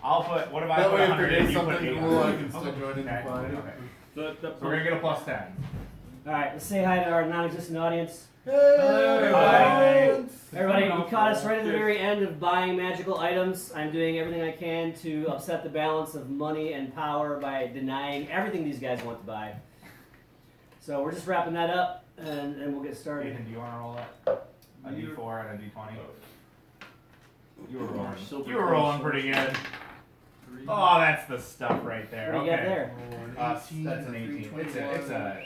I'll put. What if I That put way, if 100 there and is you put something 800? cool, I can still join in the Okay. fight. Okay. So So we're gonna get a plus 10. All right, let's say hi to our non-existent audience. Hey, Everybody, you caught us right at the very end of buying magical items. I'm doing everything I can to upset the balance of money and power by denying everything these guys want to buy. So we're just wrapping that up, and we'll get started. Ethan, do you want to roll that? A D4 and a D20. You were rolling. You were rolling pretty good. Oh, that's the stuff right there. What do you Okay. got there? That's an 18. It's a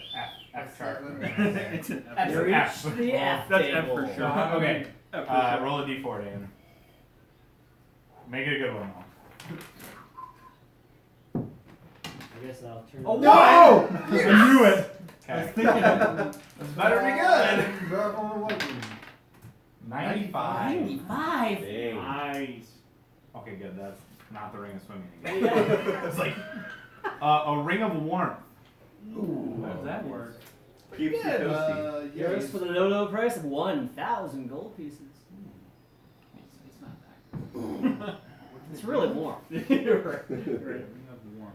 F chart. It's an That's You an F. reached the F That's table. F for sure. Okay. F for sure. Roll a D4, Dan. Make it a good one, though. I guess I'll turn. Oh, it wow! I knew it. Okay. That's better be good. 95. 95. Nice. Okay, good. That's not the ring of swimming again. It's like a ring of warmth. Ooh, how does that work? Keeps you toasty. Yours for the low price of 1,000 gold pieces. It's not that. It's really warm. You're right. Ring of warmth.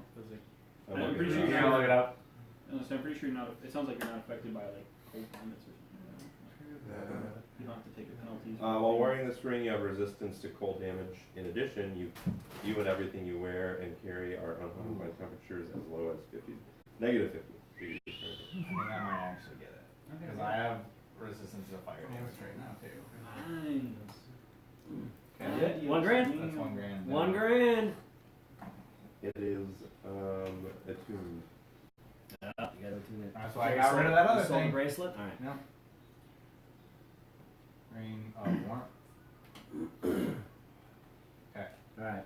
I'm I'm looking pretty sure around. You're gonna look it up. So I'm pretty sure you're not. It sounds like you're not affected by like cold climates or something. You don't have to take the penalties. While wearing this ring, you have resistance to cold damage. In addition, you and everything you wear and carry are unharmed by temperatures as low as -50 degrees I think I might actually get it. Because I have resistance to fire damage right now, too. Nice. Okay. 1 grand. That's 1 grand. 1 grand. It is attuned. You gotta tune it. That's why I got rid of that other You sold the thing. bracelet. All right. No. Ring of warmth. Okay. All right.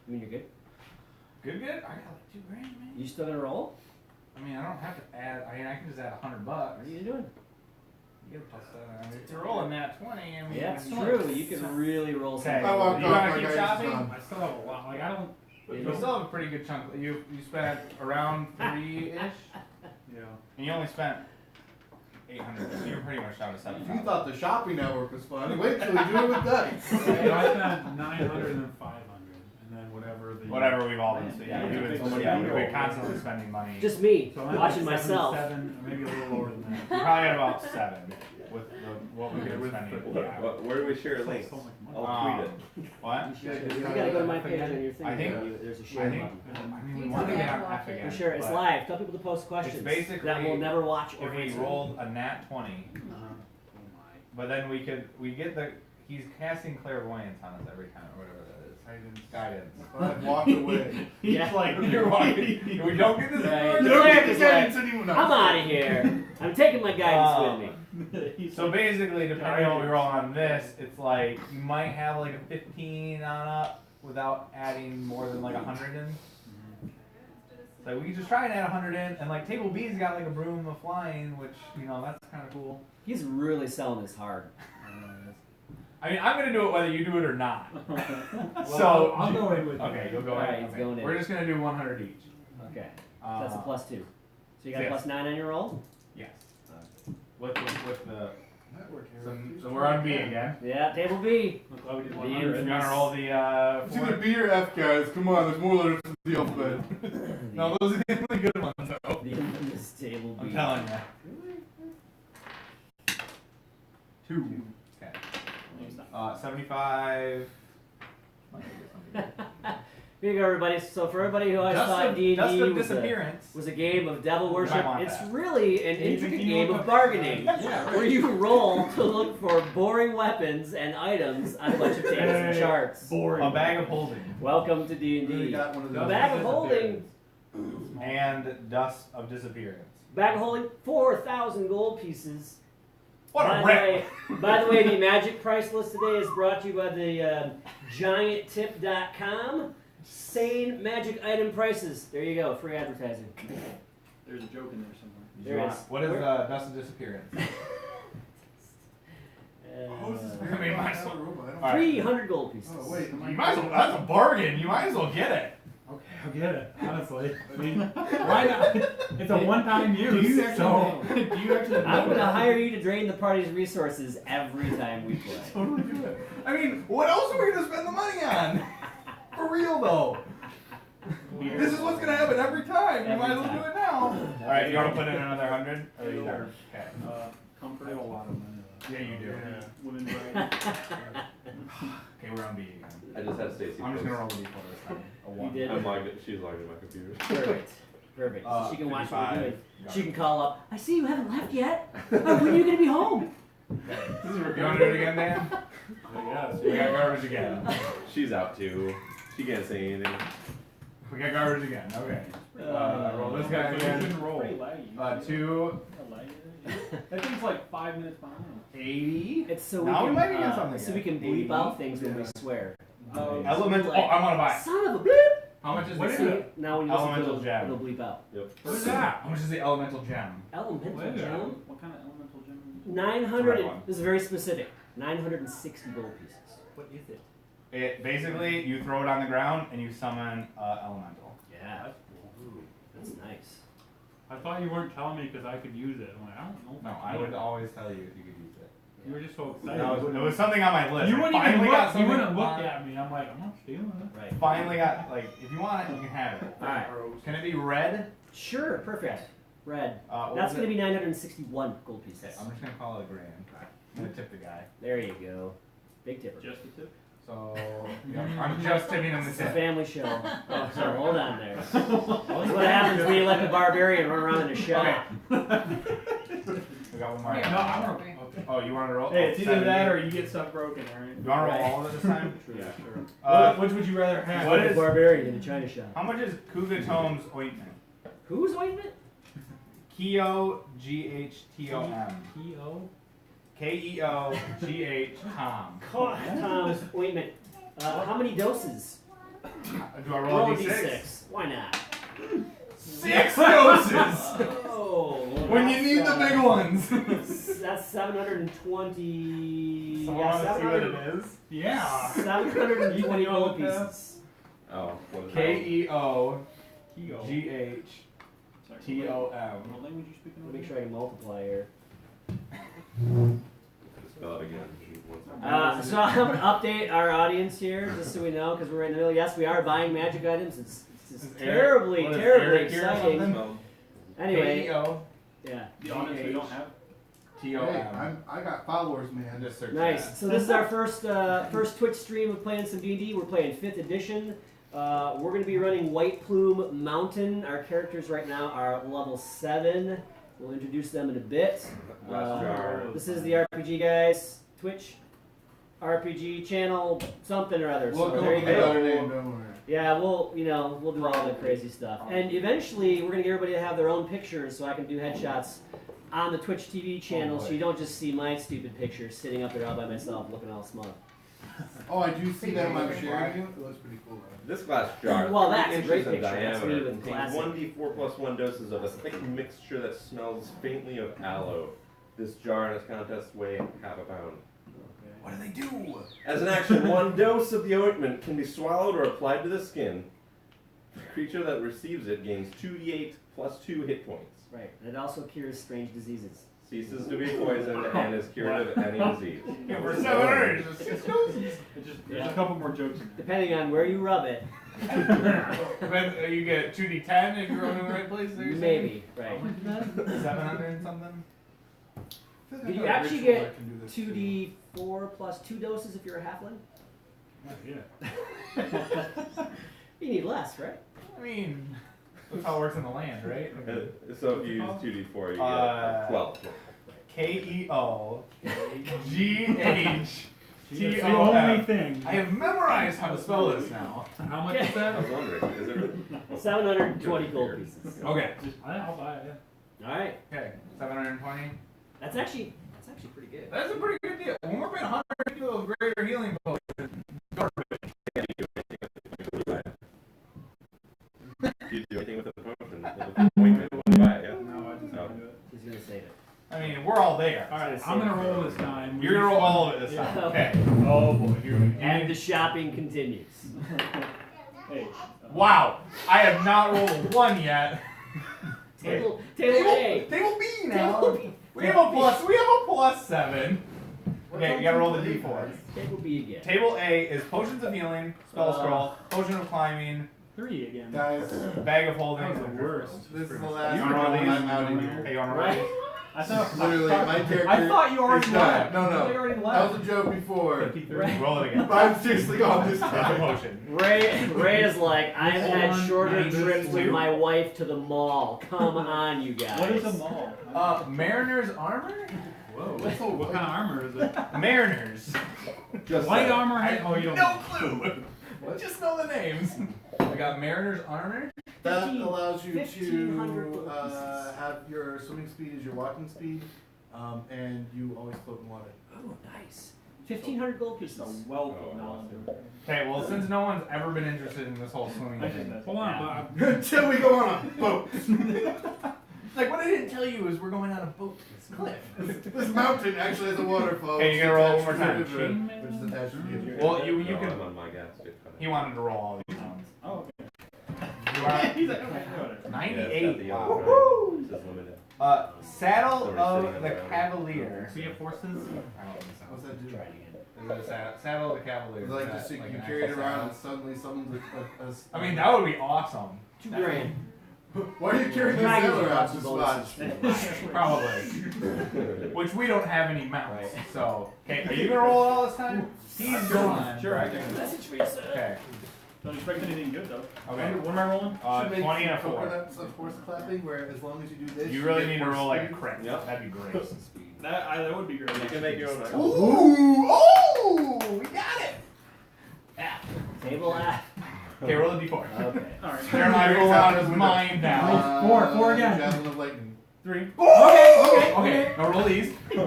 You mean you're good? Good. I got like 2 grand, man. You still gonna roll? I mean, I don't have to add. I mean, I can just add $100. What are you doing? You get a plus 7. I mean, to roll a nat 20. I mean, Yeah, it's it's true. You can really roll Okay. something. I walk You off wanna like keep I shopping? just I still have a lot. Like I don't. You still have a pretty good chunk. You spent around 3-ish, Yeah. and you only spent 800. So you're pretty much down to 7. You thought the shopping network was fun. Wait till we do it with dice. I spent 900 and then 500, and then whatever we've all been. So yeah, Yeah, we've been constantly spending money. Just me So I'm watching like myself. 7, maybe a little lower than that. You probably had about 7 with what we've been spending. Yeah. Where do we share links? So much money. I'll tweet it. What? You gotta go to my page on your thing. I think- There's a share I think. button. I mean, we want to get on F again. For sure, it's but live. Tell people to post questions basically- that we'll never watch or If we answer. rolled a nat 20, but then we get the. He's casting clairvoyance on us every time, or whatever that is. Guidance. I walked away. Yeah. Like you're walking. We don't get this. Right. anymore? You don't get Claire the is guidance anymore. I'm out of here. I'm taking my guidance with me. So basically, depending on what we roll on this, it's like you might have like a 15 on up without adding more than like 100 in. So we can just try and add 100 in, and like table B's got like a broom of flying, which that's kind of cool. He's really selling this hard. I mean, I'm gonna do it whether you do it or not. Well, So I'll go in with okay, you. you'll go Alright, in. he's Okay. going in. We're just gonna do 100 each. Okay. So that's a +2. So you got a yes. +9 on your roll? Yes. With the. So we're on B again. Yeah, table B. I'm glad we did The 100. You're gonna roll the. It's either B or F, guys. Come on, there's more letters to the alphabet. No, those are the only good ones though. The infamous table B. I'm telling you. 2. Okay. 75. Here you go, everybody. So for everybody who always Dust thought of D&D disappearance. was a game of devil You worship, might want it's that. really an Anything intricate you game want of to- bargaining, Yeah, right. where you roll to look for boring weapons and items on a bunch of tables and Hey. charts. Boring. A bag of holding. Welcome to Really D&D. got one of A those. bag of holding. And dust of disappearance. Bag of holding 4,000 gold pieces. What By a the rip! way- By the way, the magic price list today is brought to you by the GiantTip.com. Sane magic item prices. There you go, free advertising. There's a joke in there somewhere. There is. What is Where- dust of disappearance? Oh, this is I mean, might as well- All right. 300 gold pieces. Oh, wait. You might as well. That's a bargain. You might as well get it. Okay, I'll get it. Honestly, I mean, why not? It's a one-time use. Do you actually so do you actually I'm going to hire you to drain the party's resources every time we play. Totally do it. I mean, what else are we gonna spend the money on? For real though. This is what's gonna happen every time. You Every might as well time. do it now. All right, you want to put in another 100? Or you done? Okay. Comfort. I have a lot of money. Yeah, you do. Women's rights. Okay, we're on B again. I just had Stacy. I'm just post. gonna roll the D4 this time. A You 1. did? I'm logged. She's logged in my computer. Perfect. Perfect. So she can watch what we're doing. 55. She can call up. I see you haven't left yet. When are you gonna be home? You want to do it again, Dan? I guess. We got garbage again. She's out too. She can't say anything. We got garbage again. Okay. Roll this guy You again. shouldn't roll. Pretty laggy. 2, That thing's like 5 minutes behind. 80. It's so we Now can we might be getting something so we can again. bleep out things when we swear. Elemental. Oh, I want to buy. Son of a bleep. How much is What this? is it? Now when you listen to Elemental it, gem. it'll bleep out. Yep. What is that? How much is the elemental gem? Elemental What is gem. What kind of elemental gem? 900. one. This is very specific. 960 gold pieces. What is it? It basically you throw it on the ground and you summon elemental. Yeah, That's cool. that's nice. I thought you weren't telling me because I could use it. I'm like, I don't know. if No, can I use would it. always tell you if you could use it. You were just so excited. It was something on my list. You I wouldn't even finally got look. You something wouldn't look on- at me. I'm like, I'm not stealing it. Right. Finally got like if you want it, you can have it. All right. Can it be red? Sure. Perfect. Red. What That's was going to it? be 961 gold pieces. Okay, I'm just gonna call it a grand. I'm gonna tip the guy. There you go. Big tipper. Just a tip. So I'm just tipping him the It's a tip. family show. Oh, so hold on there. That's what happens when you let the barbarian run around in a shop. We got one more. No, I want to. Okay. Oh, you want to roll? Hey, Oh, it's either 70. that or you get stuff broken, alright? You want to roll Right. all of it this time? Yeah, sure. Uh, Which would you rather have? What Like a is- barbarian in a china shop? How much is Kugatome's ointment? Whose ointment? Keo Gh-T-O-M. P.O. K-E-O-G-H Tom. Tom's ointment. How many doses? Do I roll a d6? Why not? 6 doses! Oh. When you need the big ones. That's 720. Someone Yeah, want to see what 700, it is? Yeah. 720 You know gold what that- pieces. Oh, what is K-E-O-G-H-T-O-M. What language you speaking Let me make sure I can multiply here. Spell it again. So I'm going to update our audience here, just so we know, because we're in the middle. Yes, we are buying magic items. It's just Is terribly, Eric- what is terribly Eric here or exciting. something? Anyway, K-E-O-T-O-M. yeah. The audience we don't have. Hey, I got followers, man. Just search Nice. that. So this is our first Twitch stream of playing some D&D. We're playing 5th edition. We're going to be running White Plume Mountain. Our characters right now are level 7. We'll introduce them in a bit. Last jar. This is the RPG guys. Twitch RPG channel something or other. We'll So come there up you with another go. name, don't worry. Yeah, we'll do all the crazy stuff. And eventually we're going to get everybody to have their own pictures so I can do headshots on the Twitch TV channel, so you don't just see my stupid picture sitting up there all by myself looking all smug. Oh, I do see that when I'm sharing you. It looks pretty cool. This glass jar, Well, 3 that's a inches great in picture. That's me diameter, with contains classic. 1d4 plus 1 doses of a thick mixture that smells faintly of aloe. This jar in its contents weigh half a pound. What do they do? As an action, 1 dose of the ointment can be swallowed or applied to the skin. The creature that receives it gains 2d8 plus 2 hit points. Right. And it also cures strange diseases. Ceases to be poisoned and is cured of any disease. Yeah, for 700, it's just 6 doses. There's a couple more jokes in there. Depending on where you rub it, But you get 2d10 if you're in the right place. There, maybe. Right. 700 and something. You actually get 2d4 plus 2 doses if you're a halfling. Yeah. You need less, right? I mean, that's how it works in the land, right? So if you use 2d4, you get 12. That's the only K-E-O-G-H-T-O-M. thing. I have memorized how to spell this now. How much is I that? was wondering, is it really? 720 gold pieces. Okay. I'll buy it. All right. Okay. 720. That's actually pretty good. That's a pretty good deal. When we're paying 100 people of greater healing potions, Do you do anything with the potion? With the ointment when you buy it, yeah? No, I just No. don't do it. He's gonna save it. I mean, we're all there. Alright, I'm gonna roll this time. You're gonna roll all of it this time. Yeah. Okay. Oh boy, here we go. And the shopping continues. Hey. Wow. I have not rolled a 1 yet. Table A. Table B now. Table B. We have a plus 7. Okay, you gotta roll the d4. Table B again. Table A is potions of healing, spell scroll, potion of climbing, 3 again. Guys, bag of holding. That was the worst. this is the last You one wanna roll these? I'm out of here. Hey, you wanna roll? Right? I thought Literally, my character. I thought you already is done. left. No, I thought you no. already That left. was a joke before. 53. Roll it again. But I'm seriously gone this That's a time. potion. Ray is like, I've had Hold on, shorter 92. trips with my wife to the mall. Come on, you guys. What is a mall? Mariner's armor? Whoa. What kind of armor is it? Mariners. Just Light saying. armor? Oh, you don't. No clue. Just know the names. I got Mariner's armor. That 15 allows you 1,500 to pieces. have your swimming speed as your walking speed, and you always float in water. Oh, nice. 1,500 gold pieces. Just a wealth Oh, of knowledge. Okay, well, since no one's ever been interested in this whole swimming thing. Hold on, Until we go on a boat. Like, what I didn't tell you is we're going on a boat to this cliff. This mountain actually has a waterfall. Hey, you gotta roll one more time. Which is attached to you. Well, you No, can. I'm on my gas. He wanted to roll all these ones. Oh, okay. You are He's like, okay, whatever. Yeah, it's got 98. the yellow Wow. triangle. It says limited. Saddle So we're of sitting the on the- Cavalier. so you have horses? I don't know What's what that do? Try it again. it is. Saddle of the Cavalier. It's Is like that just you like can an carry it actual around saddle? and suddenly someone's I mean, that would be awesome. 2 grand. Why are you carrying Can I your give you sailor lots out of this bonuses? much? Probably. Which we don't have any mounts. Right. So, okay, are you gonna roll it all this time? He's gone. Sure, I can. Message for you, sir. Okay. Don't expect anything good though. Okay. What am I rolling? 20 and a 4. Coconuts of horse clapping, where as long as you do this, You really get need to horse roll like a speed. crit. Yep. That'd be great. That would be great. You can make your own. Ooh! Oh! We got it! Yeah. Table F. Okay, roll a d4. Okay. Alright. Jeremiah rolls out his mind now. Four again. Javelin of lightning. 3. Okay, now roll these. Keep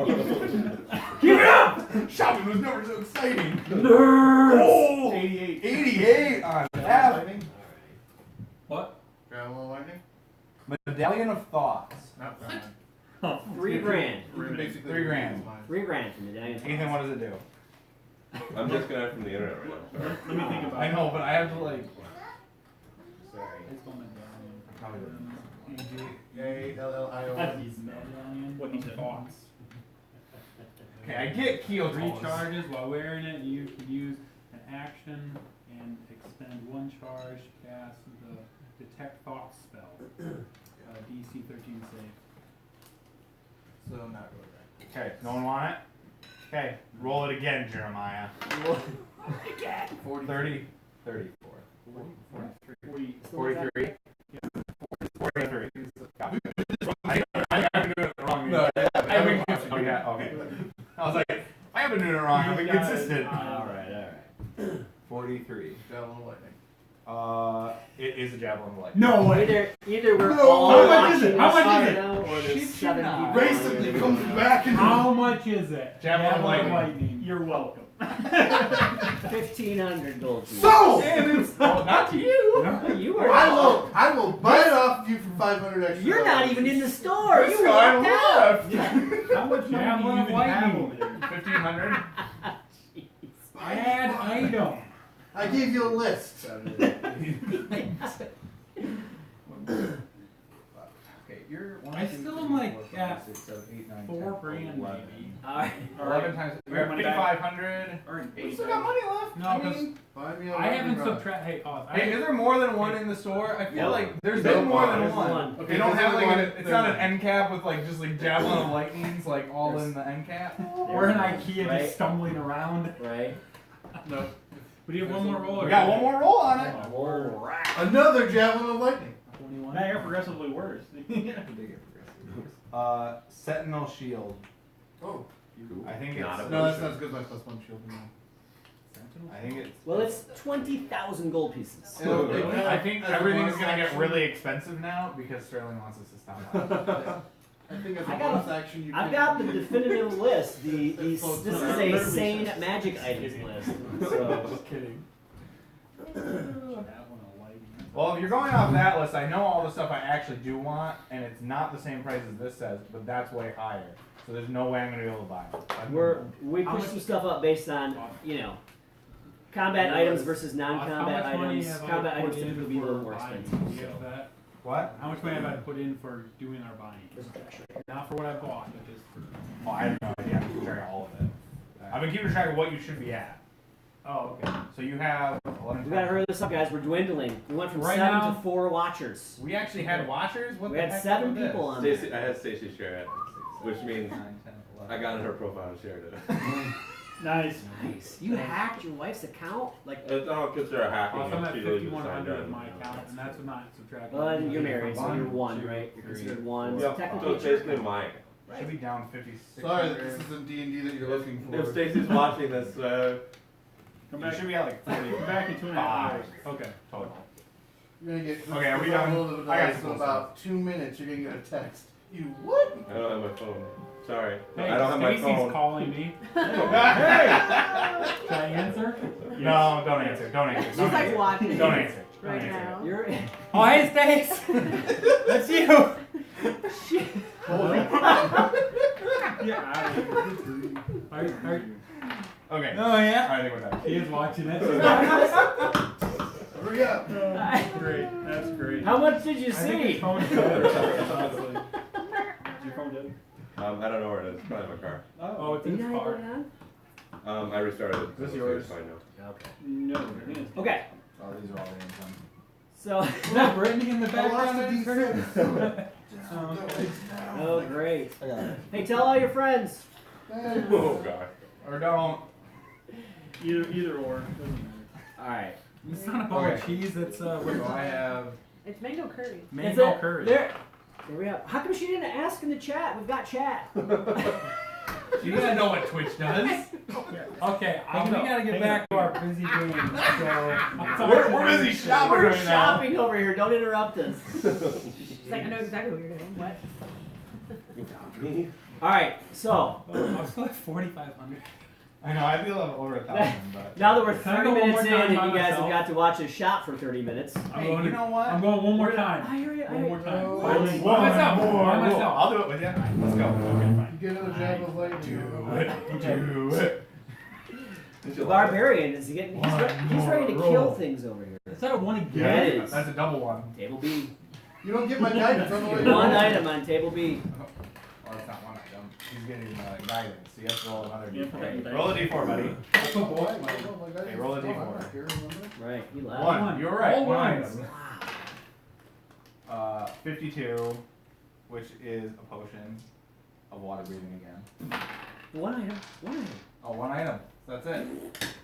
it up! Shopping was never so exciting. Nerds! Oh! 88. 88 on Javelin of F. lightning. What? Javelin of lightning. Medallion of Thoughts. Not bad. 3 grand. You can basically 3 grand. 3 grand from Medallion. Ethan, what does it do? I'm just going from the internet right now. Sorry. Let me think about I it. know, but I have to like. Sorry. It's going down. Probably wouldn't. E-G-A-L-L-I-O-N. What he said. Thoughts. Okay, I get keel 3 toes. charges while wearing it. You can use an action and expend 1 charge to cast the Detect Thoughts spell. DC 13 save. So not really right. Okay, no one want it? Okay, roll it again, Jeremiah. Again. 30, 34. 40. 43? 43. I've been doing it wrong. No, Okay. I was like, I have been doing it wrong. I'm inconsistent. Alright. 43. Javelin of lightning. It is a javelin of light. No way. Either we're No, all how much is it? watching How this much is right it? now, or there's Shit, 7 you're not. people. Basically comes back and How much is it? Javelin of lightning. You're welcome. 1,500 gold pieces. So! Well, not to you. You are. I will buy it off you for 500 extra. You're not even in the store. This You guy walked out. left. How much money do you Javelin of even have lightning. over there? 1,500. Add item. I gave you a list. Okay, you're one. I two, still three, am like four, five, at 6, 7, 8, 9, 4 10, grand 11. maybe. Alright. 11 times. You're at 5,500. Earn You still got money left. No, I 'cause mean, Buy me a I haven't lightning rod. subtracted. Hey, Oz, hey, is there more than one in the store? I feel No. like there's No, been more than there's one. one. They don't there's have only like one. it's not an end cap with like just like javelin of lightnings like all in the end cap. We're in IKEA Right. just stumbling around. Right. No. But do you have one more roll? We got one more roll on it. Alright. Another javelin of lightning. 21. Now you're progressively worse. Sentinel shield. Oh. I think it's. Not a No, that's not as good as my +1 shield. No. I think it's. Well, it's 20,000 gold pieces. I think As a everything's bonus gonna get action- really expensive now because Sterling wants us to stop. I think as a I got- bonus action you I've can. got the definitive list. This close is enough. a Literally sane just- magic items list. So. Just kidding. Javelin of lightning. Well, if you're going off that list, I know all the stuff I actually do want, and it's not the same price as this says, but that's way higher. So there's no way I'm gonna be able to buy it. We How push much- some stuff up based on, combat items versus How non-combat much money items. have I Combat put items in typically be a for little more buying? expensive. Do you have So. that? What? How much money have I put in for doing our buying? Not for what I bought, but just for. Oh, I have no idea. I'm comparing all of it. I I've been keeping track of what you should be at. Oh, okay. So you have 11. We gotta hurry this up, guys. We're dwindling. We went from Right 7 now- to 4 watchers. We actually had watchers. What We the had heck 7 was people this? on Stacy, there. I had Stacy share it, which means 9, 10, 11. I got in her profile and shared it. Nice. Nice. You hacked your wife's account? Like, I don't consider hacking. I'm at She really just 5100 signed in my in. account, and that's not subtracting. well, you're married, so you're 1, 1, 2, right? You're 3, considered 1. Yeah, So so technically, it's basically my account. Should be down 56. Sorry, this isn't D&D that you're looking for. If Stacy's watching this, Come You back. should be at like 40. Come back in 2.5 hours. Okay. Total. You're gonna get. Okay, are we this done? all over the I got dice some in about 2 minutes. You're gonna get a text. You what? I don't have my phone. Sorry. Hey, I don't have my Stacy's phone. calling me. Hey! Can I answer? No, don't answer. Don't answer. She's Don't like answer. watching Don't it answer. Don't right answer. now. you're. Oh, hey, Stace! That's you! Shit. Yeah, I Okay. Oh, yeah? I think we're done. He is watching it. Hurry up. That's great. That's great. How much did you I think his see? phone is dead, honestly. Is your phone dead? I don't know where it is. It's probably in my car. Oh, it's You in his know how car. to go down? I restarted it. This so yours? it's fine now. Okay. No, it is. Okay. Oh, these are all the income. So. Is that Brittany in the I lost background? a I just heard? D6. Oh, okay. Oh, great. I got it. Hey, tell all your friends. Oh god. Or don't. Either or. Doesn't matter. All right. You son of a Okay. cheese that's, what is So I it? have. It's mango curry. Mango curry. There we are. How come she didn't ask in the chat? We've got chat. She doesn't know what Twitch does. Okay, Hang we it up, gotta hang get it back up. to our busy games, so... We're busy shopping We're right now. shopping over here. Don't interrupt us. She's like, I know exactly what you're doing. What? All right. So I'm still at 4,500. I know. I feel like over 1,000, but. now that we're Can I 30 go one minutes more in time and by you guys have myself? got to watch us shop for 30 minutes. I'm Hey, going you to- know what? I'm going one more I time. hear you. One more time. Oh, By one myself. By Cool. myself. I'll do it with you. Alright, let's go. Okay, fine. You get another jab of light. Do it. Barbarian is getting. He's ready to kill roll. things over here. Is that a one again? Yeah, it is. That's a double one. Table B. You don't get my guidance on the way. One item on table B. Oh, that's not one item. He's getting guidance. So you have to roll another Yeah, d4. Roll a d4, buddy. That's a boy. Hey, roll a d4. Right. He left. One. You're right. All One ones. Wow. 52, which is a potion of water breathing again. One item. One item. Oh, one item. That's it.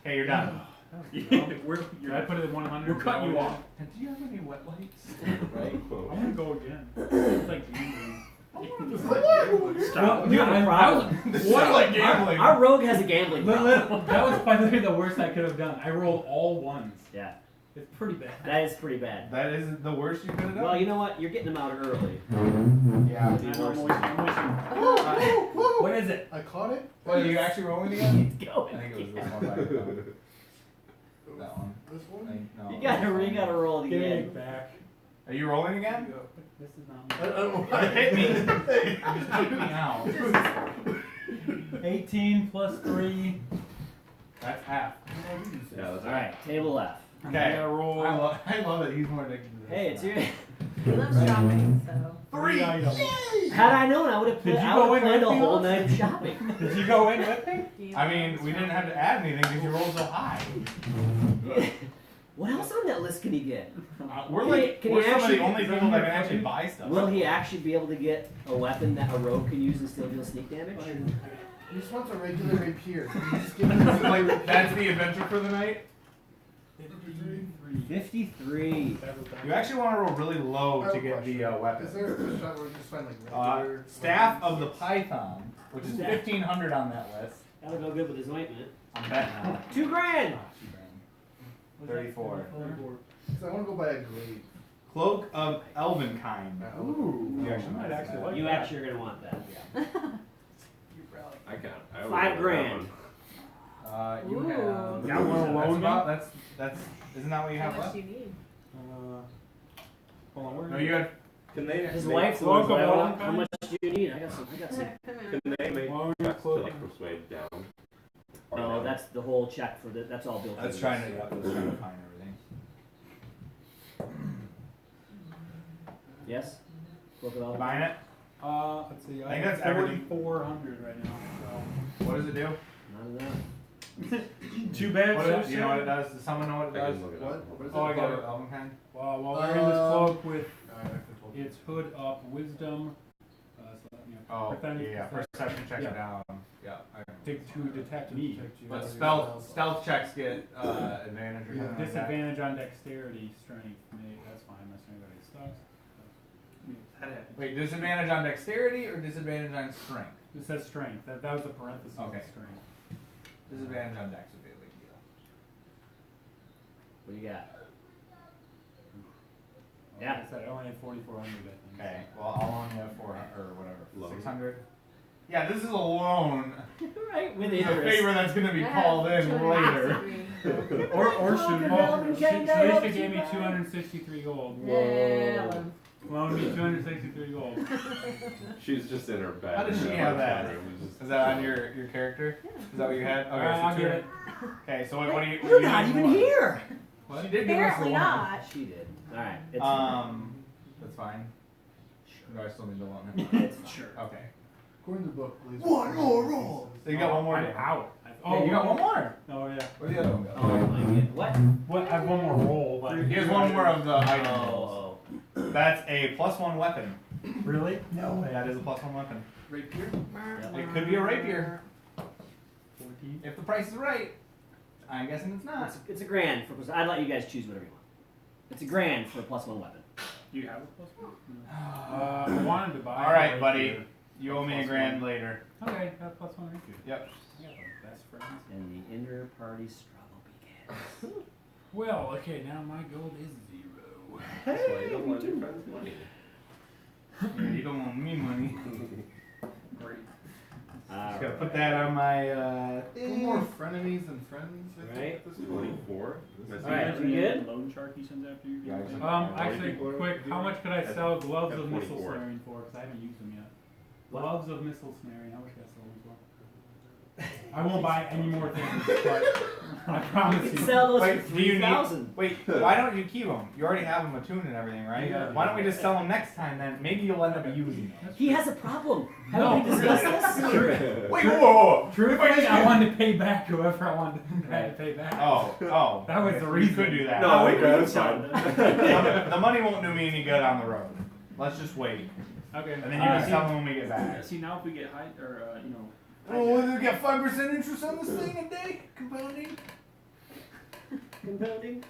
Okay, you're done. Did I put it at 100? We're cutting you off. Do you have any wet wipes? Right. I want to go again. It's like gambling. Stop. We have a I problem. This is like gambling. Our rogue has a gambling problem. That was probably the worst I could have done. I rolled all ones. Yeah. It's pretty bad. That is pretty bad. That is the worst you could have done. Well, you know what? You're getting them out early. Yeah. What is it? I caught it. Well, you actually rolling again? It's I going. think it was this one. Right? That one. This I one? think, no, You this gotta one. roll it Give again. it back. Are you rolling again? This is I not don't know why. It hit me. It just took me out. 18 plus 3. That's half. Yeah, that's All right. Table F. I Okay. gotta roll I love it. He's more addicted to this. Hey, it's your. He loves shopping, so. 3 items. Had I known, I would have Did you I go would have in planned a with me, whole Ross? night of shopping. Did you go in with me? I mean, we didn't have to add anything because you rolled so high. What else on that list can he get? We're Can like, he- can we're he some of actually- the only people that can actually buy stuff. Will he actually be able to get a weapon that a rogue can use and still deal sneak damage? He just wants a regular rapier. Can you just give him Like, that's the adventure for the night? 53. You actually want to roll really low to get the weapon. Is there a shot where we just find like regular? Staff of the Python, which is 1,500 on that list. That'll go good with his ointment. I'm betting on it. $2 grand. 34. So I want to go by a glade. Cloak of Elvenkind. Ooh. You actually might actually like You that. actually are gonna want that. I can't. I $5 would go with grand. that one. You Ooh. have. Got one That's alone about. That's. Isn't that what you How have much left? do you need? Hold on, where No, you had. Can they? His make wife's clothes like, Welcome, how much do you need? I got some. Can they make Well, we got checks to clothes. like persuade down? Or No, no? that's the whole check for the. That's all built. That's in. trying to. Yeah, that's trying to find everything. Yes. Cloak of You Elven. buying it? Let's see. I think that's everything. 4,400 right now. What does it do? I Not enough. Too bad. What So it, you know what it does? Does someone know what it I does? can look it What? up. What is Oh, I it? got it. Elven pen. While we're in this cloak with I can told you. its hood up, wisdom, so, you know, Oh, prevent- yeah. Perception checks Yeah. are down. Yeah. I know. to detect me. But stealth checks get advantage or You something have like that. disadvantage on dexterity, strength. That's fine. My strength already sucks. That happens. Wait, disadvantage on dexterity or disadvantage on strength? It says strength. That was the parenthesis. Okay. Of strength. Disadvantage on dex would be a big deal. What do you got? Like I said, I only had 4,400. I think. Okay. Well, I'll only have 400 or whatever. Loan. 600. Yeah, this is a loan. Right, with It's a interest. favor that's gonna be I have called in 263, later. Or should Welcome, Ken, I hope Shalisha gave me you buy. 263 gold. Yeah. Loaned me 263 gold. She's just in her bed. How does she in have her that? bedroom, just Is that on your character? Is that what you had? Okay, Alright, I'll so get it. Okay, so what do you? You're not even here. What? She did give us the Apparently one. not. She did. All right. That's fine. Do I still need the loan? It's Sure. Okay. According to the book, please. One more roll. So you got one more. I'm Dan. out. Oh, you got one more. Oh yeah. Where'd the other one go? Oh my god. What? What? I have one more roll. Like, Here's one more of the item rolls. Oh. That's a +1 weapon. Really? No, that is a +1 weapon. Rapier? It could be a rapier 14. if the price is right. I'm guessing it's not. It's a grand for. I'd let you guys choose whatever you want. It's a grand for a +1 weapon. Do you have a plus one? I wanted to buy. All right, a buddy. rapier. You owe me a grand later. Okay, got +1 rapier. Yep. I got the best friends. And the inter-party struggle begins. Well, okay, now my gold is 0. That's why you don't want your friends' money. Yeah, you don't want me money. Great. Just gotta put that on my One more frenemies than friends, I think, Right. at this point. 24. All right, we good? Loan shark he sends after you. Yeah, I was- Actually, quick, how much could I sell gloves At of missile 24. snaring for? Because I haven't used them yet. What? Gloves of missile snaring, how much could I sell them for? I won't buy any more things, but I promise You you. can sell those Wait, for do you need- 3,000. Wait, why don't you keep them? You already have them attuned and everything, right? Yeah. Why don't we just sell them next time then? Maybe you'll end up using them. He has a problem. No. Haven't we discussed this? Wait, whoa! Truthfully, I wanted to pay back whoever I wanted to pay back. Oh. That was okay, the so reason. You could do that. No, we that's can fine. The money won't do me any good on the road. Let's just wait. Okay. And then you can sell them when we get back. See, now if we get high, or, Oh, we get 5% interest on this thing a day? Compounding? Compounding.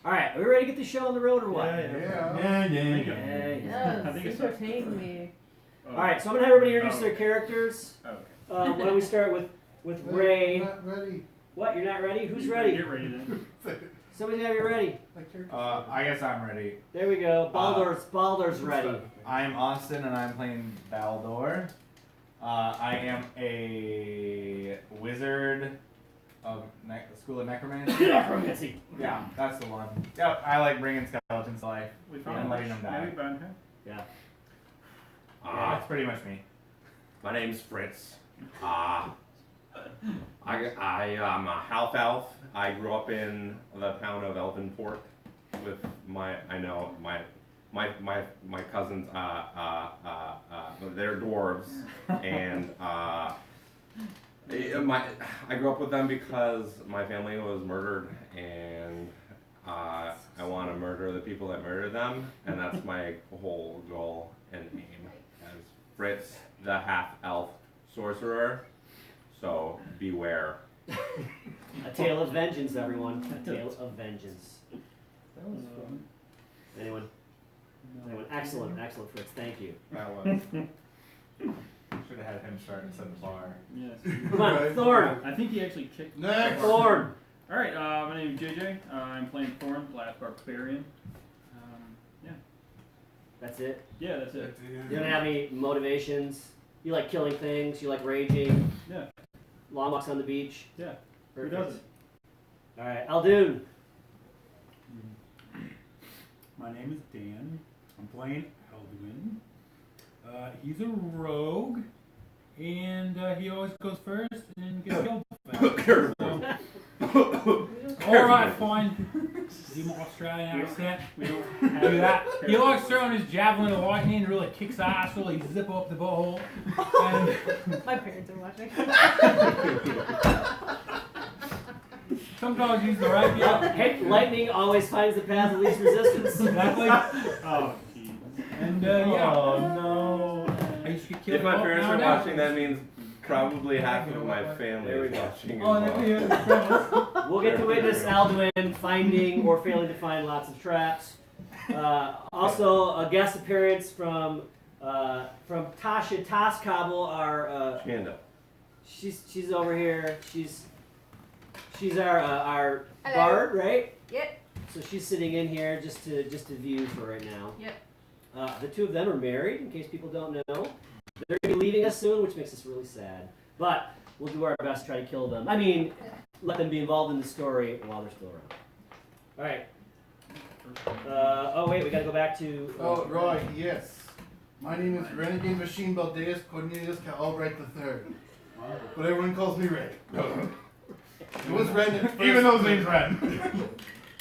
All right, are we ready to get the show on the road or what? Yeah. Yeah. I think it's entertain me. Oh. All right, so I'm gonna have everybody introduce their characters. Oh, okay. Why don't we start with Ray? Not ready. What? You're not ready? Who's You ready? Get ready then. Somebody have you ready? My character. I guess I'm ready. There we go. Baldur's ready. I'm Austin and I'm playing Baldur. I am a wizard of School of Necromancy. Necromancy. Yeah, that's the one. Yep, I like bringing skeletons to life. We And found letting them die. Maybe found her. Yeah. Yeah, that's pretty much me. My name's Fritz. I am a half elf. I grew up in the town of Elvenport with my cousins. They're dwarves, and I grew up with them because my family was murdered, and I want to murder the people that murdered them, and that's my whole goal and aim as Fritz, the half elf sorcerer. So beware. A tale of vengeance, everyone. A tale of vengeance. That was fun. Anyone? Anyone? Excellent, Fritz. Thank you. That was. Should have had him start and set the bar. Yes. Come on, Thorn. I think he actually kicked. Next. Thorn. All right. My name is JJ. I'm playing Thorn, Black Barbarian. Yeah. That's it. Yeah, that's it. You don't have any motivations. You like killing things. You like raging. Yeah. Long walks on the beach. Yeah. Who Perfect. doesn't? All right, Aldoon. My name is Dan. I'm playing Alduin. He's a rogue, and he always goes first and gets killed fast. Careful. All right, fine. Give him an Australian We don't- accent. We don't Do that. have He likes throwing his javelin at lightning, really kicks ass, really zip up the butthole. And My parents are watching. sometimes he's the right guy. Hey, lightning always finds the path of least resistance. Exactly. Oh, jeez. And yeah. Oh no. I used to get killed. If my up parents now are and then. watching, that means probably half of my family There we is go. watching. Oh, as that'd well. be incredible. We'll get to witness Alduin finding or failing to find lots of traps. Also, a guest appearance from Tasha Taskabel, our Stand up. she's over here. She's our Hello. bard, right? Yep. So she's sitting in here just to view for right now. Yep. The two of them are married, in case people don't know. They're going to be leaving us soon, which makes us really sad. But we'll do our best to try to kill them. I mean, let them be involved in the story while they're still around. All right. Oh wait, we got to go back to. Oh, right, yes. My name is Renegade Machine Baldeus Cornelius Albright III. But everyone calls me Ray. It was Ren at first. Even though his name's Ren.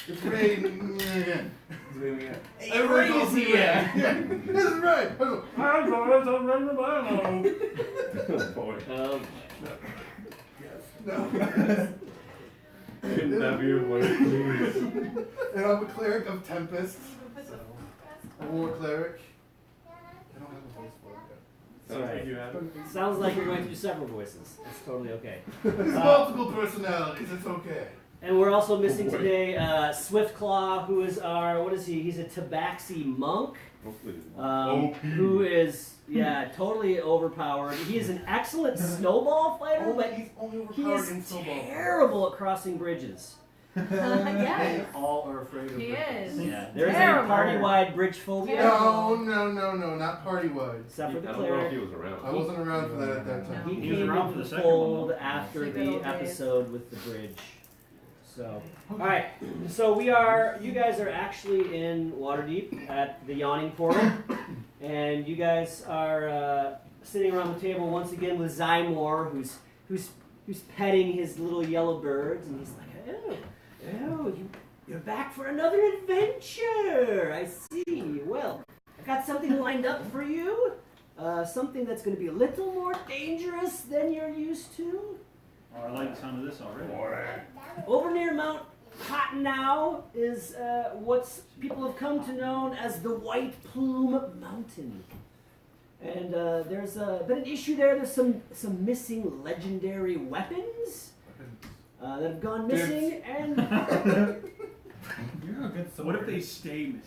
It's Ray again. Hey, Everyone calls me crazy, Ray. yeah. Yeah, this is Ray. Oh boy. No. Couldn't that be your voice, please? And I'm a cleric of Tempest. A war cleric. I don't have a voice for it Sounds like you have it. Sounds like you're going to do several voices. That's totally okay. yet. There's multiple personalities, it's okay. And we're also missing boy. today Swiftclaw, who is our, what is he? He's a Tabaxi monk, Hopefully. who is, totally overpowered. He is an excellent snowball fighter, but He's only he overpowered in is snowball. terrible at crossing bridges. Yes. All are afraid of He bridges. is. Yeah, there's a Terrible. party-wide bridge phobia, No, not party-wide. except for I the don't know if cleric. he was around. I wasn't around for that at that time. He He was came around into for the the second one, fold though. after The good the old days. episode with the bridge. So, alright, so you guys are actually in Waterdeep at the Yawning Portal, and you guys are sitting around the table once again with Zymor, who's petting his little yellow birds, and he's like, oh, you're back for another adventure, I see. Well, I've got something lined up for you, something that's going to be a little more dangerous than you're used to. Oh, I like the sound of this already. Over near Mount Cottonau is what's people have come to know as the White Plume Mountain. And there's been an issue there. There's some missing legendary weapons that have gone missing. And You're a good So what if they stay missing?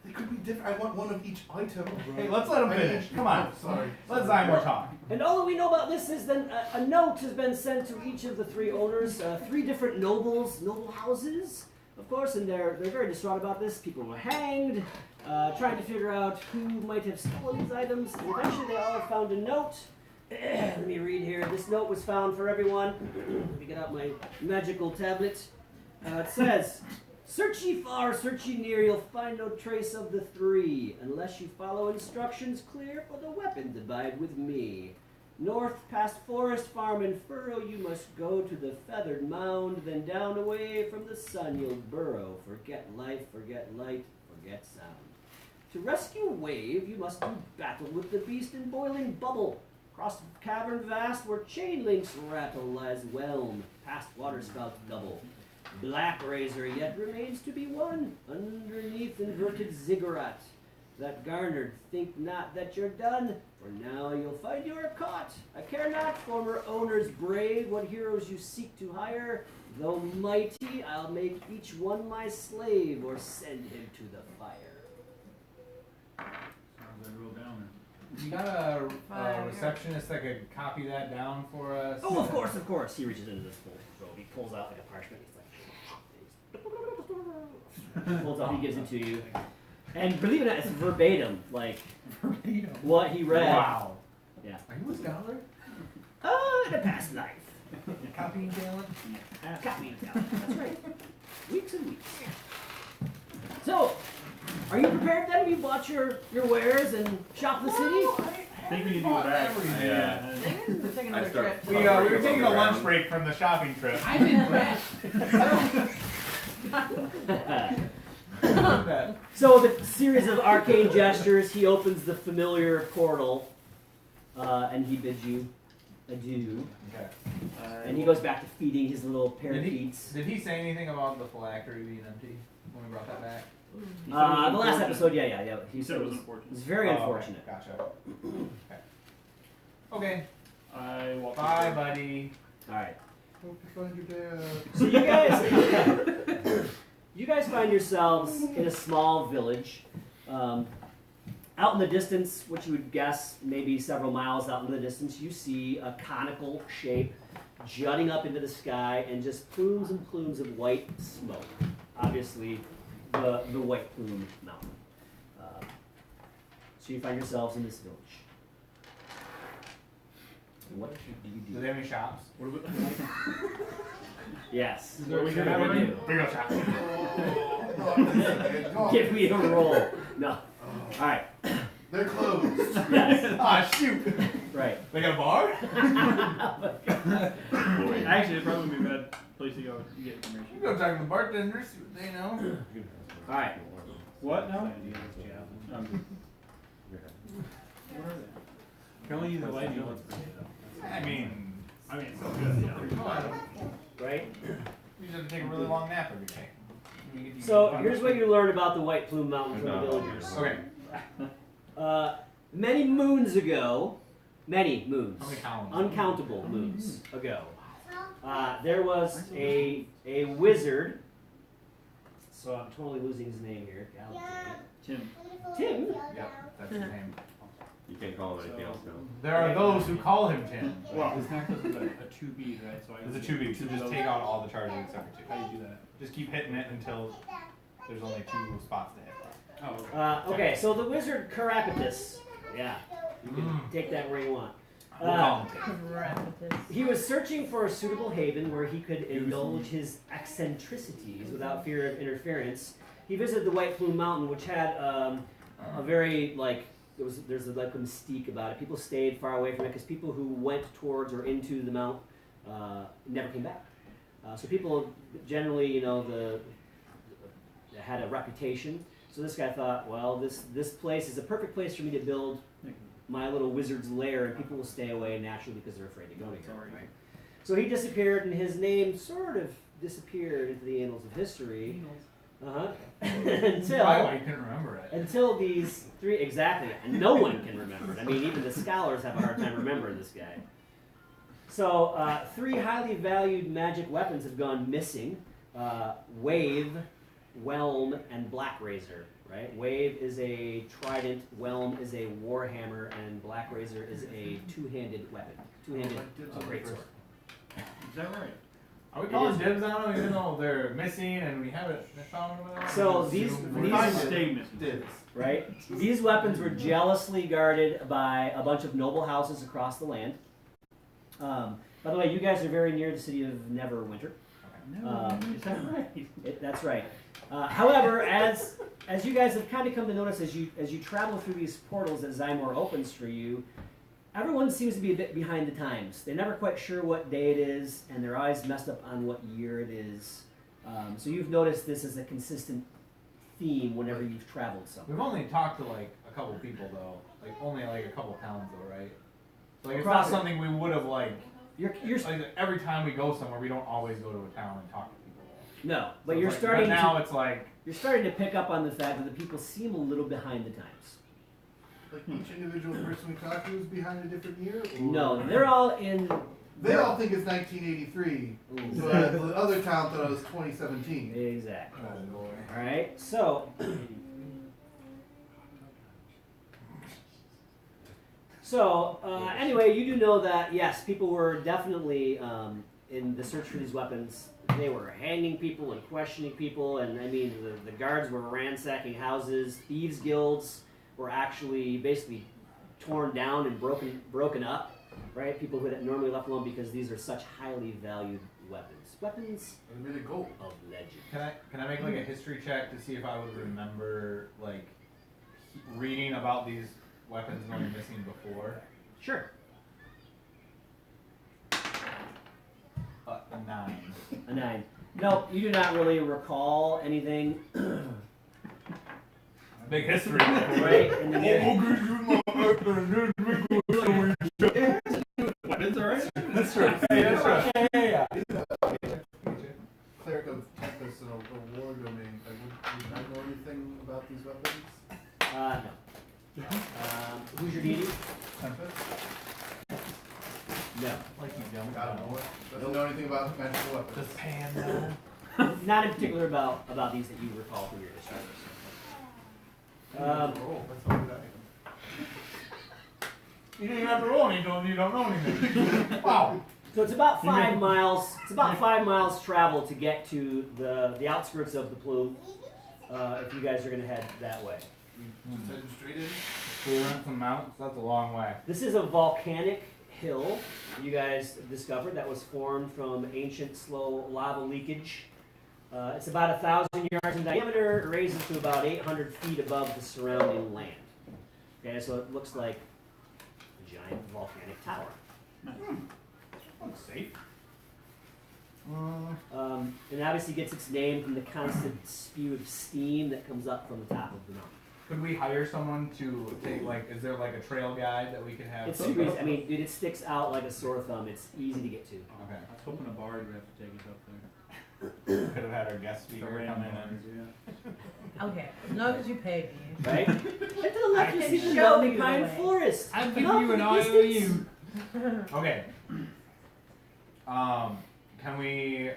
They could be different. I want one of each item. Hey, let's let him I finish. mean- Come on. Oh, sorry. Let Zymor talk. and all that we know about this is that a note has been sent to each of the three owners, three different noble houses, of course, and they're very distraught about this. People were hanged, trying to figure out who might have stolen these items. And eventually, they all found a note. Let me read here. This note was found for everyone. Let me get out my magical tablet. It says, "Search ye far, search ye near, you'll find no trace of the three, unless you follow instructions clear for the weapon to bide with me. North past Forest Farm and Furrow you must go to the feathered mound, then down away from the sun you'll burrow. Forget life, forget light, forget sound. To rescue Wave you must do battle with the beast in boiling bubble. Cross cavern vast where chain links rattle lies whelm, past waterspouts double. Black razor yet remains to be won, underneath inverted ziggurat. That garnered, think not that you're done, for now you'll find you are caught. I care not, former owners brave, what heroes you seek to hire. Though mighty, I'll make each one my slave, or send him to the fire." Sounds like real downer. You got a receptionist that could copy that down for us? Oh, of course. He reaches into this robe. He pulls out like a parchment. He's like, pulls out. He gives it to you. And believe it or not, it's verbatim, like what he read. Wow. Yeah. Are you a scholar? In a past life. Copying talent? Copying talent. That's right. Weeks and weeks. So, are you prepared then? Have you bought your wares and shopped the city? I think we need to go back. Yeah. We're taking I another start- trip. We were taking a lunch break from the shopping trip. I'm impressed. So with a series of arcane gestures, he opens the familiar portal, and he bids you adieu. Okay. And he goes back to feeding his little Did parakeets. he say anything about the phylactery being empty when we brought that back? He said it was The last unfortunate. episode, yeah. He said it was unfortunate. It's very Oh, unfortunate. Okay. Gotcha. Okay. I walked Bye, away. buddy. All right. Hope you find your dad. So you guys find yourselves in a small village. Out in the distance, which you would guess maybe several miles out in the distance, you see a conical shape jutting up into the sky and just plumes and plumes of white smoke. Obviously, the White Plume Mountain. So you find yourselves in this village. What do Do you they do? have any shops? What do we, Yes. What are we Sure doing they already? do. Big old shop. Give me a roll. No. All right. They're closed. Yes. Ah, shoot. Right. They got a bar? actually, it'd probably be a bad place to go to get information. You go talk to the bartenders, see what they know. All right. What now? What are they? Can only use the light needle. I mean, It's so good, yeah. Right. you just have to take a really long nap every day. So here's what you learn about the White Plume Mountain from the villagers. Okay. Many moons ago, many moons, How many columns? uncountable moons ago, there was a wizard. So I'm totally losing his name here. God damn it. Tim. Tim. Yep, that's his name. You can't call him anything else now. There are those who call him Tim. Well, this necklace is a 2B, right? So It's a 2B, so just take out all the charges except for 2. How do you do that? Just keep hitting it until there's only 2 spots to hit. Oh, okay. Okay, so the wizard Carapatus. Yeah, you can Mm. take that where you want. We'll call him Tim. He was searching for a suitable haven where he could indulge his eccentricities without fear of interference. He visited the White Plume Mountain, which had a very there's like a mystique about it. People stayed far away from it because people who went towards or into the mount never came back. So people generally, had a reputation. So this guy thought, well, this place is a perfect place for me to build my little wizard's lair, and people will stay away naturally because they're afraid to go there. Right? So he disappeared, and his name sort of disappeared into the annals of history. Why you couldn't remember it? Until these three, exactly, and no one can remember it. I mean, even the scholars have a hard time remembering this guy. So 3 highly valued magic weapons have gone missing: Wave, Whelm, and Black Razor. Right? Wave is a trident, Whelm is a warhammer, and Black Razor is a two-handed weapon, two-handed greatsword. Is that right? Are we calling dibs on them even though they're missing and we haven't found them? So these Stay missing. Dibs. right? These weapons were jealously guarded by a bunch of noble houses across the land. By the way, you guys are very near the city of Neverwinter. Is that right? That's right. However, as you guys have kind of come to notice as you travel through these portals that Zymor opens for you, everyone seems to be a bit behind the times. They're never quite sure what day it is, and they're always messed up on what year it is. So you've noticed this as a consistent theme whenever you've traveled somewhere. We've only talked to like a couple people though, like only like a couple towns though, right? So, like it's not something we would have like. You're Like every time we go somewhere, we don't always go to a town and talk to people. no, but So you're it's like- starting But now to it's like you're starting to pick up on the fact that the people seem a little behind the times. Like each individual person we talk to is behind a different year? Or No, they're all in. They all think it's 1983. So the other town thought it was 2017. Exactly. oh boy. All right. So. Anyway, you do know that yes, people were definitely in the search for these weapons. They were hanging people and questioning people, and I mean the guards were ransacking houses. Thieves guilds were actually basically torn down and broken up. Right? People who had normally left alone because these are such highly valued weapons. Weapons And really gold. of legend. Can I make like a history check to see if I would remember like reading about these weapons going missing before? Sure. A 9. A 9. No, you do not really recall anything. Big history. Right? And then Weapons, alright? That's right. That's right. Yeah. Cleric of Tempest in a war domain. Would I know anything about these weapons? no. Who's your deity? Tempest? No. Like you don't I don't know. Doesn't know anything about magical weapons. Does Pan know? Not in particular about these that you recall from your history. That's all we got. You didn't have to roll any, you don't know anything. Wow. So it's about 5 miles. It's about 5 miles travel to get to the outskirts of the Plume. If you guys are going to head that way. Just heading straight in? We rent some mountains, that's a long way. This is a volcanic hill you guys discovered that was formed from ancient slow lava leakage. It's about 1,000 yards in diameter. It raises to about 800 feet above the surrounding land. Okay, so it looks like a giant volcanic tower. That's safe. And obviously gets its name from the constant spew of steam that comes up from the top of the mountain. Could we hire someone to take, like, is there like a trail guide that we could have? It's super easy. I mean, dude, it sticks out like a sore thumb. It's easy to get to. Okay. I was hoping a bard would have to take us up there. Could have had our guest The speaker random come in bards, and. yeah. Okay, no, because you paid me. Right? And to the left, you can see the show lovely you the pine way. forest. I've Look given you in an the IOU. distance. Okay. Can we?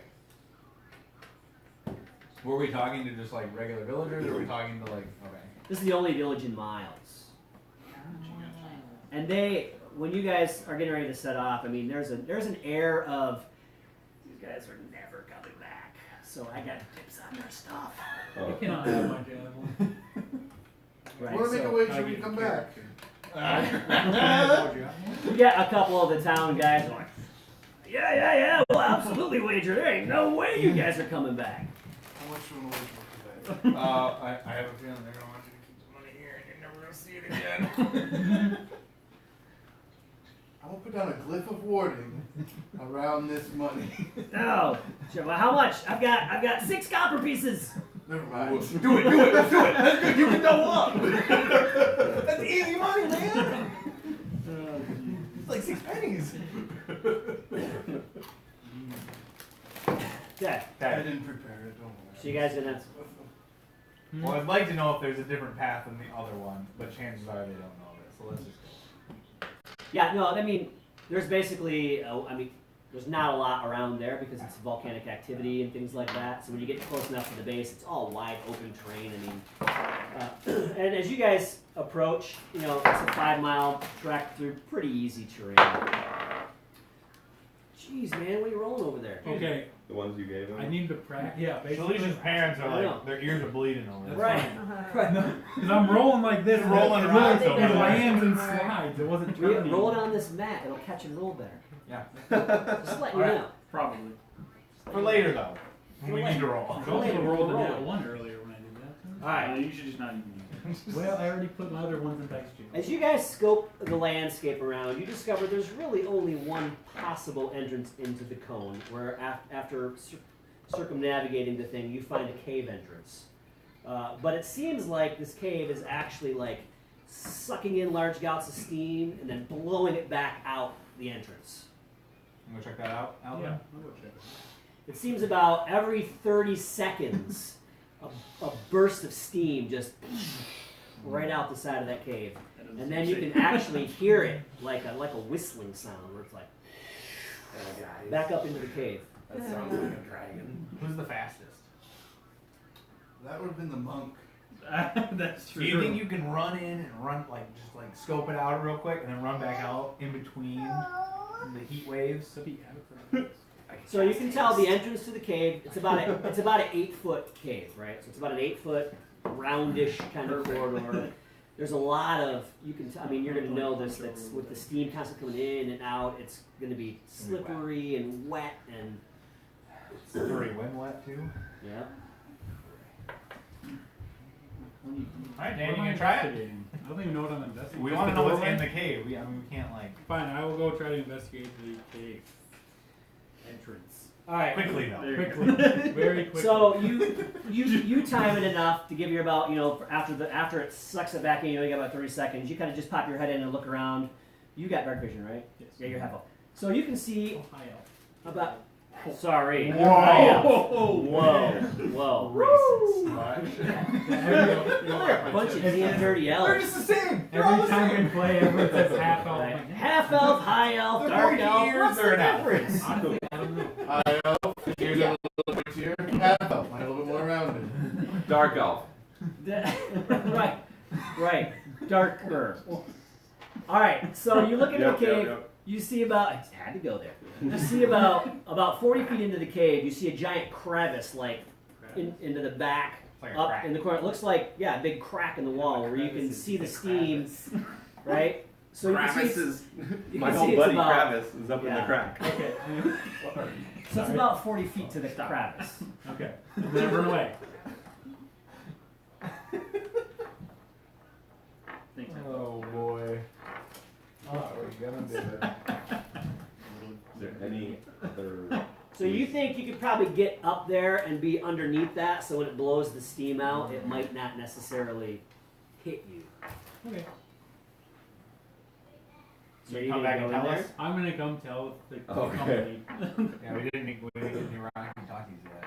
Were we talking to just like regular villagers, or were we talking to like? Okay. This is the only village in Miles. And when you guys are getting ready to set off, I mean, there's an air of these guys are never coming back. So I got tips on their stuff. You cannot have my javelin. Right. We'll make a So way sure we come back. we got a couple of the town guys going, yeah. Well, absolutely wager. There ain't no way you guys are coming back. How much do we want to I have a feeling they're gonna want you to keep the money here, and you're never gonna see it again. I'm gonna put down a glyph of warding around this money. Oh, sure. Well, how much? I've got 6 copper pieces. Never mind. Do it. That's good. You can double up. That's easy money, man. It's like 6 pennies. Okay. I didn't prepare it, don't worry. So you guys gonna? Well, I'd like to know if there's a different path than the other one, but chances are they don't know it. So let's just go. Yeah. No. I mean, there's basically. There's not a lot around there because it's volcanic activity and things like that. So when you get close enough to the base, it's all wide open terrain. I mean, and as you guys approach, it's a 5-mile trek through pretty easy terrain. Jeez, man, what are you rolling over there? Okay, The ones you gave him? I need to practice. Yeah, Felicia's parents are I know. like, their ears are bleeding over there. Right. Right. Because I'm rolling like this. You're rolling it around really- so It much. lands and slides. It wasn't turning. Roll it on this mat. It'll catch and roll better. Yeah. Just let you Alright. know. Probably. For later though, when we need to roll. I also Later, rolled a roll. nat 1 earlier when I did that. Alright. You should just not even use it. Well, I already put my other ones in dice jail. As you guys scope the landscape around, you discover there's really only one possible entrance into the cone, where after circumnavigating the thing, you find a cave entrance. But it seems like this cave is actually like sucking in large gouts of steam and then blowing it back out the entrance. I'm gonna check that out. Alvin. Yeah, I'll go check it. It seems about every 30 seconds, a burst of steam just right out the side of that cave. And then you can actually hear it like a whistling sound where it's like back up into the cave. That sounds like a dragon. Who's the fastest? That would have been the monk. That's true. Do you think you can run in and just scope it out real quick and then run back out in between the heat waves? So you can tell the entrance to the cave. It's about an 8-foot cave, right? So it's about an 8-foot roundish kind of corridor. There's a lot of you're gonna know this. That's with the steam constantly coming in and out. It's gonna be slippery and wet and Slippery when wet too. yeah. Alright, Dan, you gonna try it? I don't even know what I'm investigating. We Just want to the know what's doorway? in the cave. We can't Fine, I will go try to investigate the cave entrance. All right. Quickly though. There you go. Quickly, very quickly. So you time it enough to give you about, you know, after it sucks it back in, you know, you got about 30 seconds. You kind of just pop your head in and look around. You got dark vision, right? Yes. Yeah, you're half elf. So you can see High elf. about. Sorry. Whoa. High elf. Whoa. Whoa. Racist. They're a bunch of damn dirty They're elves. just the same. They're all Every the time same. we play, everyone says half elf. Right. I'm like, Half elf, high elf, They're dark both elf. ears, What's they're the an elf. difference? Honestly, I don't know. High elf, here's a little bit here. Half elf, mine a little bit more rounded. Dark elf. Right. Darker. All right. So you look into the cave. You see about. I had to go there. You see about 40 feet into the cave. You see a giant crevice, like into the back, Like a up crack. in the corner. It looks like a big crack in the wall where you can see the steam. Right. So you can see. Kravis is you my can whole see it's buddy about- Kravis is up in the yeah. crack. Okay. So it's about 40 feet to the crevice. Okay. And then run away. Thanks. Oh boy. What are we gonna do? Is there any other? So you think you could probably get up there and be underneath that, so when it blows the steam out, it might not necessarily hit you. Okay. So You you come gonna back go and in tell there? us? I'm gonna come tell the Okay. company. Yeah, we didn't get any Rocky Talkies yet.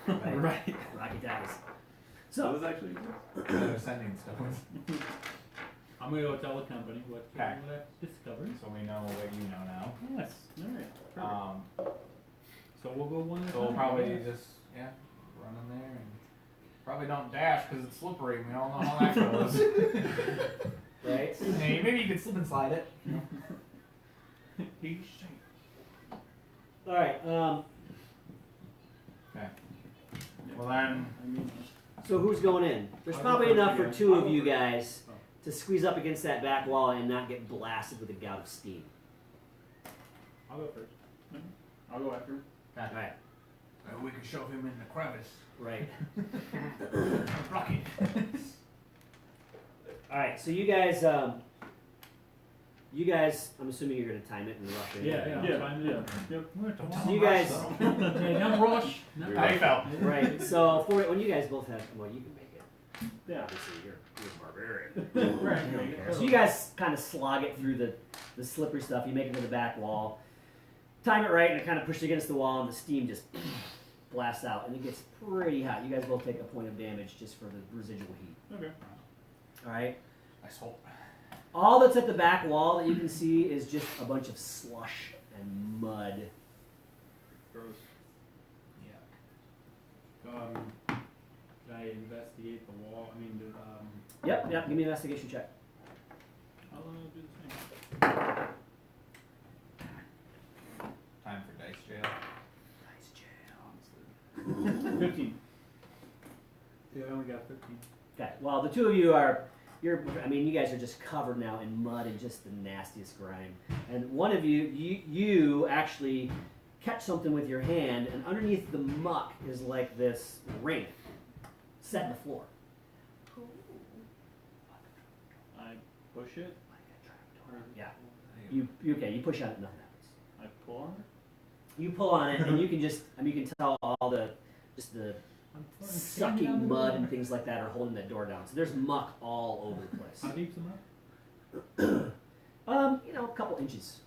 Right. Rocky Talkies. That So was actually. They're sending stones. I'm gonna go tell the company what Okay. I've discovered. So we know what you know now. Yes. All right. So we'll go one at a So we'll time. probably just, run in there and probably don't dash because it's slippery. We all know how that goes. right. Hey, maybe you could slip and slide it. He's All right. Okay. Well then, I mean, So who's going in? There's I'll probably go first enough for again. two I'll of go you first. guys to squeeze up against that back wall and not get blasted with a gout of steam. I'll go first. I'll go after him. All right. we can shove him in the crevice. Right. Rocky. All right. So you guys, I'm assuming you're gonna time it and rush in. Yeah. Fine, yeah. So you guys, Okay, don't rush. No. How you felt? right? So when you guys both have, well, you can make it. Yeah. Obviously, you're a barbarian. Right. You don't care. So you guys kind of slog it through the slippery stuff. You make it to the back wall, time it right, and it kind of pushes against the wall, and the steam just blasts out, and it gets pretty hot. You guys both take a point of damage just for the residual heat. Okay. All right. Nice hope. All that's at the back wall that you can see is just a bunch of slush and mud. Gross. Yeah. Can I investigate the wall? I mean, Yep. Give me an investigation check. I'll do the same. Time for dice jail. Nice jail. 15. yeah, I only got 15. Okay. Well, the two of you are. You guys are just covered now in mud and just the nastiest grime. And one of you actually catch something with your hand, and underneath the muck is like this ring set in the floor. I push it. Yeah. You push on it, nothing happens. I pull on it. You pull on it, and you can you can tell all the sucking mud and things like that are holding that door down. So there's muck all over the place. How deep's the mud? A couple inches.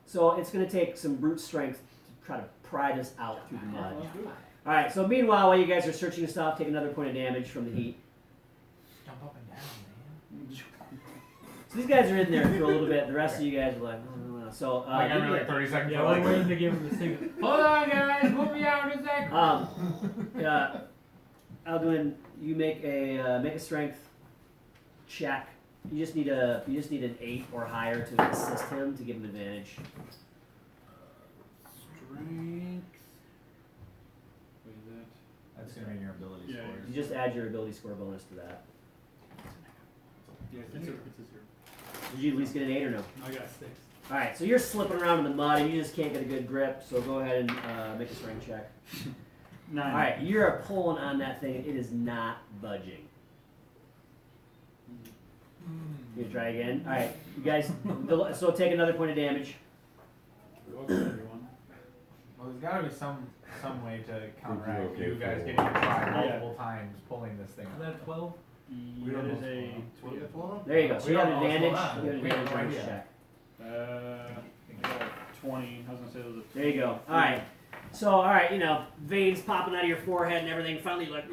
So it's going to take some brute strength to try to pry this out through the mud. Let's do it. All right. So meanwhile, while you guys are searching and stuff, take another point of damage from the heat. Jump up and down, man. So these guys are in there for a little bit. The rest of you guys are like, so. Like give every me like 30 seconds. Yeah, we're we're like, waiting to give him the signal. Hold on, guys. Put me out in a second. Alduin, you make a strength check. You just need an 8 or higher to assist him to give him advantage. Strength. What is that? That's gonna be your ability Yeah, scores. You just add your ability score bonus to that. Yeah, It's a zero. Did you at least get an 8 or no? I got 6. All right, so you're slipping around in the mud and you just can't get a good grip. So go ahead and make a strength check. 9. All right, you're pulling on that thing. It is not budging. You gonna try again? All right, you guys. So take another point of damage. Welcome, everyone. Well, there's got to be some way to counteract Okay you guys for- getting to try multiple times pulling this thing Is out. that 12? We don't That is know a what's going on. There you go. So We you have don't know what's advantage. going on. You have We have advantage no on your idea. check. I got 20. I was gonna say it was a. There you go. All right. So, all right, you know, veins popping out of your forehead and everything. Finally, like,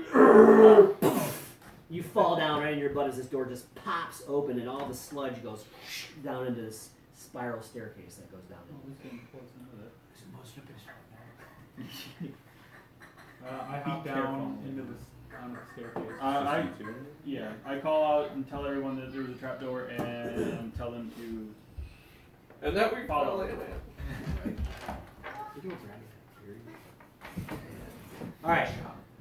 you fall down right in your butt as this door just pops open and all the sludge goes down into this spiral staircase that goes down. I hop Be down careful. into on the staircase. I call out and tell everyone that there's a trapdoor and tell them to And that we follow it. All right.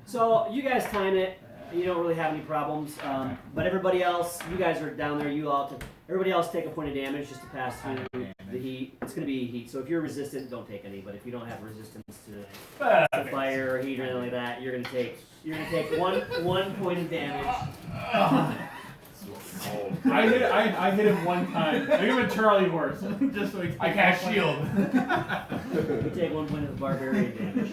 So you guys time it. You don't really have any problems. But everybody else, you guys are down there. Everybody else take a point of damage just to pass through the heat. It's going to be heat. So if you're resistant, don't take any. But if you don't have resistance to fire or heat or anything like that, you're going to take one point of damage. I hit him one time. I give him a Charlie horse just so he. I cast shield. You take 1 point of barbarian damage.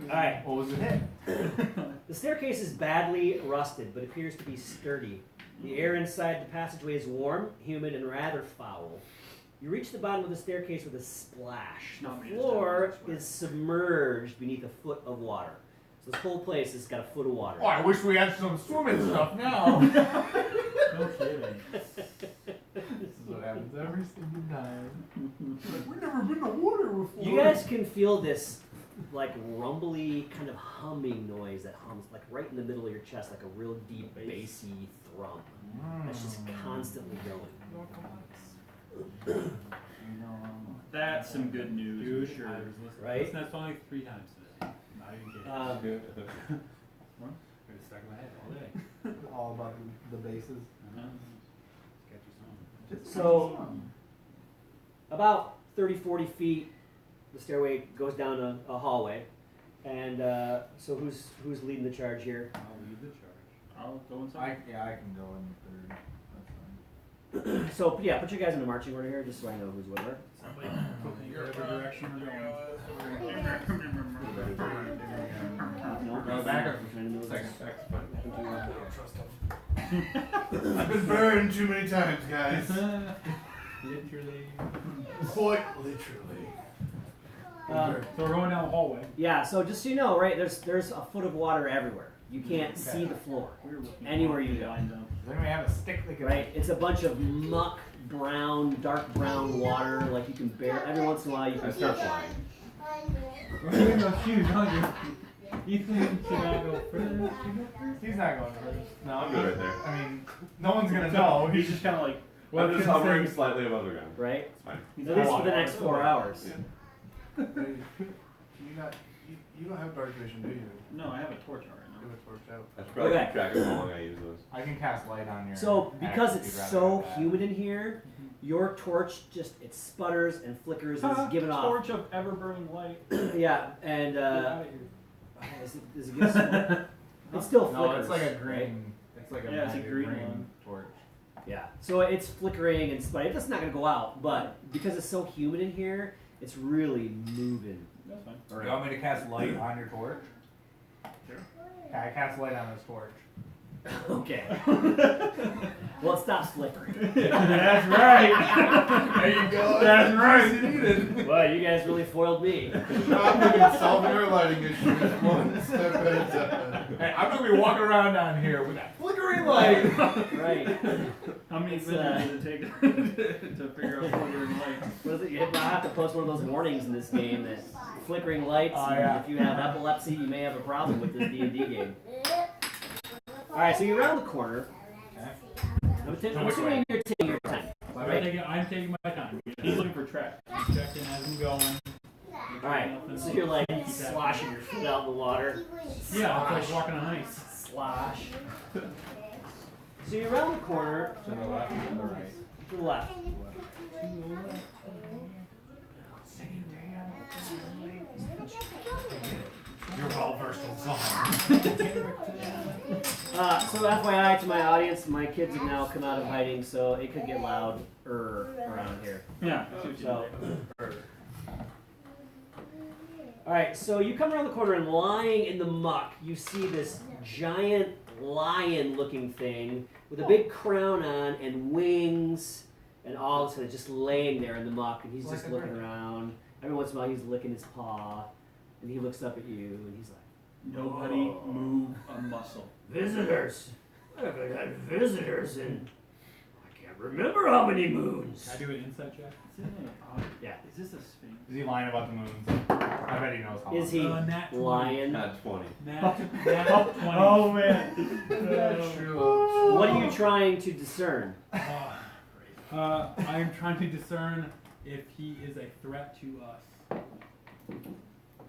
All right. What was it hit? The staircase is badly rusted, but appears to be sturdy. The air inside the passageway is warm, humid, and rather foul. You reach the bottom of the staircase with a splash. Not me, The just floor tell me is submerged beneath a foot of water. So this whole place has got a foot of water. Oh, I wish we had some swimming stuff now. No kidding. This is what happens every single time. We've never been to water before. You guys can feel this like rumbly kind of humming noise that hums like right in the middle of your chest, like a real deep bassy thrum. That's just constantly going. That's some good news. Dude, for sure. I was listening. Right? Listen, that's only 3 times today. Not even kidding. It's stuck in my head all day. All about the bases. Catchy song. So, about 30, 40 feet, the stairway goes down a hallway. And so who's leading the charge here? I'll lead the charge. I'll go inside. I can go in the third. That's fine. So, yeah, put you guys in the marching order here, just so I know who's what where. Whatever direction we're going. No, back up. Second. I've been burned too many times, guys. Literally. Quite literally. So we're going down the hallway. Yeah, so just so you know, right, there's a foot of water everywhere. You can't see the floor. Anywhere you go. Does anybody have a stick they can Right? It's a bunch of muck, brown, dark brown water, like you can bear every once in a while you can start flying. We're doing those shoes, aren't you? Ethan should not go first. He's not going first. No, I'm good right there. I mean, no one's gonna know. He's just kind of like. I'm just hovering slightly above the ground. Right? It's fine. At least for the next 4 hours. Yeah. You don't have dark vision, do you? No, I have a torch right You now. have a torch out. I should probably Okay. keep track of how long I use those. I can cast light on your. So because axe if it's you'd rather so have that. humid in here, your torch it sputters and flickers and is giving off. Torch of ever burning light. Yeah, and Get out of here. is it good smoke? It still No, flickers. it's like a right? green. It's like a Yeah, it's a magic green one. torch. Yeah, so it's flickering and sputtering. It's not gonna go out, but because it's so humid in here, it's really moving. That's fine. Do you want me to cast light on your torch? Sure. Yeah, I cast light on this torch. Okay. Well, it stops flickering. That's right. There you go. That's right. You needed. Well, you guys really foiled me. I'm looking solving our lighting issues one step at a time. Hey, I'm gonna be walking around down here with that flickering light. Right. How many It's, visits did it take to figure out flickering light? What is it? I have to post one of those warnings in this game that flickering lights. Oh, and yeah. if you have epilepsy, you may have a problem with this D&D game. All right, so you're around the corner. I'm assuming you're taking your time. I'm taking my time. He's looking for track. I'm checking as I'm going. All right, so you're like sloshing your foot out in the water. Yeah, it's like walking on ice. Slosh. So you're around the corner To the left and to the right. to the left. You're well versed in song. So FYI to my audience, my kids have now come out of hiding, so it could get loud around here. Yeah. So, All right, so you come around the corner and lying in the muck, you see this giant lion-looking thing with a big crown on and wings and all. It's kind of just laying there in the muck, and he's Like just a looking bird. around. Every once in a while, he's licking his paw, and he looks up at you, and he's like, Nobody move a muscle. "Visitors! I've had visitors in I can't remember how many moons." Can I do an insight check? Yeah. Is this a sphinx? Is he lying about the moons? I bet he knows how. Is he Nat 20. lying? Not 20. Nat 20. Oh man. That's true. What are you trying to discern? I am trying to discern if he is a threat to us.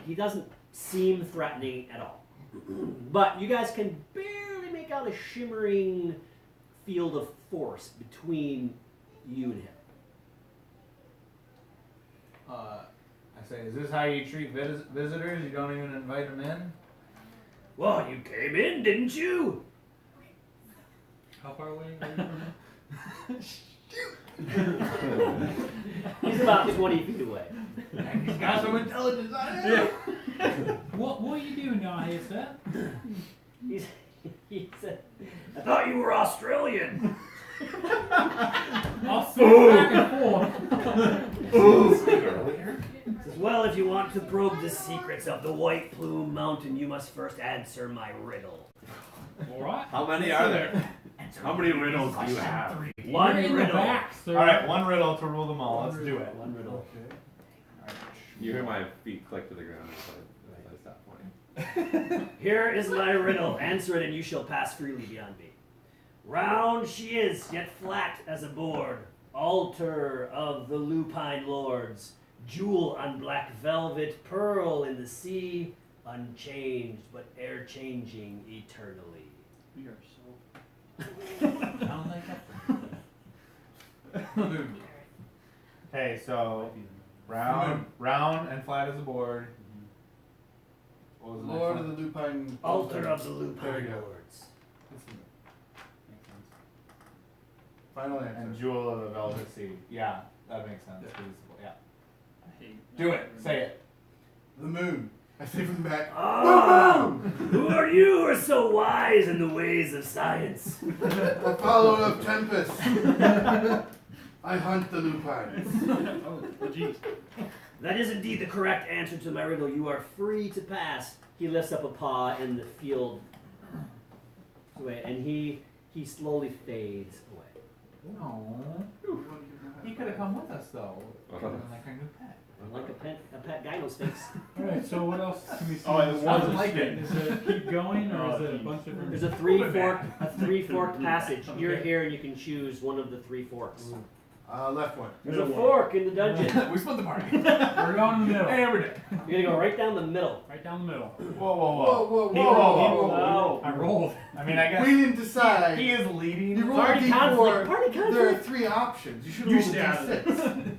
He doesn't seem threatening at all. But you guys can barely make out a shimmering field of force between you and him. I say, is this how you treat visitors? You don't even invite them in? Well, you came in, didn't you? How far away are you from him? He's about 20 feet away. He's got some intelligence on him. What are you doing now, hey, sir? He said, "I thought you were Australian." I'll swing back and forth. Says, "Well, if you want to probe the secrets of the White Plume Mountain, you must first answer my riddle." All right. How many are there? How many riddles do you have? One You're in the riddle. back, sir. All right, one riddle to rule them all. Let's do it. One riddle. You hear my feet click to the ground as I stop pointing. Here is my riddle. Answer it, and you shall pass freely beyond me. Round she is, yet flat as a board. Altar of the lupine lords. Jewel on black velvet, pearl in the sea. Unchanged, but e'er-changing eternally. We are so. Sound like Okay, so round and flat as a board. What was the Lord next of the Lupine. Altar of the There lupine you go. lords. Final one? answer. And Jewel of the Velvet Sea. Yeah, that makes sense. Yeah. I hate. Do it. Say it. The moon. I say from the back. Ah, who are you who are so wise in the ways of science? Apollo of Tempest. I hunt the lupines. Oh, jeez. That is indeed the correct answer to my riddle. You are free to pass. He lifts up a paw in the field away, and he slowly fades away. No. He could have come with us though. Like our new pet. Like a pet gyno sphinx. Alright, so what else can we see? Oh, it wasn't like it. Is it keep going or is it a bunch of There's a three-forked passage. You're here, and you can choose one of the three forks. Left one. There's a fork in the dungeon. We split the party. We're going in the middle. Hey, every day. You're gonna go right down the middle. Right down the middle. Whoa, whoa, Whoa, whoa. whoa, He whoa, rolled. Whoa. I rolled. I mean, I guess We didn't decide. he is leading. You rolled a Party D4. conflict. Party There are conflict. 3 options. You should You roll a stay out of it. D6.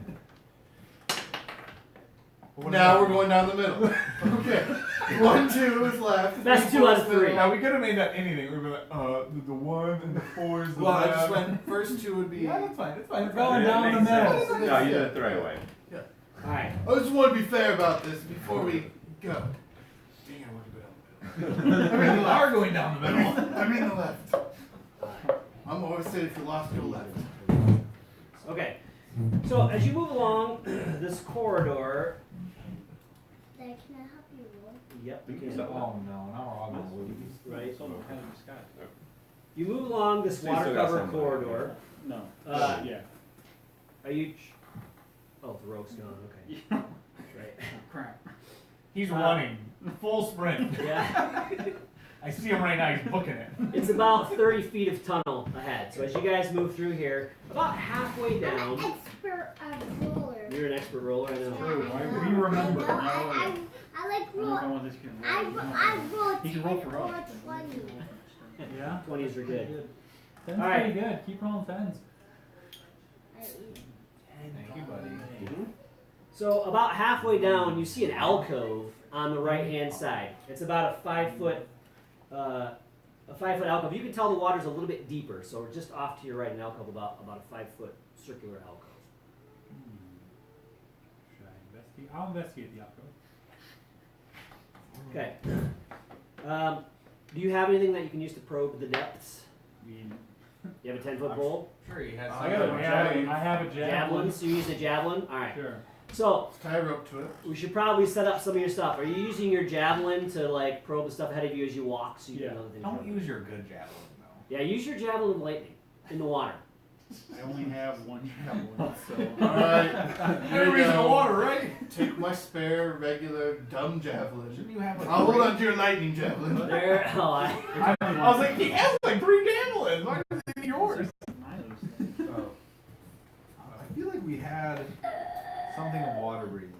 Now we're going down the middle. Okay. 1, 2 is left. That's 2 out of 3. Now we could have made that anything. We would be like, the 1 and the 4 is the Well, I left. just went first 2 would be. Yeah, that's fine. It's fine. It's We're going fine. down the middle. No, you did it the right way. Alright. I just want to be fair about this before we go. Dang, I want to go down the middle. I mean, we are going down the middle. I mean the left. I'm always saying if you're lost, go left. Okay. So as you move along this corridor, Dad, can I help you roll? yep, We you can can. set Oh no, now we're all gonna lose. Right. It's almost kind of the sky. You move along this So you still got water-covered somebody. corridor. No. Yeah. Are you? Oh, the rogue's gone. Okay. Right. Crap. He's running full sprint. Yeah. I see him right now. He's booking it. It's about 30 feet of tunnel ahead. So as you guys move through here, about halfway I'm down. an expert roller. You're an expert roller, I know. We remember. I like I don't know roll. if I want this kid to I roll He can roll 10 for or us. 20. Yeah. 20s are good. 10's All right. pretty good. Keep rolling 10s. Thank you, buddy. So about halfway down, you see an alcove on the right-hand side. It's about a 5-foot, alcove. You can tell the water's a little bit deeper, so we're just off to your right, an alcove about a 5-foot circular alcove. Should I investigate? I'll investigate the alcove. Okay. Do you have anything that you can use to probe the depths? You have a 10-foot pole? Sure, he has. I have a javelin. Javelin? So you use a javelin? Alright. Sure. So, Tie a rope to it. we should probably set up some of your stuff. Are you using your javelin to like probe the stuff ahead of you as you walk so you Yeah. can know the things? Don't use your good javelin though. Yeah, use your javelin with lightning in the water. I only have one javelin, so. Alright. Everybody's in the water, right? Take my spare, regular, dumb javelin. Shouldn't you have like I'll hold three? on to your lightning javelin. There. Oh, I was like, he has like 3 javelins. Why is it yours? Oh. I feel like we had something of water breathing.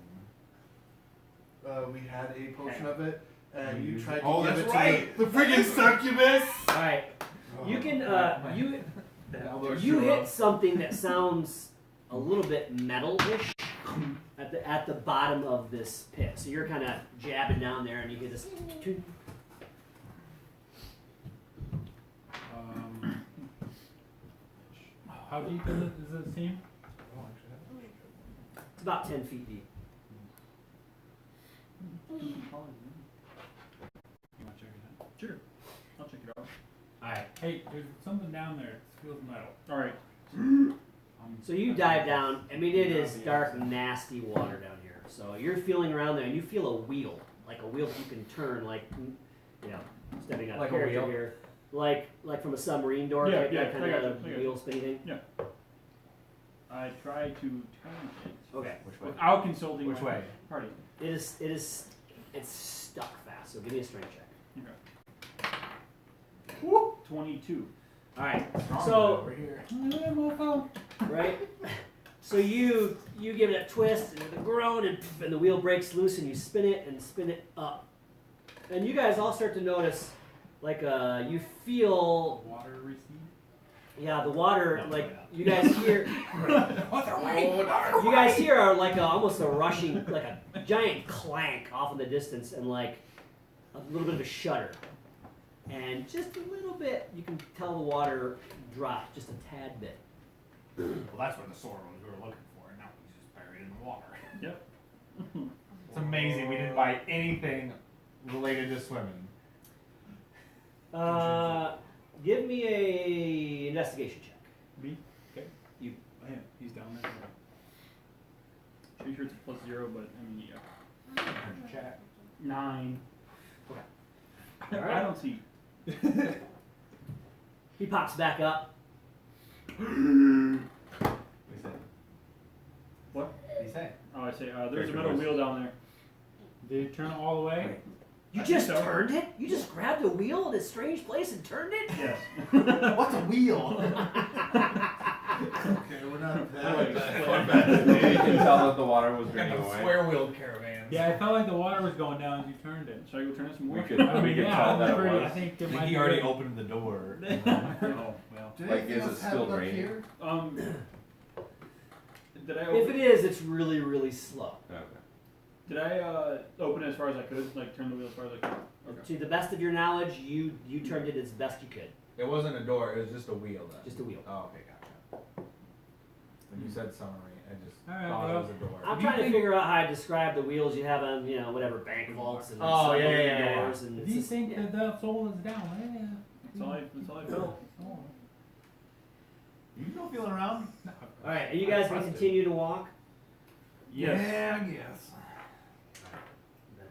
We had a potion of it, and You you used tried it. to Oh, give that's it right. to the friggin' succubus! Alright. You can you hit something that sounds a little bit metal-ish at the bottom of this pit. So you're kind of jabbing down there, and you hear this. How deep is it seem? It's about 10 feet deep. You want to check it out? Sure. I'll check it out. Alright. Hey, there's something down there. It feels metal. Alright. So you dive down. I mean, it is dark, nasty water down here. So you're feeling around there, and you feel a wheel, like a wheel that you can turn, like, you know, stepping out Like of a character wheel? here. Like from a submarine door, Yeah, type, yeah, that kind I got of you, I got wheel spinny thing. I try to turn it Okay. Which way? without consulting Which my way? party. It's stuck fast. So give me a strength check. Okay. Woo! 22. All right. Strong So over here. right. So you give it a twist and a groan, and the wheel breaks loose, and you spin it up, and you guys all start to notice, like you feel, Water recede? yeah, the water, No, like no. you guys hear, you guys hear almost a rushing, like a giant clank off in the distance, and like a little bit of a shudder, and just a little bit, you can tell the water drop just a tad bit. Well, that's where the sword was we were looking for, and now he's just buried in the water. Yep. It's amazing we didn't buy anything related to swimming. Give me a investigation check. Me? Okay. You, man, he's down there. Pretty sure it's a +0, but I mean, yeah. Chat. 9. Okay. I Alright. don't see. He pops back up. What? What did he say? Oh, I say, there's a Character metal voice. wheel down there. Did it turn all the way? You I just think so. turned it? You just grabbed a wheel in a strange place and turned it? Yes. What's a wheel? Okay, we're not Anyway, You can tell that the water was draining away. Square-wheeled caravans. Yeah, I felt like the water was going down as you turned it. Should I go turn it some more? We could, I we mean, could yeah, tell that it I was. think I it think might he be already good. opened the door. Oh, well. Do Like, anything is it else still happen up raining? here? Did I If open? it is, it's really, really slow. Okay. Did I open it as far as I could? Like turn the wheel as far as I could? Okay. To the best of your knowledge, you turned it as best you could. It wasn't a door, it was just a wheel then. Just a wheel. Oh, okay, gotcha. When you said summary, I just Alright, thought well, it was a door. I'm Do you trying to think- figure out how to describe the wheels you have on, whatever, bank vaults and Oh, submarine yeah, yeah, yeah. doors and If it's you just- think yeah. that the soul is down, That's all I felt. You go feeling around? Alright, are you guys going to continue to walk? Yes. Yeah, I guess.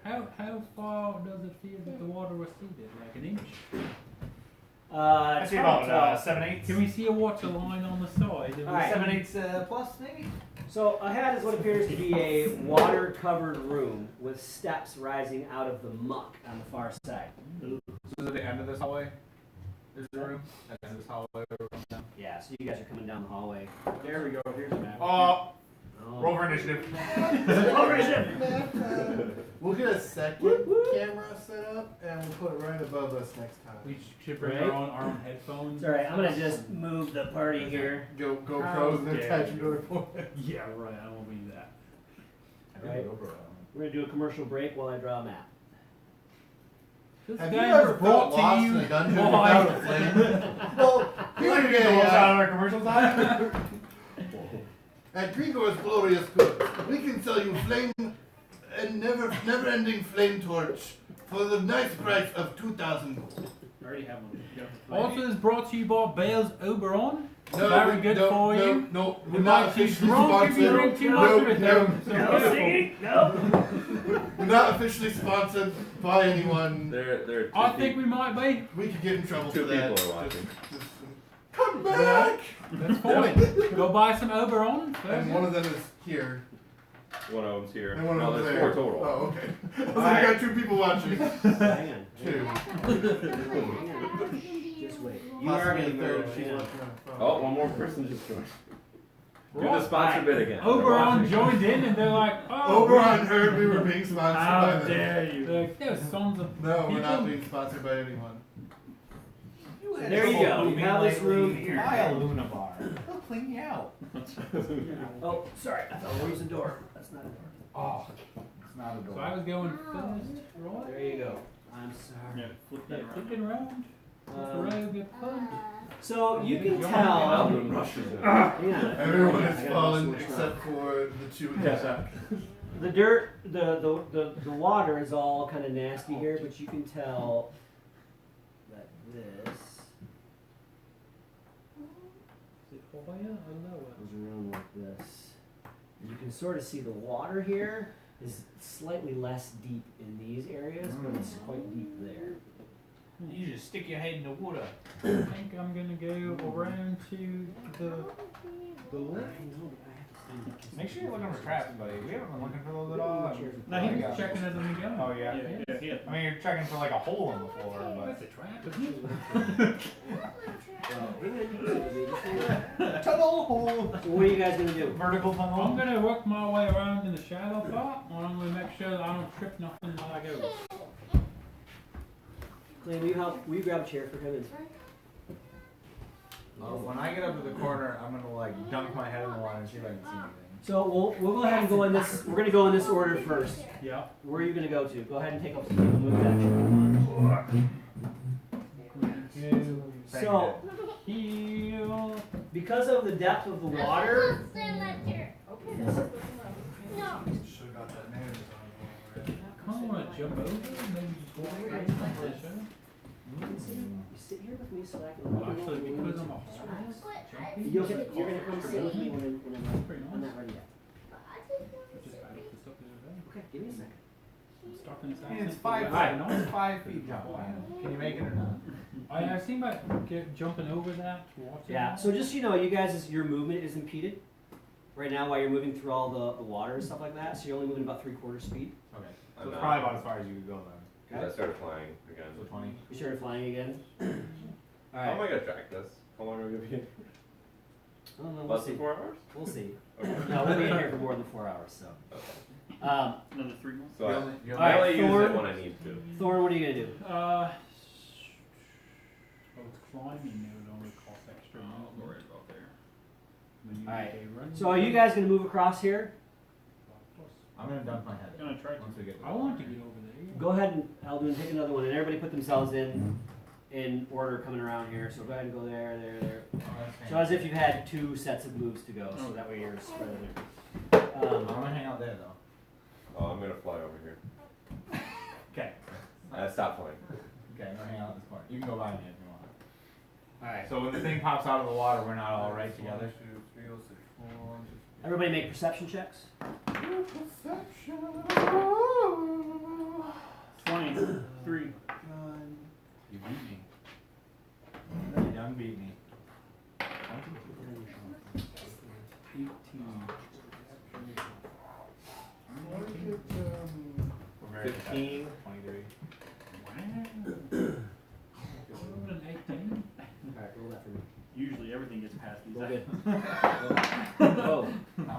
How far does it feel that the water receded? Like an inch? I It's see about about, 7/8. Can we see a water line on the side? All right. 7/8 plus maybe? so ahead is what appears to be a water-covered room with steps rising out of the muck on the far side. So is it the end of this hallway? Is the room? At the end of this hallway we're going down? Yeah, so you guys are coming down the hallway. There we go. Here's the map. Oh, Oh. roll for initiative. We'll get a second camera set up and we'll put it right above us next time. We should bring Right. our own headphones. It's alright, I'm gonna just move the party here. GoPros and dare attach them you. to our phone. Yeah, right. I won't be that. Right. We're gonna do a commercial break while I draw a map. This Have you guy ever was brought felt lost to in you a dungeon by- without a flame? Well, here We're we gonna go out go. on our commercial time. At Gregor's Glorious Goods, we can sell you flame and never-ending flame torch for the nice price of 2,000 gold. I already have one. You got the Also, is brought to you by Bales Oberon. No, Very good for no, you. No, We we're not might be officially drunk if you drink sponsored. too much of No, it. no, So No careful. singing? No. we're not officially sponsored by anyone. There are two I think we might be. We could get in trouble Two for that. people are watching. Just come back! That's fine. Go buy some Oberon. And one of them is here. One of them's here. And one No, of them's there's there. four total. Oh, okay. I was like, I got 2 people watching. Hang on. 2. Just wait. You are Possibly going a to third go. if she's Yeah. watching on her phone. Oh, one more person just joined. Do What? the sponsor bit again. Oberon joined in and they're like, oh. Oberon heard we were being sponsored by How them. dare you? They're like, they're sons of No, we're people. not being sponsored by anyone. There you go. You have this room. Buy a Luna bar. They'll clean you out. Oh, sorry. I thought we were using a door. That's not a door. Oh, it's not a door. So I was going first, right? There you go. I'm sorry. Yeah, flip Yeah, that around. flipping around. Um, The rail get pumped. So you can tell. Alvin rushes in. Hang on. Everyone I has gotta fallen switch around. except for the 2 in Yes. the back. The dirt, the water is all kind of nasty here, but you can tell that this Is it higher or lower? goes around like this. You can sort of see the water here is slightly less deep in these areas, but it's quite deep there. You just stick your head in the water. I think I'm gonna go around to the left. Make sure you're looking for traps, buddy. We haven't been looking for those at all. No, he was checking as I'm going. Oh yeah. Yeah. I mean, you're checking for like a hole in the floor, but That's a trap, isn't it? tunnel hole. So what are you guys gonna do? Vertical I'm tunnel. gonna work my way around in the shadow part, and I'm gonna make sure that I don't trip nothing while I go. Clay, will you grab a chair for him? And When I get up to the corner, I'm gonna like dunk my head in the water and see if I can see anything. so we'll go ahead and go in this. We're gonna go in this order first. Yeah. Where are you gonna go to? Go ahead and take up. Move that chair. So Heal. because of the depth of the water, Stay in that chair. No. Should've got that mayonnaise on it. Kind of want to jump over, maybe just walk right into the show. you can sit, you sit here with me so I can. Well, actually, because I'm a horse, You're gonna come sit with me when I'm pretty I'm nice. not ready yet. I just added this up the other day. Okay, give me a second. Stuck in this I mean, it's accent. 5 Alright, It's 5 feet jump, man. Can you make it or not? I seen about jumping over that. Watching Yeah. that. So just so you know, you guys, your movement is impeded right now while you're moving through all the water and stuff like that. So you're only moving about 3/4 speed. Okay. So I'm it's not. probably about as far as you could go then. Because I started flying again. So 20. You started flying again. All How am right. I gonna track this? How long are we gonna be in? I don't know. We'll Less see. than 4 hours? We'll see. Okay. No, we'll be in here for more than 4 hours. So. Another 3 months. So I Alright, only use Thor. it when I need to. Thorn, what are you gonna do? Oh, it's climbing now. It only costs extra. I'm not worried about there. When you Alright. make a run. So are you guys gonna move across here? I'm gonna dunk my head. Gonna try to. Once we get to I the want to corner. get over there. Go ahead and Eldrin, take another one, and everybody put themselves in order coming around here. So go ahead and go there. So as if you had 2 sets of moves to go, so that way you're spread it. I'm gonna hang out there though. Oh, I'm gonna fly over here. Okay. Stop flying. Okay, I'm gonna hang out in this corner. You can go by me if you want. Alright. So when the thing pops out of the water, we're not all right together. 1, 2, 3, 4, 6, 4, 1, 2, 3. Everybody make perception checks. Perception. 23. You beat me. You done beat me. 18. We're very 15. 23. Wow. Over an 18. Alright, roll that for me. Usually everything gets past these. Roll good. Oh.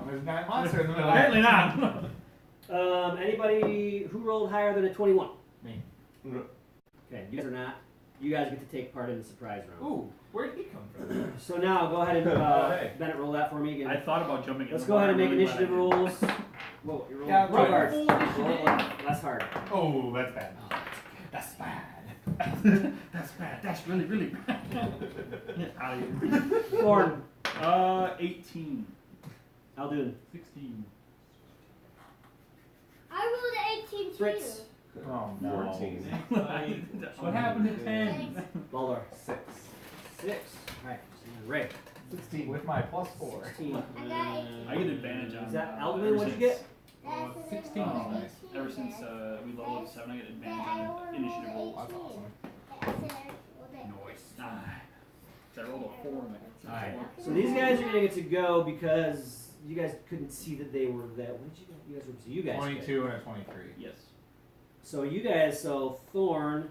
There's a giant monster in the middle. Apparently not. Anybody who rolled higher than a 21? Me. Okay, you guys are not. You guys get to take part in the surprise round. Ooh, where'd he come from? So now go ahead and Hey. Bennett, roll that for me I again. thought about jumping in Let's the go ahead and water, make really, but I initiative didn't. rolls. Whoa, you're rolling Yeah, too roll hard. full Roll less hard. Oh, that's bad. That's bad. That's bad. That's really, really bad. Out of here. Thorn, 18. Aldoon, 16. I rolled an 18 too. Fritz, Oh no. 14. What happened to 10? Baldur. 6. 6. Alright. Ray. 16. With my +4. 16. I got I get advantage on. Is that ever Alvin? What'd you since- get? That's 16. Nice. Ever since we leveled up to 7, I get advantage on initiative rolls. That's awesome. Ah, so I rolled a 4 and Alright. So these guys are gonna get to go because you guys couldn't see that they were that. What did you guys? You guys were. So you guys. 22 and a 23. Yes. So you guys. So Thorn,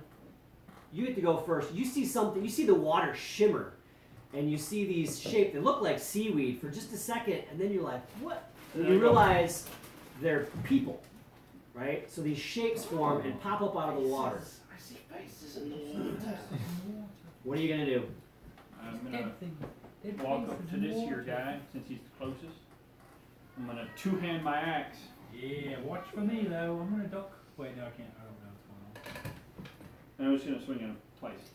you get to go first. You see something. You see the water shimmer, and you see these shapes that look like seaweed for just a second, and then you're like, what? And you realize they're people, right? So these shapes form and pop up out of the water. I see faces in the water. What are you gonna do? I'm gonna walk up to this here guy since he's the closest. I'm gonna two-hand my axe. Yeah, watch for me though. I'm gonna duck. Wait, no, I can't. I don't know what's going on. And I'm just gonna swing at him twice.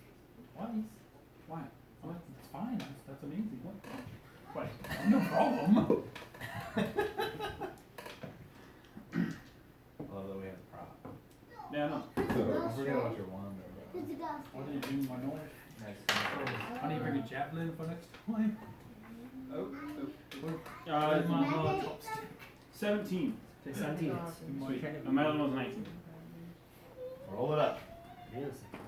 Twice? Why? What? It's fine. That's amazing. What? Twice. No problem. I love that we have a prop. Yeah, no. I forget about your wand. What did you do, my noise? Nice. I need to bring a javelin for next time. Uh, My chopstick. 17. Take 17 hits. Sweet. My other one was 19. Roll it up. Hang on a second.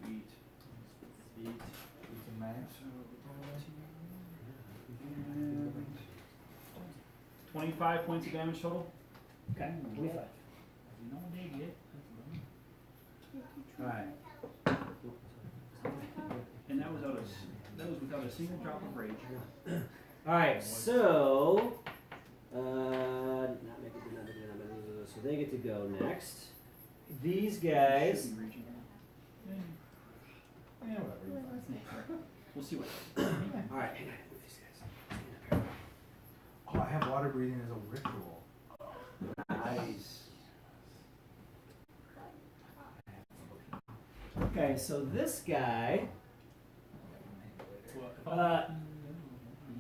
Sweet. Sweet. It's a max. 25 points of damage total. Okay. 25. You know they get. Alright. And that was without a single drop of rage. Alright, so so they get to go next. These guys. Should be reaching. Yeah, whatever. We'll see what. Alright, hang on. Move these guys. Oh, I have water breathing as a ritual. Nice. Okay, so this guy,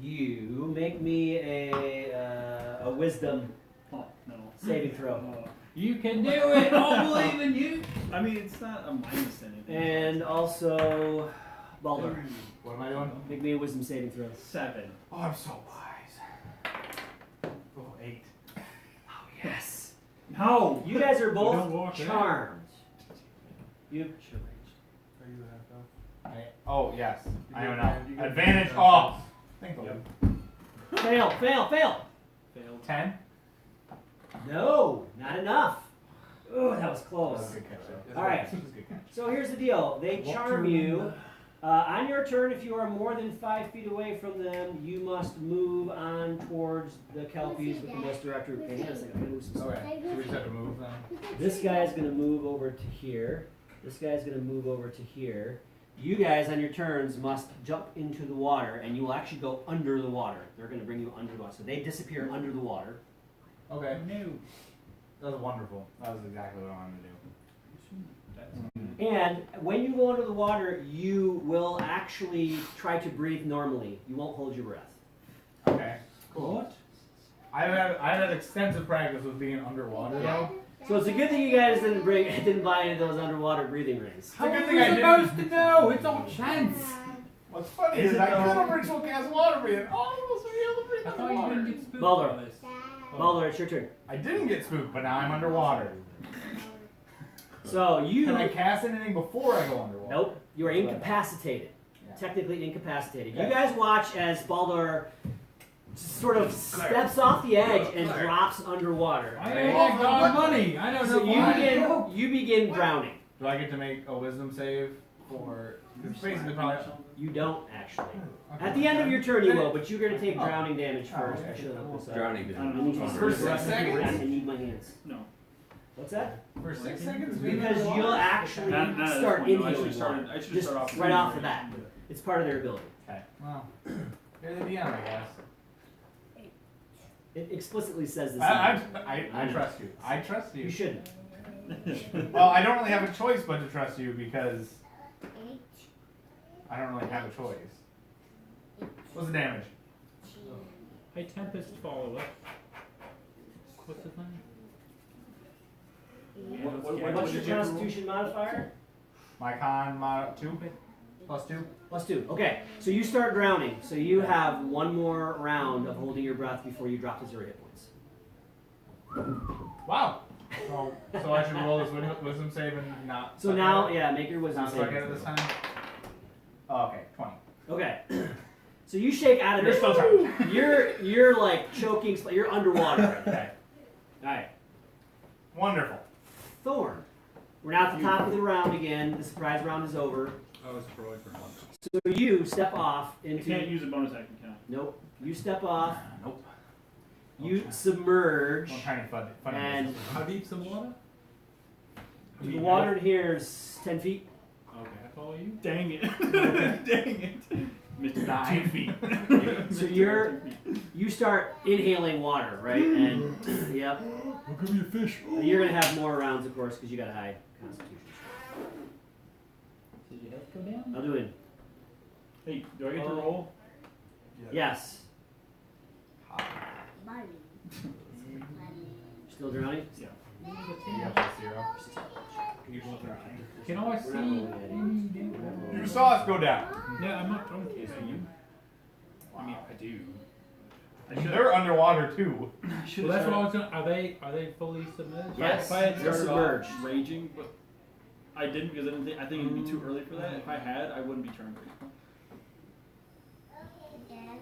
you make me a wisdom Oh, no. saving throw. You can do it! I believe in you! I mean, it's not a minus anything. And also, Baldur, What am I doing? make me a wisdom saving throw. 7. Oh, I'm so wise. Oh, 8. Oh, yes. No! You guys are Don't both walk it out. charmed. You Are you half up? Oh, yes. I am now. You get Advantage advantage. off. Thank you. fail. Failed. 10. No, not enough. Oh, that was That close. was a good catch. Yes, All right. That was a good catch. So here's the deal. They Walk charm to you. On your turn, if you are more than 5 feet away from them, you must move on towards the Kelpies with the most direct route. Okay, hang on a second. I'm gonna move some stuff. Okay, so we just have to move then? This guy's gonna move over to here. This guy's gonna move over to here. You guys, on your turns, must jump into the water, and you will actually go under the water. They're gonna bring you under the water. So they disappear under the water. Okay. No. That was wonderful. That was exactly what I wanted to do. And when you go under the water, you will actually try to breathe normally. You won't hold your breath. Okay. What? I've had extensive practice with being underwater though. So it's a good thing you guys didn't buy any of those underwater breathing rings. How good How thing are I we didn't. supposed to know? It's all chance. What's funny Is is it I could though? have ritual cast water breathing. All of us would be able to breathe I thought you underwater. didn't get spooked Baldur. by this. Baldur, it's your turn. I didn't get spooked, but now I'm underwater. So you. Can I cast anything before I go underwater? Nope. You are incapacitated. Yeah. Technically incapacitated. Okay. You guys watch as Baldur just sort of steps off the edge and drops underwater. I right? ain't like got money. I don't So know you begin drowning. Do I get to make a wisdom save for? It's basically probably. You don't actually. Okay. At the end of your turn you will, but you're going to take drowning damage first. okay. I should have looked this up. Drowning I don't I need know. to For use 6 seconds? I need my hands. No. What's that? For 6 seconds? being Because underwater? you'll actually Not at this start point, no, I inhaling should water. have Just started off right off the bat. It's part of their ability. Okay. Well, you're the DM, I guess. It explicitly says this. I trust you. I trust You you. shouldn't. Well, I don't really have a choice but to trust you because I don't really have a choice. What's the damage? A Tempest follower. What's his name? What's your Constitution modifier? My con mod 2 plus 2. +2. Okay, so you start drowning. So you have one more round of holding your breath before you drop to 0 hit points. Wow. So I should roll this wisdom save and not. So now, yeah, make your wisdom Not save. suck at it this time. Oh, okay, 20. Okay. So you shake out of You're it. still trying. You're like choking. You're underwater. Okay. All right. Wonderful. Thorn. We're now at the top of the round again. The surprise round is over. I was probably for lunch. So you step off You into. can't use a bonus action, can I? Nope. You step off. Nope. You submerge. I'm trying to fund it. And How deep's the water? the water in here is 10 feet. Okay, I follow you. Dang it. Dang it. Mr. 9 feet. So you start inhaling water, right? And yep. I'll give you a fish. And you're gonna have more rounds, of course, because you got a high constitution. Did your health go down? I'll do it. Hey, do I get to roll? Yes. Money. Still drowning? Yeah. You got plus 0. Can I see any damage? You saw us go down. Yeah, I'm not drunk. Is you? I mean, I do. They're underwater too. Well, that's what I was gonna. Are they fully submerged? Yes, If I had they're started submerged. off raging, but I didn't because I didn't think. I think it'd be too early for that. If I had, I wouldn't be turned. Dad,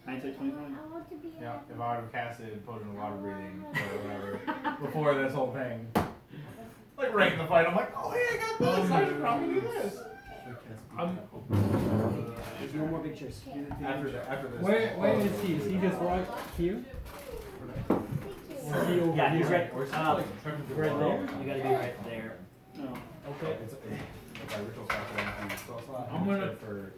Hindsight 2020. I want to be. Yeah, if I would have casted potion of water breathing or whatever before this whole thing. Like right in the fight, I'm like, oh hey, I got this. I should probably do this. There's no more big chairs. After this. Where is he? Is he just right here? Or is he over Yeah, here? he's right. Or is it Right like trying to there. You gotta be right there. No. Okay. It's a ritual spell slot. I'm gonna- for.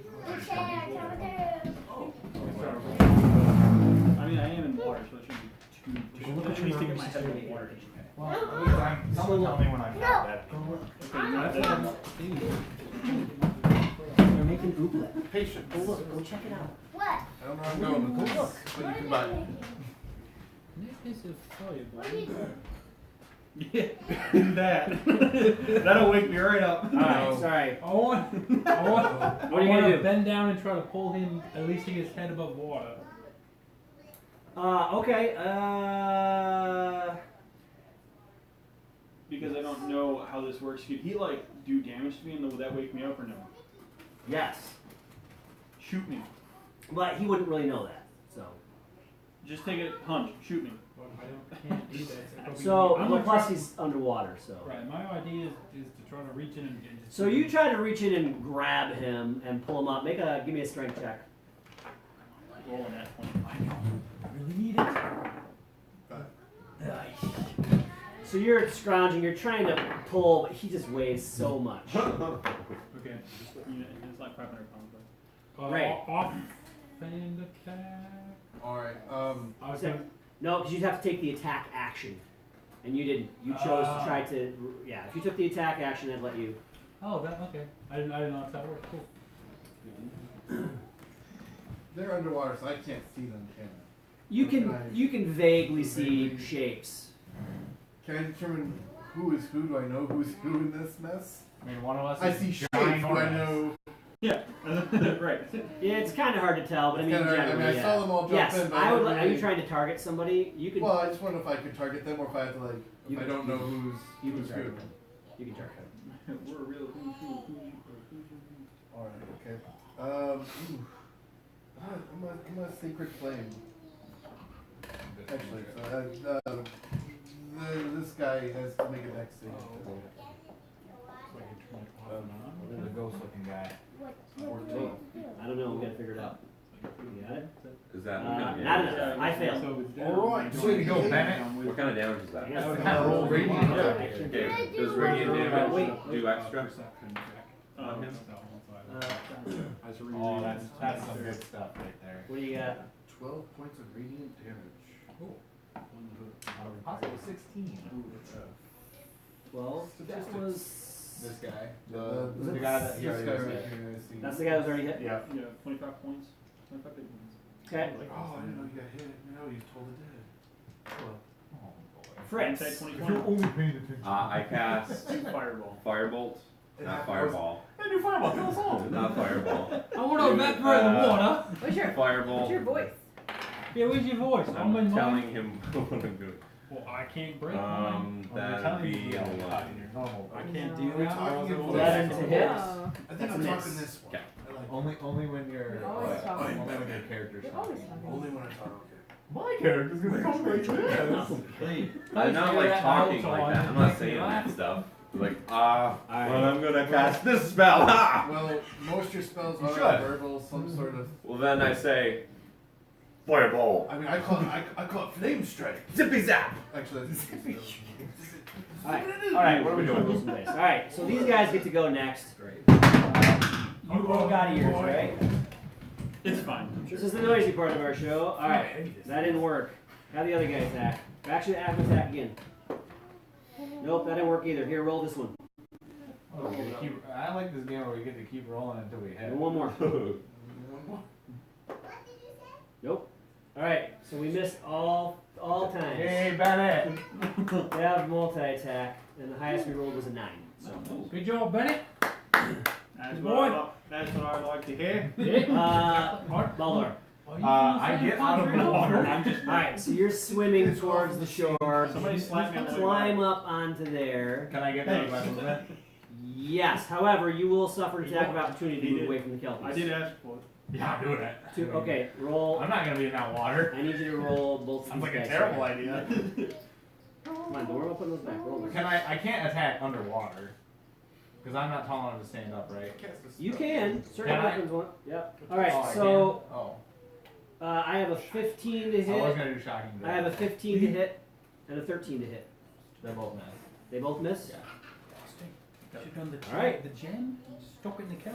I mean, I am in water, so it shouldn't be too. I should be sticking my head in the water. Well, at least someone tell me when I'm not dead. Okay, you're not dead. They're making oobleck. Patient. Go look. Go check it out. What? I don't know where I'm going with this, but you can buy it. This is fireball. Yeah, do that. That'll wake me right up. Alright, sorry. I want What are you gonna do? bend down and try to pull him, at least to his head above water. Okay. Because I don't know how this works. Could he like do damage to me and would that wake me up or no? Yes. Shoot me. But he wouldn't really know that. So. Just take a punch. Shoot me. But I can't do that. So, I'm well, gonna plus try- he's underwater. So. Right, my idea is to try to reach in and get. So you try to reach in and grab him and pull him up. Give me a strength check. Rolling that one. I really need it. So you're scrounging, you're trying to pull, but he just weighs so much. Okay. It's like 500 pounds. Right. Offhand attack. Alright, I was So- No, because you'd have to take the attack action. And you didn't. You chose to try to, yeah. If you took the attack action, I'd let you. Oh, that okay. I didn't know if that worked. Cool. they're underwater, so I can't see them, can You Okay. you can vaguely see shapes. I? Can I determine who is who? Do I know who's who in this mess? I mean, one of us I is see shapes, ginormous. do I know? Yeah. Right. Yeah, it's kind of hard to tell, but I mean, Kinda hard- generally, I yeah. saw them all jump Yes, in, but I would. don't Are you really- trying to target somebody? You could. Well, I just wonder if I could target them or if I have to like, You if I can- don't know who's you can who's who. target them. You can target them. We're a real. Alright, okay. Ooh. I'm a sacred flame. Actually, this guy has to make a dex save. The ghost looking guy. What? I don't know. We gotta figure it out. You got it? Is that Not enough. I failed. Alright, Way to go, Bennett. what kind of damage is that? That's the kind of roll radiant damage. Okay, does radiant damage Wait. do extra? On him. Oh, that's some good stuff right there. What do you got? 12 points of radiant damage. Possible 16. 12. That was. This guy. The guy that he this already guy was right hit. here, I see. That's the guy who's already hit. Yeah. Yeah, 25 points. 25 big points. Okay. Oh, I didn't know you got hit. No, you told it dead. Well, Oh boy. Fritz. Hindsight 2020. You're only paying attention. I cast Fireball. Firebolt, not Fireball. Hey, do fireball, kill us all. Not Fireball. I want to evaporate the water. What's your Fireball. voice? Yeah, where's your voice? I'm in I'm mine. telling him what I'm doing. Well, I can't break mine. Well, you're That'd telling be me to one. yell in your normal I voice. can't No. do We're that. talking in voice. That into hit. Oh. I think That's I'm a talking miss. this one. Okay. I like Only when you're You're always talking. only when your character's You're talking. always talking. only when I talk. Okay. My character's gonna come like this. Hey, I'm not like talking like that. I'm not saying that stuff. Like, well, I'm gonna cast this spell. Ha! Well, most of your spells You are should. verbal, some sort of. Well, then I say, Fireball. I mean, I call it flame strike. Zippy zap. Actually, that's Alright, what are we doing? Alright, so these guys get to go next. You all got ears, right? It's fine. This is the noisy part of our show. Alright, that didn't work. Have the other guy attack. Actually, have him attack again. Nope, that didn't work either. Here, roll this one. Oh, we get to keep, I like this game where we get to keep rolling until we hit. And one more. Nope. Alright, so we missed all times. Hey, Bennett! They have multi-attack, and the highest we rolled was a 9. So. good job, Bennett. That's what I like to hear. Baldur. I get out of the water. I'm just. Alright, so you're swimming towards the shore. Somebody slap me on the Climb up onto there. Can I get that with my movement? Yes, however, you will suffer an attack of opportunity to He move did. away from the Kelpies. I did ask for it. Yeah, I'm doing it. Okay, roll. I'm not gonna be in that water. I need you to roll both of Sounds these like a guys. terrible idea. Come on, don't worry about putting those back. Roll them. I can't attack underwater. Because I'm not tall enough to stand up, right? You can. Certain Can I? weapons want. Yep. Oh, Alright, I so can? Oh. I have a 15 to I was hit. gonna do shocking I have a 15 to hit and a 13 to hit. They're both nice. They both miss? Yeah. Should've done the Alright. the gem and stuck it in the cap.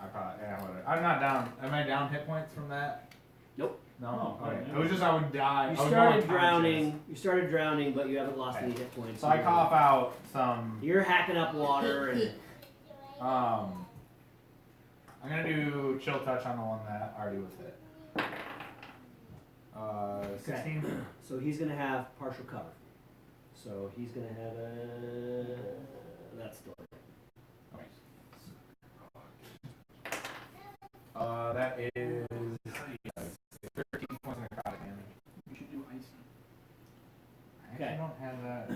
I probably, yeah, whatever. I'm not down. Am I down hit points from that? Nope. No? Oh, Okay. yeah. It was just I would die. You I would go started unconscious. drowning. You started drowning, but you haven't lost Okay. any hit points. So I cough out some. You're hacking up water and I'm gonna do chill touch on the one that already was hit. 16. so he's gonna have partial cover. So he's gonna have a that's still Okay. That is 13 points of necrotic damage. You should do ice. I actually don't have that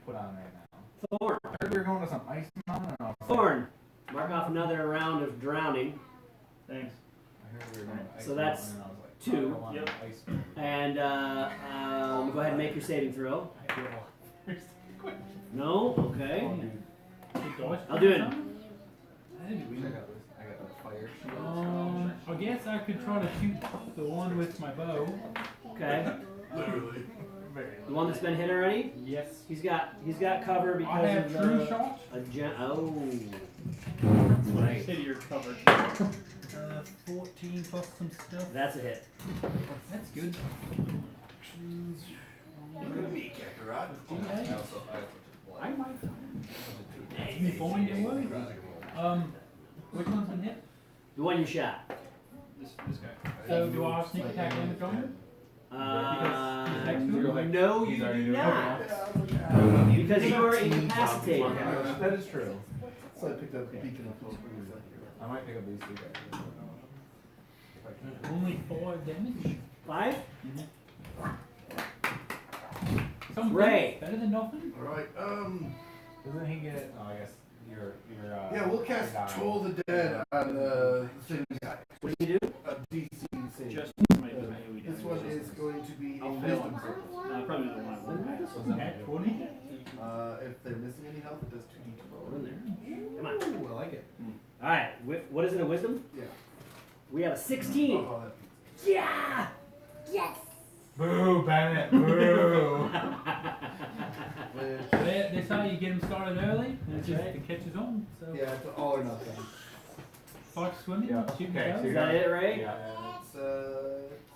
put on right now. Thorn. I heard we were going to some ice mountain. Or Thorn. Mark off another round of drowning. Thanks. I heard we were going to ice So that's mountain, and I was like, 2. I don't want Yep. ice mountain. And go ahead and make your saving throw. No? Okay. I'll do it. I got the fire shield. I guess I could try to shoot the one with my bow. Okay. Literally. The one that's been hit already? Yes. He's got cover I because have of true the shots. Right. City, you're covered. 14 plus some stuff. That's a hit. That's good. Look at me, Kakarot. I might. You find it well. Which one's been hit? The one you shot. This guy. So do I have sneak attack damage on him? No, He's you already do doing not. it. Because you are incapacitated. That is true. So I picked up the beacon of hope. I might pick up these two guys. If I can. Only 4 damage. 5? Something Ray. better than nothing. Alright, Doesn't he get? Oh, I guess you're. yeah, we'll cast dying. Toll the Dead on the thing guy. What do you do? A DC save. Just This one is going to be a I'll wisdom fail. save. No, probably the one. At 20. If they're missing any health, it does 2d12. Come on. Ooh, I like it. Alright, what is it, a wisdom? Yeah. We have a 16. Oh, that Yeah! Yes. Boo, Bennett. Boo. That's how you get him started early. And That's just right. to catch his own. So yeah, it's all or nothing. like swimming, Yeah. shooting Okay, arrows. so Is that it, Ray? Yeah. It's,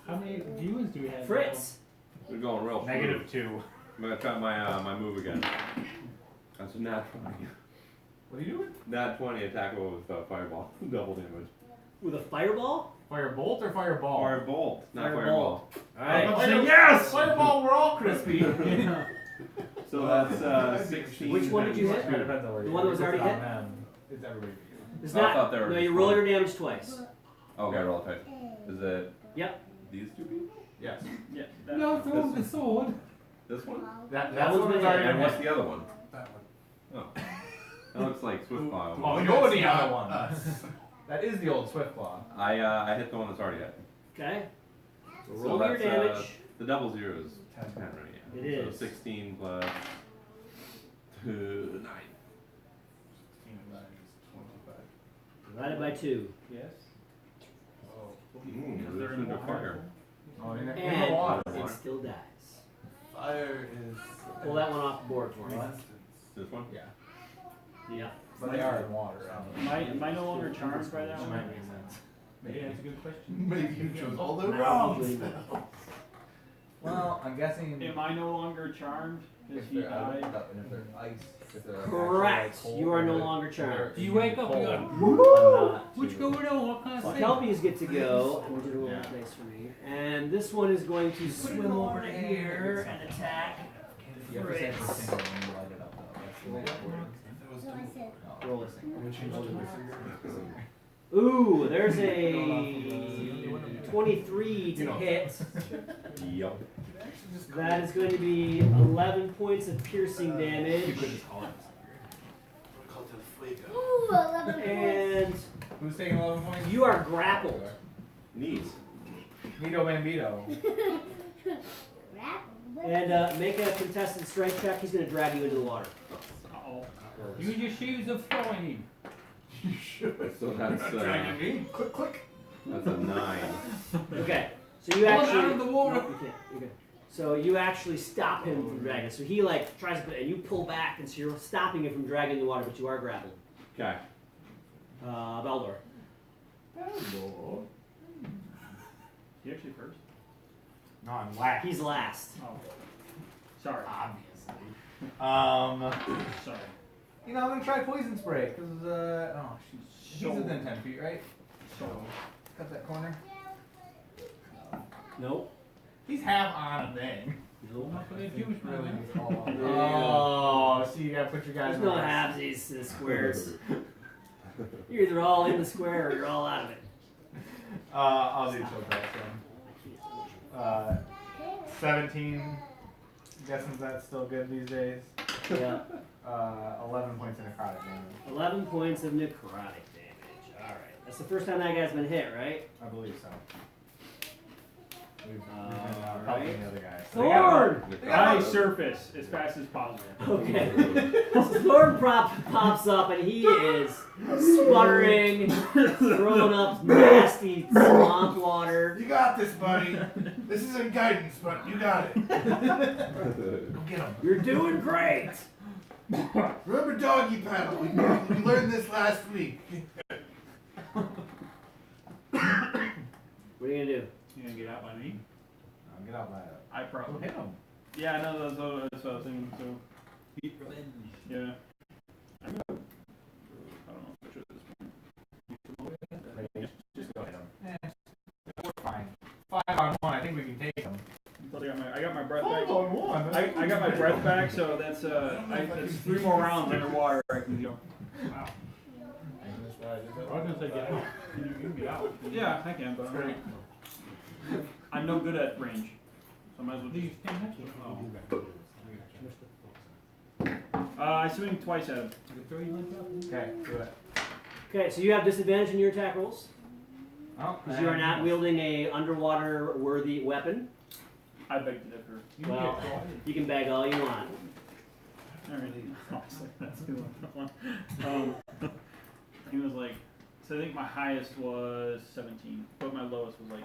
How many viewers do we have? Fritz. We're going real -2. smooth. I'm gonna try my move again. That's a nat 20. What are you doing? Nat 20 attack with fireball. Double damage. With a fireball? Firebolt or fireball? Firebolt, not Firebolt. fireball. Alright. Fire- Yes! Fireball, we're all crispy. So that's 16. Which one did you hit? It depends on where The you one that was go. already It's hit? on them. It's everybody. It's I thought not. they were No, just you roll one. your damage twice. Okay, roll it twice. Is it Yep. these two people? Yes. Yeah. That, No, throw him the sword. This one? That's one's one been that's already And been what's hit. the other one? That one. Oh. That looks like Swiftclaw. Oh, That's you're the not other one. us. That is the old Swiftclaw. I hit the one that's already hit. Okay. So So roll your that's, damage. The double zero is 10, 10. right? Yeah. It So is. 16 plus 2, 9. 25. Divided by 2. yes. They're in fire. Oh, in the And water. it still dies. Fire is. Pull that one off the board for me. This one? Yeah. Yeah. But they are in water. Am I no longer charmed by that That one? might make sense. Yeah, that's a good question. Maybe you chose all the Not wrong usually. spells. Well, I'm guessing Am I no longer charmed? Because if he they're out died? and if they're ice, if they're Correct. actually, like, You are cold, no or longer they're charmed. Do you wake up and cold, go, I'm not what's too- going on? What kind of So thing? Kelpie's get to go. I want you to roll Yeah. a dice for me. And this one is going to swim over to here and attack. You have to say Fritz. it's single when you light it up, though. That's the way it works. So I said, No, Roll it. I'm gonna change it to Ooh, there's a 23 to hit. Yup. That is going to be 11 points of piercing You damage. could just call it. ooh, 11 points. And Who's taking 11 points? you are grappled. Neat. Nito Bambito. Rap. And make a contested strength check. He's going to drag you into the water. Uh-oh. Use your shoes of throwing him. You should. So that's Dragging me. Click, click. that's a 9. Okay, so you Pull him actually. out of the water. No, you can't. You're good. So you actually stop him from dragging. So he like tries to, and you pull back, and so you're stopping him from dragging the water, but you are grappled. Okay. Beldor. He actually first? No, I'm last. He's last. Oh. Sorry. Obviously. Sorry. You know, I'm gonna try poison spray, cause oh, she's So- within 10 feet, right? So, Cut that corner. Nope. He's half on a thing. Nope. Not for the juice, Really man. just all on. Yeah. Oh, so you gotta put your guys There's in no the halvesies in squares. You're either all in the square or you're all out of it. I'll do choke that then. 17. Guessing that's still good these days. Yeah. 11 points of necrotic damage. 11 points of necrotic damage. Alright. That's the first time that guy's been hit, right? I believe so. We've been Alright. helping the other guys. So they got Thorn! I surface as fast as possible. Okay. Thorn pops up and he is sputtering, throwing up nasty swamp water. You got this, buddy. This isn't guidance, but you got it. Go get him. You're doing great! Remember doggy paddle? We learned this last week. What are you gonna do? You gonna get out by me? Get out by it. I probably. Hit him. Yeah, I know that's what I was thinking, so. Yeah. I don't know if I should at this point. Just go hit him. We're fine. 5 on 1. I think we can take him. Plus I got my breath back. 5 on 1. I got my breath back, so that's it's 3 more rounds underwater I can go. Wow. I was gonna say get out. You can get out. Yeah, I can, but I'm no good at range. So I might as well Do you just. stand next to him? I swing twice at him. I can throw you one up. Okay, do it. Okay, so you have disadvantage in your attack rolls. Oh, Because you are not wielding a underwater worthy weapon. I beg to differ. You can Well, get caught. you can beg all you want. Alright. That's a good one. He was like, so I think my highest was 17, but my lowest was like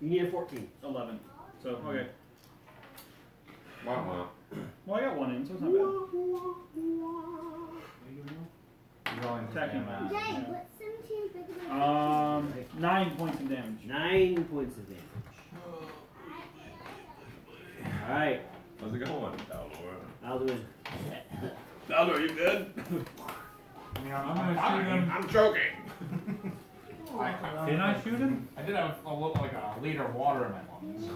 You need a 14. 11. So, okay. Wow. Well, I got one in, so it's not bad. You're going to Attacking them, mass. Dang, what's 17 bigger than 9 points of damage. 9 points of damage. Alright, How's it going? I'll do it. Daldo, are you good? I mean, I'm gonna shoot him. I'm choking. Didn't I shoot him? I did have a little, like a liter of water in my lungs.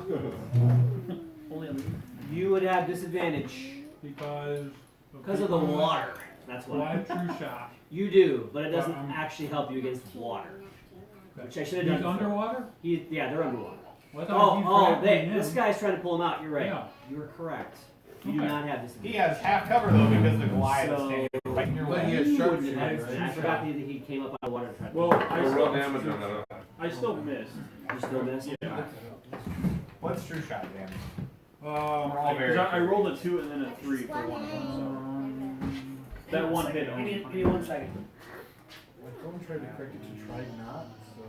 Only a lead. You would have disadvantage Because because of the water. That's Well, I why. have true shot. You do, but it doesn't Well, actually help you against water. Okay. Which I should have He's done. before. underwater? Yeah, they're underwater. Well, I thought he grabbed This him. guy's trying to pull him out. You're right. Yeah. You were correct. You do Okay. not have He disadvantage. has half cover though because the Goliath is So- standing right in your But he way. has You sharp wouldn't have shooters. had- I forgot that he came up out of water and tried to Well, pull him. I No real still, damage on that. I still missed. You still missed? Yeah. What's true shot damage? We're all very I rolled a 2 and then a 3 for one of them. So that one hit. Give me 1 second. My phone tried to correct it to try not, so.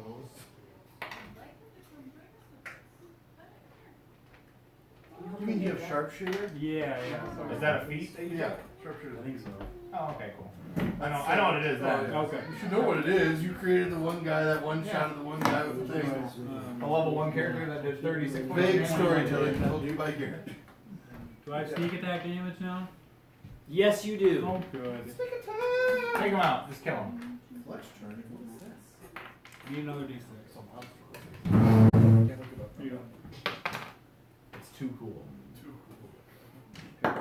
You mean you have sharpshooter? Yeah, yeah. Is that a feat that you Yeah, took? sharpshooter. I think so. Oh, okay, cool. I know what it is then. Okay. You should know what it is. You created the one guy that one shot of the one guy with the thing. A level 1 character that did 36 points. Big of damage. storytelling told you by Garrett. Do I have sneak attack damage now? Yes, you do. Oh, good. Take him out. Just kill him. Flex turn. What's this? Need another D6. Here you go. It's too cool. Too cool.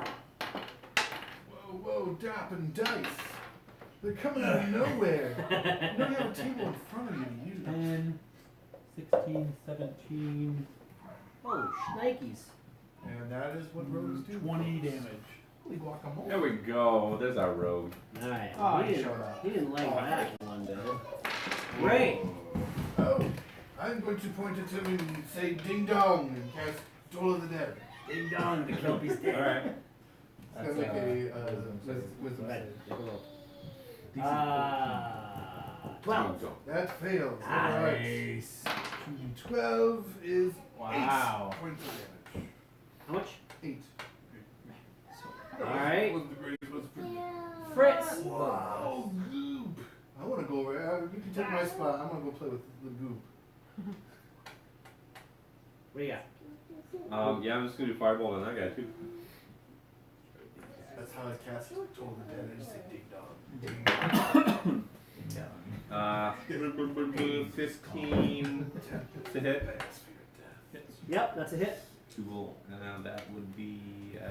Whoa, whoa, Dop and Dice. They're coming out of nowhere. You don't have a table in front of you to use. 10, 16, 17, Oh, shnikes. And that is what rogues do. 20 damage. Holy guacamole. There we go. There's our rogue. Alright. Oh, he, he didn't, showed up. he didn't like that one bit. Great. Oh, I'm going to point at him and say ding dong and cast Toll of the Dead. Ding dong, the Kelpie's dead. Alright. It's gonna make a wisdom Go ahead, save. take a roll. 12. That fails. Ah. Alright. Nice. 12 is Wow. 8 points of damage. How much? 8. Alright. Wasn't the greatest, was pretty. Fritz. Wow, goop. I want to go over. You can take my spot. I'm gonna go play with the goop. What do you got? Yeah, I'm just gonna do fireball on that guy too. That's how I cast Toll of the Dead. I just say ding dong. 15 to hit. Yep, that's a hit. Cool. That would be 16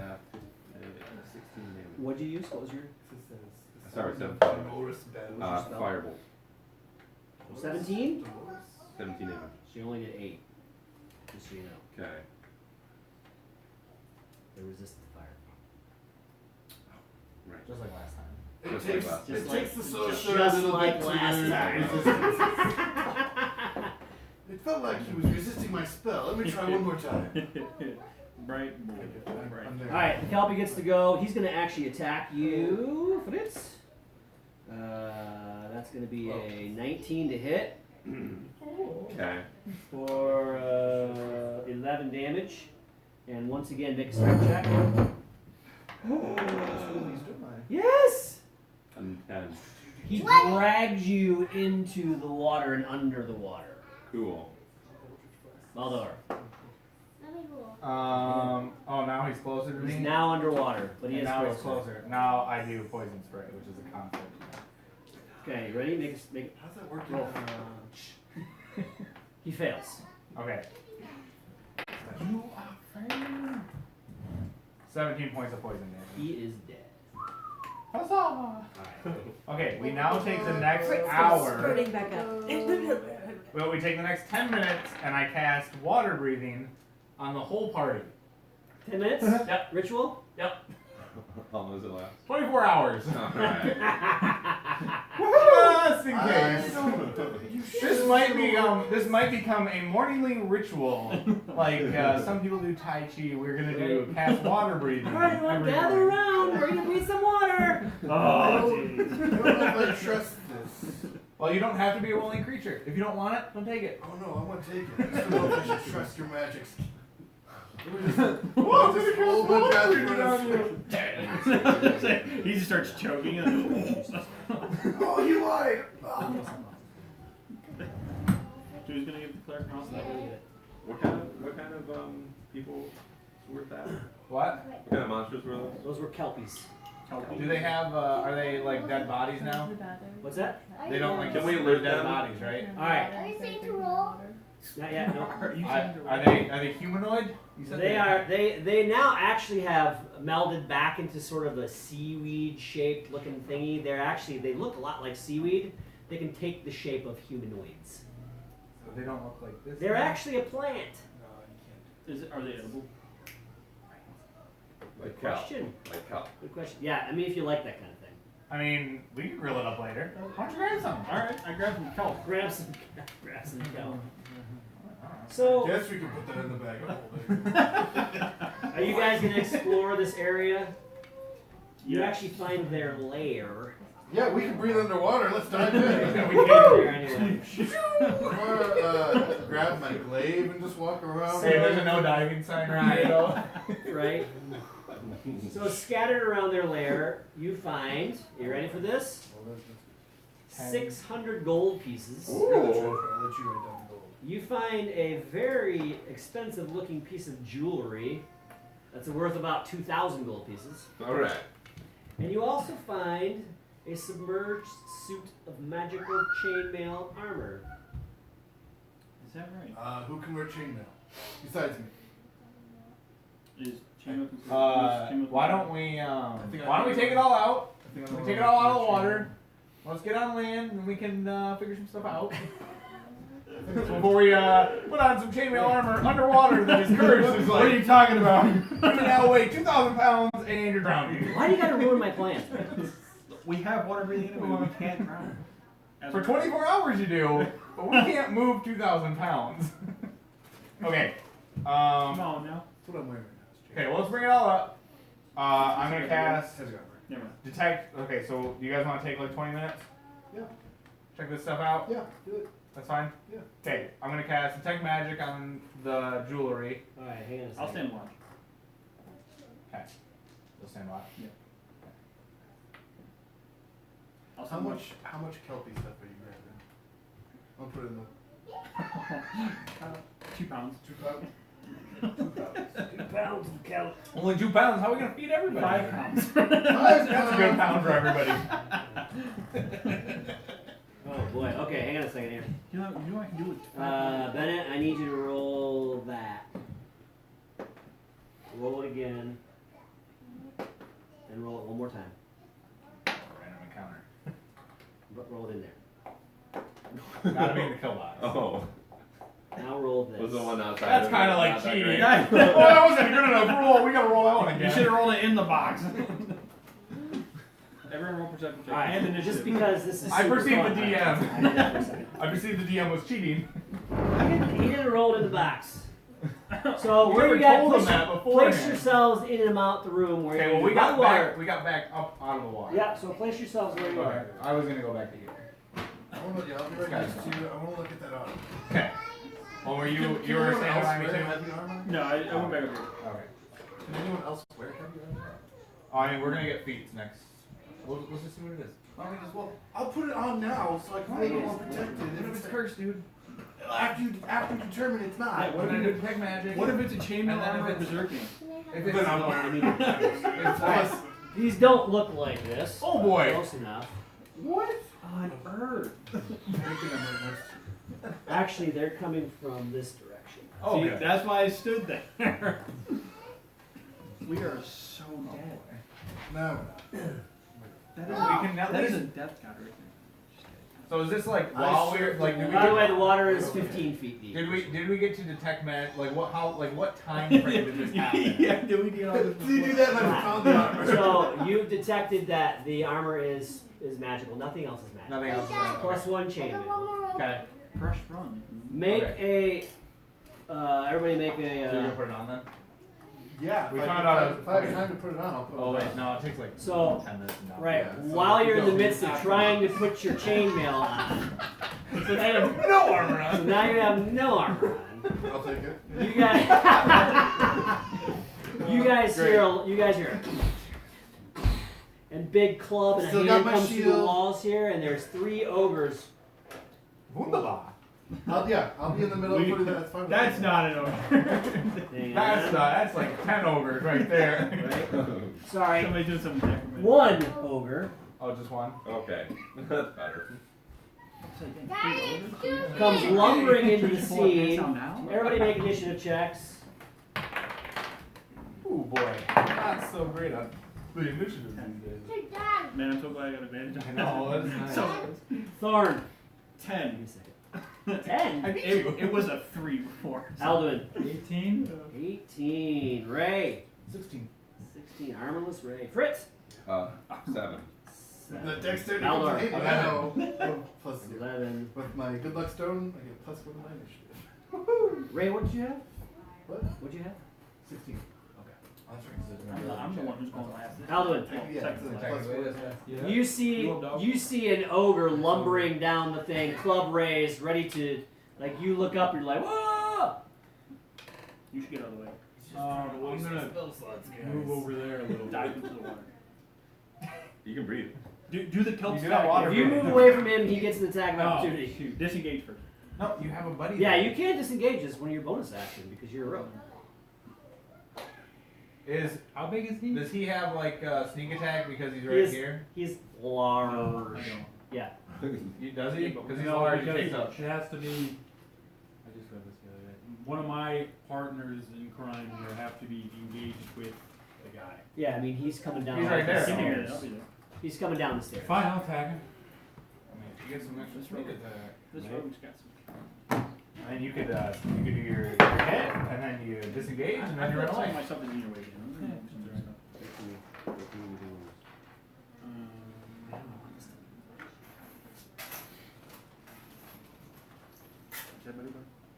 damage. What'd you use? What was your? Sorry, 17. Dolorous battle. spell? Firebolt. 17? 17 damage. She only did 8. Just so you know. Okay. They resisted the fire. Right. Just like last time. It Just takes, like last it time. takes the sorcerer a Just little like bit to last learn time. resistance. It felt like he was resisting my spell. Let me try one more time. Bright. I'm there. Alright, the Kelpie gets to go. He's going to actually attack you, Fritz. That's going to be a 19 to hit Okay. for 11 damage. And once again, make a strength check. Yes! And 10. He drags you into the water and under the water. Cool. Maldor. Oh, now he's closer to me. He's now underwater, but he And is now closer. he's closer. Now I do poison spray, which is a conflict. Okay, you ready? Make. How's that working? Roll. He fails. Okay. You are fair. 17 points of poison damage. He is dead. Huzzah! Okay, we now take the next Fritz goes hour. spurting back up. Well, we take the next 10 minutes, and I cast water breathing on the whole party. 10 minutes? Yep. Ritual? Yep. How long does it last? 24 hours. Alright. Just in case. This might become a morningly ritual. Like some people do Tai Chi. We're gonna do cast water breathing. Alright, everyone every gather morning. around. We're gonna breathe some water. Oh, I don't know if I trust this. Well, you don't have to be a willing creature. If you don't want it, don't take it. Oh no, I want to take it. I just don't know if I should trust your magic. Whoa, Just roll my magic He just starts choking. Oh, you lied! Who's gonna give the cleric mouse that way? What kind of people were that? What? What kind of monsters were those? Those were Kelpies. Do they have? Are they like dead bodies now? What's that? They don't like. Can we they're loot dead them? bodies, right? All right. Are you saying to roll? Not yet. No. Are you Are they humanoid? You said They are. They now actually have melded back into sort of a seaweed shaped looking thingy. They look a lot like seaweed. They can take the shape of humanoids. So they don't look like this. They're actually a plant. Are they edible? Like Good cow. question. Like cow. Good question. Yeah, I mean, if you like that kind of thing. I mean, we can grill it up later. Why don't you grab some? Alright, I grabbed some kelp. Grab some kelp. So, Guess we can put that in the bag of holding. are you guys gonna explore this area? You Yeah. actually find their lair. Yeah, we can breathe underwater. Let's dive in. We came there anyway. Or grab my glaive and just walk around. Hey, there's a no diving sign right here, though. Right? So scattered around their lair, you find, you ready for this? 600 gold pieces. I'll let you write down the gold. You find a very expensive looking piece of jewelry that's worth about 2,000 gold pieces. Alright. And you also find a submerged suit of magical chainmail armor. Is that right? Who can wear chainmail? Besides me. Is chainmail considered? Why don't we think I why don't we can- take it all out? I think We I'm take it all out of the water. Let's get on land and we can figure some stuff out. Before we put on some chainmail armor underwater that is cursed. It's What are like, you talking about? you now weigh 2,000 pounds and you're drowning. Why do you gotta ruin my plans? We have water breathing anyway. We can't drown. For 24 hours you do, but we can't move 2,000 pounds. Okay. Come on now. That's what I'm wearing right Okay, well let's bring it all up. I'm gonna cast now. Never mind. detect. Okay, so do you guys want to take like 20 minutes? Yeah. Check this stuff out. Yeah, do it. That's fine? Yeah. Okay, I'm gonna cast Detect Magic on the jewelry. Alright, hang on a second. I'll stand watch. Okay. You'll stand watch. I'll How stand watch. much kelpie stuff are you grabbing? I'll put it in the 2 pounds. 2 pounds. 2 pounds of kelp. Only 2 pounds. How are we gonna feed everybody? 5 pounds. That's a good pound for everybody. Oh boy, okay, hang on a second here. You know what I can do with 5 pounds? Bennett, I need you to roll that. Roll it again. And roll it one more time. Random encounter. But roll it in there. Gotta be in the kill box. Oh. Now roll this. Was the one outside? That's of kind of it? like Not that cheating. great. Oh, that wasn't a good enough roll. We gotta roll that one You again. should have rolled it in the box. Everyone roll perception check. Alright, And initiative. just because this is I super perceive fun, the I DM. did that for a second. I perceived the DM was cheating. He didn't roll it in the box. So We where never you guys told him place, that place beforehand. yourselves in and out the room where Okay, you're well we by got the water. back. We got back up out of the water. Yeah, so place yourselves where you Okay. are. I was gonna go back to here. I'll be right next to you. I want to look at that armor. Okay. Well, were you Can you were anyone standing else by me wear too? heavy armor? No, I went back up here. Okay. Can anyone else wear heavy armor? Oh, I mean, we're gonna get feats next. Let's just see what it is. Why don't we just I'll put it on now so I can feel more protected. What if it's cursed, dude? After you determine it's not. Hey, What if you detect magic? What if it's a chainmail And then armor if it's- berserking? If it's, Then I'm I mean, it's plus. these don't look like this. Oh boy. Close enough. What on earth? Actually, they're coming from this direction. Oh, See, okay. that's why I stood there. We are so dead. No. That We is, can at that is least. a death count right there. Just kidding. So is this like I while sure we're like did we By the way, get, the water is 15 feet deep. did we get to detect magic? Like what time frame did this happen? Yeah, did we get all this? Did you do that when we found the armor? So you've detected that the armor is magical. Nothing else is magical. Nothing else. Dad. Plus one I chain. got one more roll. Okay. Crush run. Make everybody make So you're gonna a. put it on then? Yeah. We if found I- out- If I have time to put it on, I'll put it Oh on. wait, no, it takes like So, 10 minutes. No. Right. Yeah, so While you're in the go. midst of trying to put your chainmail on, So I have no armor so on. now you have no armor on. I'll take it. You guys hear and big club and a Still hand got my comes through the shield. walls here, and there's 3 ogres Wunderbar. I'll be in the middle for that. That's fine. That's not an ogre. Hang That's on. that's like 10 ogres right there. Right? Sorry. Somebody do some necromancy. One ogre Oh, just one? Okay, that's better. Daddy, excuse me. comes lumbering into the Can you pull up hands scene. down now? Everybody make initiative checks. Ooh boy, not so great on the initiative these days. Your dad. Man, I'm so glad I got advantage I on know, that's nice. So, Thorn. 10. Give me a second. 10. It was a 3 before. So. Alduin. 18. 18. Ray. 16. 16. Armorless Ray. Fritz. 7. The dexterity Aldor. comes in 8 now. Plus 0. 11. With my good luck stone, I get plus 1 to my initiative. Ray, what did you have? What? What'd you have? 16. I'm the one who's going last. Alduin. Yeah, Second it's a last. plus 1. Yeah. You see an ogre lumbering down the thing, club raised, ready to, like, you look up, you're like, whoa! You should get out of the way. I'm gonna move over there a little Dive bit. into the water. You can breathe. Do the kelp You do that water If you breathing. move away from him, he gets an attack of Oh, opportunity. shoot. Disengage first. No, you have a buddy. Yeah, there. you can't disengage as one of your bonus action because you're a rogue. How big is he? Does he have like sneak attack because he's He right is- here? He's No, large. I don't. Yeah. Does he? Because he's No, large, he because takes up. it has to be. I just read this the other day. One of my partners in crime here have to be engaged with the guy. Yeah, I mean, he's coming down He's right the there. Give me a minute, stairs. I'll be there. He's coming down the stairs. Fine, I'll tag him. I mean, you get some extra sneak attack. This Right. rogue's got some. And then you could do your hit, and then you disengage, and I then you run feel like away. myself in your way. You know?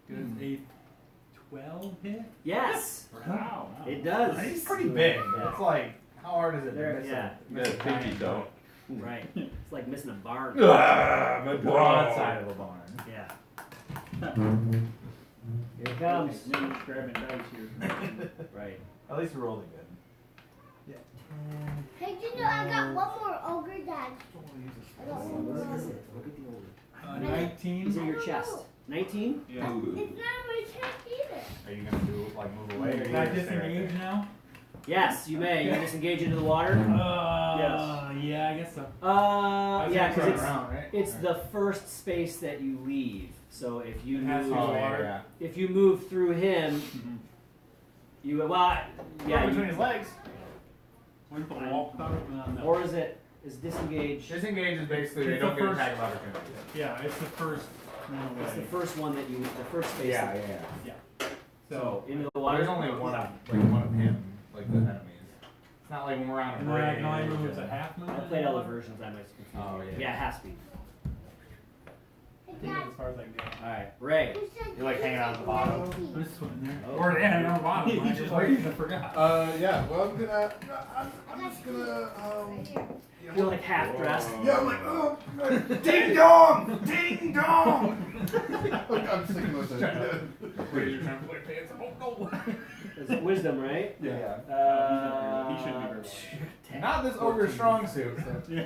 Does a 12 hit? Yes, Wow. it does. He's pretty big. Yeah. It's like, how hard is it There- to miss yeah. miss a Good pinky giant don't. Right. It's like missing a barn. Ah, my broadside of a barn? Yeah. Here it comes. Maybe just grabbing dice here. Right. At least you're rolling good. Hey, you know I got one more ogre, Dad. I got one more What is ogre. it? Look at the ogre. 19. He's in your chest. 19? Yeah. It's not my chest either. Are you gonna do like move away? Or are you Can I gonna stay right disengage there? now? Yes, you may. You can disengage into the water. Yeah, I guess so. Yeah, because Turn it's around, right? it's the first space that you leave. So if you It has to move, be Oh, water. yeah. if you move through him, you yeah, Between you, his legs. Where's the wall cut? No. or is disengage? Disengage is basically they It's don't the get first- attack of opportunity. Yeah, it's the first one It's the away. first one that you, the first space. Yeah, that- yeah. So, So into the Well, water. there's only one of one of him, like the enemies. It's not like when we're on a and then I break. can only move as a half move. I played other versions. I might confuse. Oh, you. yeah. Yeah, it has to be. Hey, I think Dad, as far as I can go. All right, Ray. you said You're, like, hanging out at the bottom. I'm just swimming there. Oh. Or yeah, you're on the bottom. He I just just like, like I forgot. Yeah, well, I'm just gonna, right here. You're like half dressed. yeah, I'm like, oh, ding dong! Ding dong! I'm sticking with it. Raise your trying to put your pants up. Oh no! It's wisdom, right? Yeah. He shouldn't be very well. Not this ogre strong suit. So. You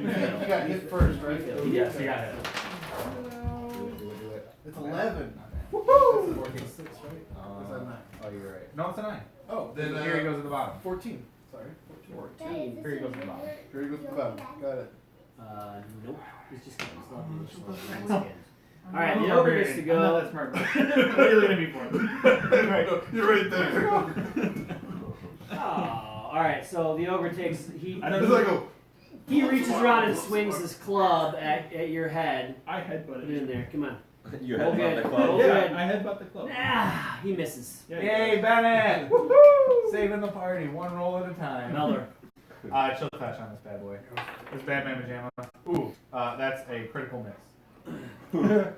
got hit first, right? Yes, you got it. It's 11. Woohoo! That's a 6, right? Is that 9? Oh, you're right. No, it's a 9. Oh, Then then here he goes at the bottom. 14. Sorry. 14. Daddy, is this Here he goes a to the bottom. river? Here he goes to the bottom. Got it. Nope. It's just All right, the ogre gets to I'm go. not that smart. What are you looking at me for? You're right there. Oh, all right. So the ogre takes I don't It's know. like a, he reaches around and swings his club at your head. I Put it in headbutted. there. Come on. You Roll had good. the Roll club. good. Yeah, I headbutt the club. Ah, he misses. Yeah, Yay, Bennett! Woohoo! Saving the party, one roll at a time. Melder. Chill touch on this bad boy. This Batman pajama. Ooh, that's a critical miss.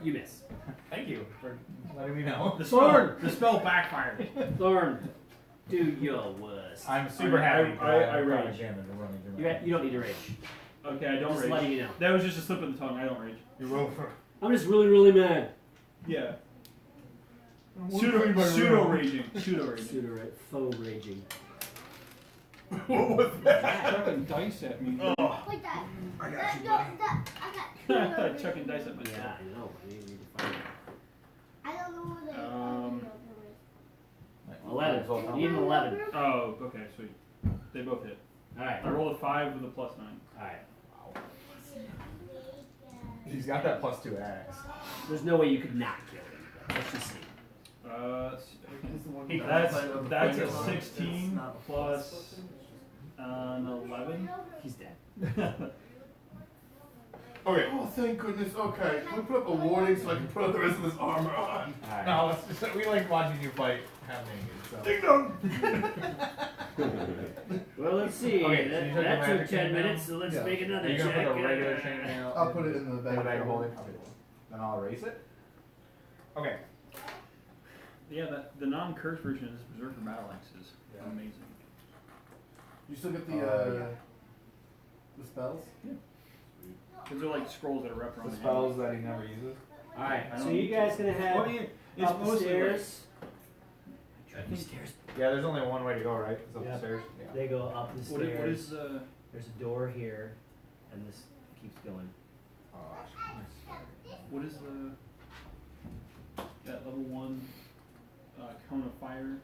You miss. Thank you for letting me know. The spell backfired. Thorn. Do your worst. I'm super happy. 'cause I I'm rage. jamming the running through You don't need to rage. Okay, I don't Just rage. letting you know. That was just a slip of the tongue. I don't rage. You roll for. I'm just really, really mad. Yeah. Pseudo Pseudo raging. Pseudo right. Faux raging. What was that? Chucking dice at me. Wait, Dad. I got two I thought chucking dice at myself. Yeah, I know. I need to find it. I don't know where they Like, 11. so You need an 11. Oh, okay, sweet. They both hit. Alright. I rolled a 5 with a +9. Alright. He's got that +2 axe. There's no way you could not kill him. Let's just see. That's a 16 plus an 11. He's dead. Okay. Oh, thank goodness. Okay, can we put up a warning so I can put up the rest of this armor on? Alright. No, it's just, we like watching you fight half naked. So. Ding dong! Well, let's see. Okay, so you took that the took magic 10 chainmail? minutes, so let's Yeah. make Are another you gonna check. put a regular chainmail? I'll put it in the in the bag. bag of holding. Okay. Then I'll erase it. Okay. Yeah, the non-curse version is Berserker Battle Axes. Yeah. Amazing. You still get the Yeah. the spells? Because they're like scrolls that are wrapped around The the spells that he never uses. Alright, I so don't you need guys to. gonna head Well, yeah, it's up the mostly stairs. Stairs. Yeah, there's only one way to go, right? It's up Yeah. the stairs. Yeah. They go up the What stairs. is There's a door here, and this keeps going. Oh, what is that level 1 cone of fire?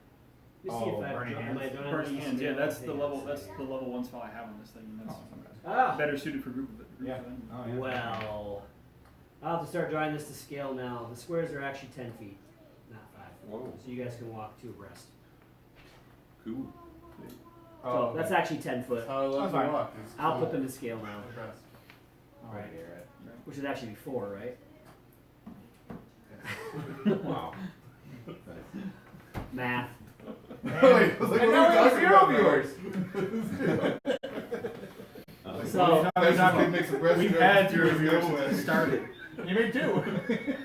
Let me see Oh, if I burning am I hands. doing Burning this hands. Yeah, scale? that's the Hang on level. a That's second. the level 1 spell I have on this thing, and that's Ah, better suited for groups Yeah. of enemies. Oh, yeah. well. I'll have to start drawing this to scale now. The squares are actually 10 feet, not 5. Whoa, So you guys can walk 2 abreast. cool. Oh, So okay. that's actually 10 foot. That's how I love That's to fine. walk. is I'll cool. put them to scale now. Impressed. Right here, Which would actually be 4, right? right? Wow. Math. Wait, I was like, And what now are we we have talking 0 about? viewers. So, That's just gonna make some We've rest had jokes 0 to viewers go since it with. started. You made 2.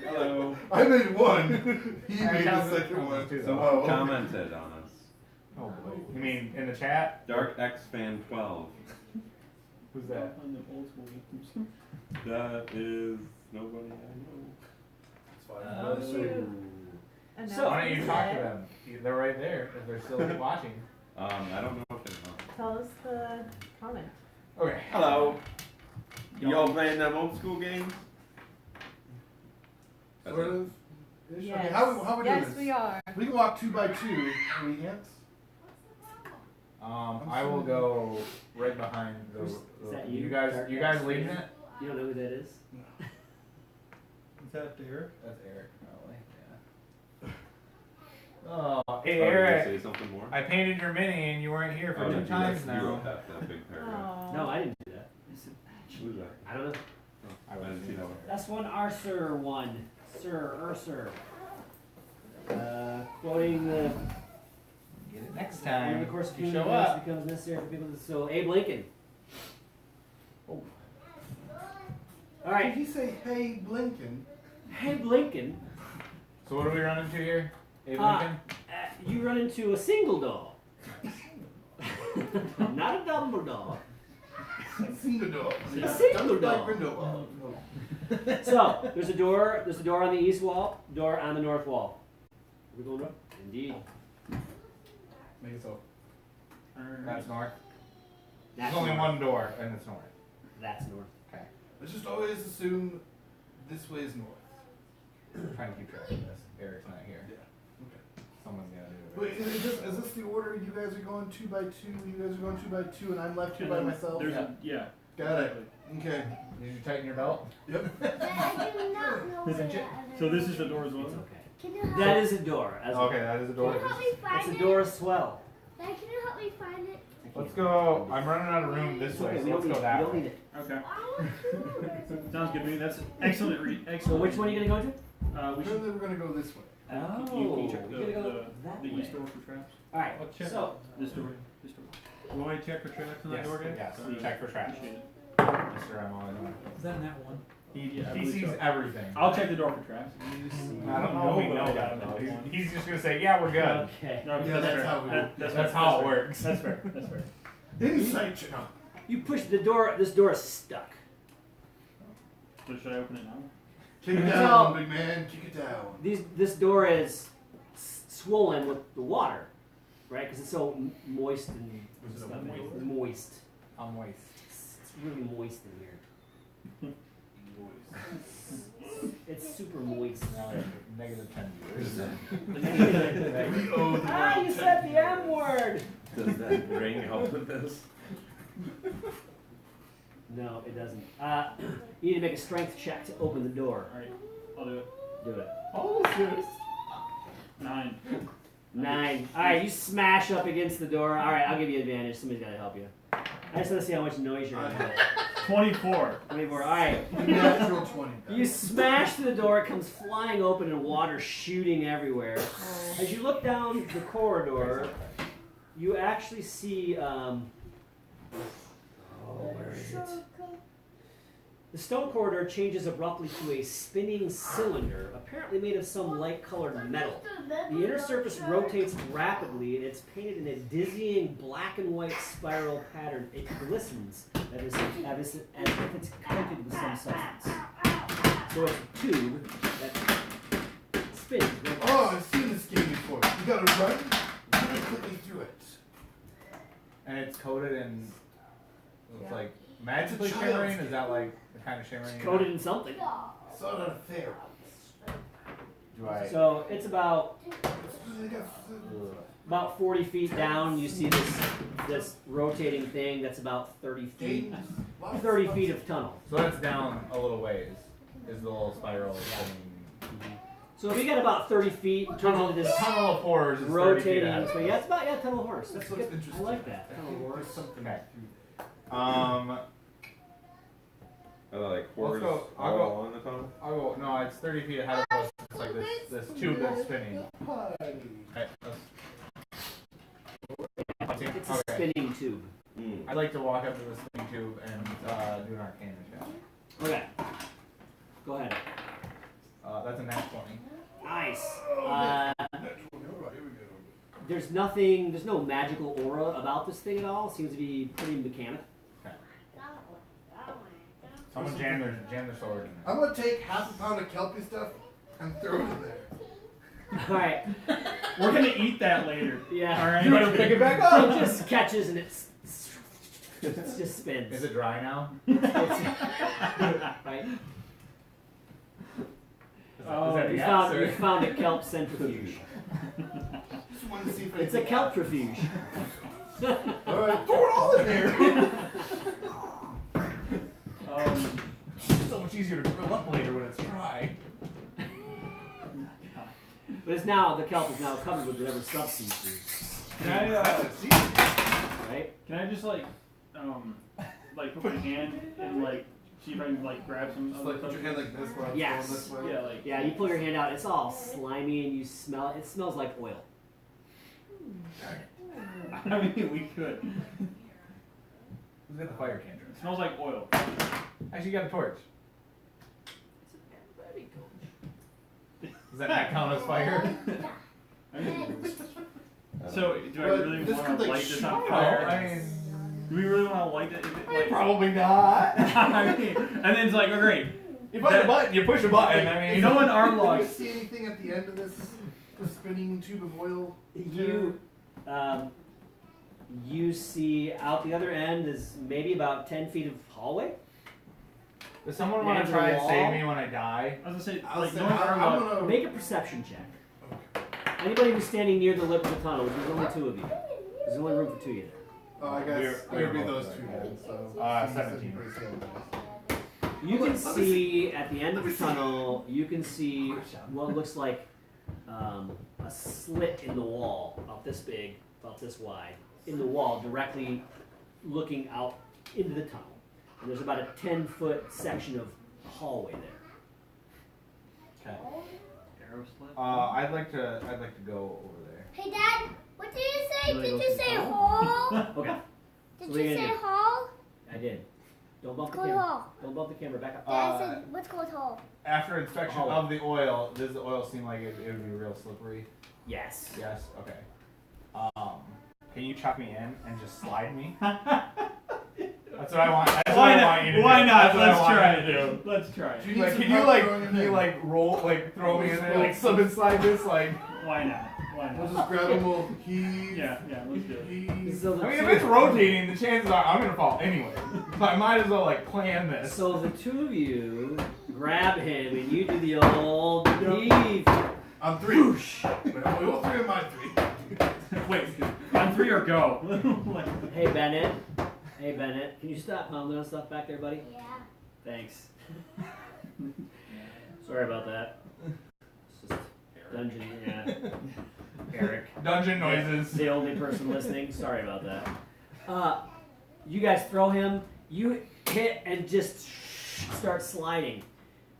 Hello. I made 1. He I made the counted second one. two. Someone Oh, okay. commented on us. Oh boy. You mean in the chat? Dark X Fan 12. Who's that? On the old school games. That is nobody I know. It's fine. Oh, shoot. And So, now Why don't you it's talk to dead. them? They're right there if they're still watching. I don't know if they know. Tell us the comment. Okay. Hello. Y'all playing them old school games? Sort of. Ish. Yes. Okay, how we doing Yes, this? we are. We can walk 2 by 2. Are we ants? I will go right behind the. Is that you? You guys Dark X leading Fan? it? you don't know who that is? Is that Derek? That's Eric, probably. Yeah. Oh, hey Oh, you gonna Eric. say something more? I painted your mini and you weren't here for Oh, 2 you times wrote- now. You wrote that big paragraph. Aw. No, I didn't do that. Who's that? I don't know. I didn't see that one. That's one Arthur one. Sir, Ursur. Quoting the Get it next in time. the course of You human show events up. becomes necessary for people to. So, Abe Lincoln. Oh. All Did right. he say, hey, Blinken? Abe Lincoln. So what do we run into here? Abe Ah. Lincoln? You run into a single door. Not a double door. Single door. A single Like door. window. So, there's a door. There's a door on the east wall. Door on the north wall. Are we going up? Indeed. Make it so. Alright. That's north. That's There's only north. one door and it's north. That's north. Okay. Let's just always assume this way is north. I'm trying to keep track of this. Eric's not here. Yeah. Okay. Someone's gonna do Wait, it. is this the order? You guys are going 2 by 2, you guys are going 2 by 2, and I'm left here by myself? There's yeah. Got it. Okay. Did you tighten your belt? Yep. I do not know where Isn't the it? other So this is the door as It's well. okay. Can you help That is a door. As Okay, that is a Can door. you help me It's find a it? door as well. Dad, can you help me find it? Let's go. I'm running out of room this It's way, okay. so We let's don't need go it. that We don't way. need it. Okay. I want to. Sounds good to me. That's excellent. So Excellent. which one are you gonna go to? We should. Apparently we're gonna go this way. Oh, you check we're gonna go that the way. east door for traps. All right. I'll check. So, This door. This door. Will I check for traps on that Yes, door, guys? yes. Check for traps. Appreciate it. Yes, sir, I'm always on. Is that in that one? Yeah, I He believe sees so. everything. I'll check the door for traps. I don't know if we know that though. He's just gonna say, yeah, we're good. okay. No, Yeah, that's fair. how we do. That's how it works. That's fair. That's fair. Insight check. You push the door. This door is stuck. So should I open it now? Kick it So- down, big man. Kick it down. This door is swollen with the water, right? Because it's so moist and Was it a stuff. moist? Moist. I'm moist. It's really moist in here. It's super moist. Now negative 10 viewers. We owe the Ah, world you 10 said the viewers. M word! Does that ring help with this? No, it doesn't. You need to make a strength check to open the door. Alright, I'll do it. Do it. Oh, this. 9. 9. Alright, you smash up against the door. Alright, I'll give you advantage. Somebody's got to help you. I just want to see how much noise you're going to make. 24. 24. Alright. Natural 20. You smash through the door, it comes flying open and water shooting everywhere. As you look down the corridor, you actually see, where is it? The stone corridor changes abruptly to a spinning cylinder, apparently made of some light-colored metal. The inner surface rotates rapidly, and it's painted in a dizzying black and white spiral pattern. It glistens as if it's coated with some substance. So it's a tube that spins. Oh, I've seen this game before. You gotta run, very quickly through it. And it's coated in. It's like magically It's a shimmering. child's Is that like the kind of shimmering? It's coated in something. Saw it at a fair. Do I? So it's about They got about 40 feet down. You see this rotating thing that's about 30 feet. games. Lots of 30 fun feet stuff. of tunnel. So that's down a little ways. Is the little spiral spinning? So we got about 30 feet. Tunnel. Turns into this Tunnel of horrors is 30 feet rotating. ahead. So yeah, it's about tunnel of horse. That's That's what's good. interesting. I like that. I Tunnel think of horse. there's something Okay. to Are there like Let's hordes go. I'll all go. along the tunnel? I'll go. No, it's 30 feet ahead of us. It's like this tube that's spinning. Okay. It's a Okay. spinning tube. Mm. I'd like to walk up to the spinning tube and do an arcana check. Okay. Go ahead. That's a nat 20. Nice. Here we go. There's nothing. There's no magical aura about this thing at all. It seems to be pretty mechanical. Someone jam their sword in there. I'm gonna take half a pound of kelpie stuff and throw it in there. All right. We're gonna eat that later. Yeah. Alright. You better pick it back up. It just catches and it just spins. Is it dry now? Right. Is that We yes, found, or- we found a kelp centrifuge. Just wanted to see if It's a kelptrifuge. Alright, throw it all in there. It's so much easier to grill up later when it's dry. But it's now, the kelp is now covered with whatever substances, Can I, right? can I just like put my hand and like see if I can like grab some Just other like put your stuff? hand like this while I'm Yes. going this way. Yeah, like Yeah, you pull your hand out, it's all slimy and you smell, it smells like oil. I mean we could. Who's got the fire cantrip? It smells like oil. Actually, you got a torch. Does that not count as fire? I mean, so do I But really this want could, to like, light this shoot on it fire? I mean, Do we really want to light it? Is it like, probably not. I mean, and then it's like, oh great. You push a button. You push a button. I mean, You know what our Can log? you see anything at the end of this spinning tube of oil? You see out the other end is maybe about 10 feet of hallway. Does someone want Hands to try on and the save wall? me when I die? I was gonna say, I'll like, say, knowing our I'm log. gonna. Make a perception check. Anybody who's standing near the lip of the tunnel, which is only 2 of you. There's only room for 2 of you there. Oh, I guess We're it would be both those two there. then. So 17. You can see at the end of the tunnel, you can see what looks like a slit in the wall, about this big, about this wide, in the wall, directly looking out into the tunnel. And there's about a 10-foot section of hallway there. Okay. Arrow slit? I'd like to go over there. Hey, Dad, what did you say? You wanna Did go you through say the tunnel? hall? Okay, Did What are you you gonna say do? hall? I did. Don't bump the Called camera. hall. Don't bump the camera. Back up. Dad said, what's called hall? After inspection Oh. of the oil, does the oil seem like it would be real slippery? Yes. Yes. Okay. Can you chuck me in and just slide me? That's what I want. That's what I want you to do. Why not? That's what I Let's want try you to do. it. Let's try it. Do you need Like, some can you help like, throwing it can you in? like roll, like throw me in there, like slip and slide this, like? Why not? Why We'll not? just grab him. We'll heave. Yeah, let's do it. Heave. So the I mean, two- if it's rotating, the chances are I'm gonna fall anyway. I might as well like plan this. So the two of you grab him and you do the old heave. I'm 3. Wait, all 3 of my 3. Wait, on 3 or go? Hey Bennett. Hey Bennett. Can you stop pounding on stuff back there, buddy? Yeah. Thanks. Sorry about that. It's just dungeon, yeah. Eric. Dungeon noises. The only person listening. Sorry about that. You guys throw him. You hit and just start sliding.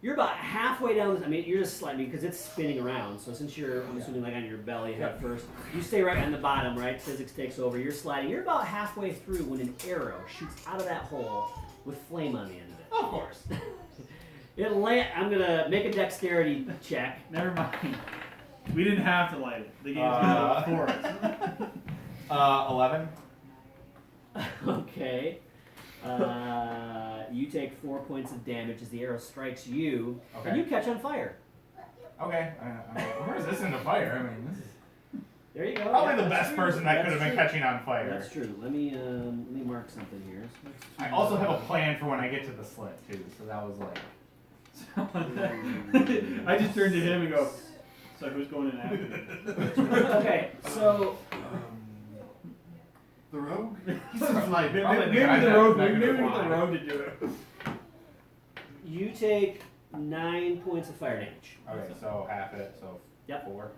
You're about halfway down this. I mean, you're just sliding because it's spinning around. So since you're, I'm assuming, like on your belly head first, you stay right on the bottom, right? Physics takes over. You're sliding. You're about halfway through when an arrow shoots out of that hole with flame on the end of it. Of course. I'm gonna make a dexterity check. Never mind. We didn't have to light it. The game's gonna do it for us. 11. Okay. You take 4 points of damage as the arrow strikes you, Okay. and you catch on fire. Okay. Where's this into fire? I mean, this is There you go. probably Yeah, the that's best true. person that That's could have been true. catching on fire. That's true. Let me mark something here. I also have a plan for when I get to the slit too. So that was like. I just turned to him and go, so who's going in after me? Okay, so The rogue? He's in my Maybe Probably the maybe guy the that's rogue, not maybe gonna the fly. rogue to do it. you take 9 points of fire damage. Okay, so half it. So Yep. 4.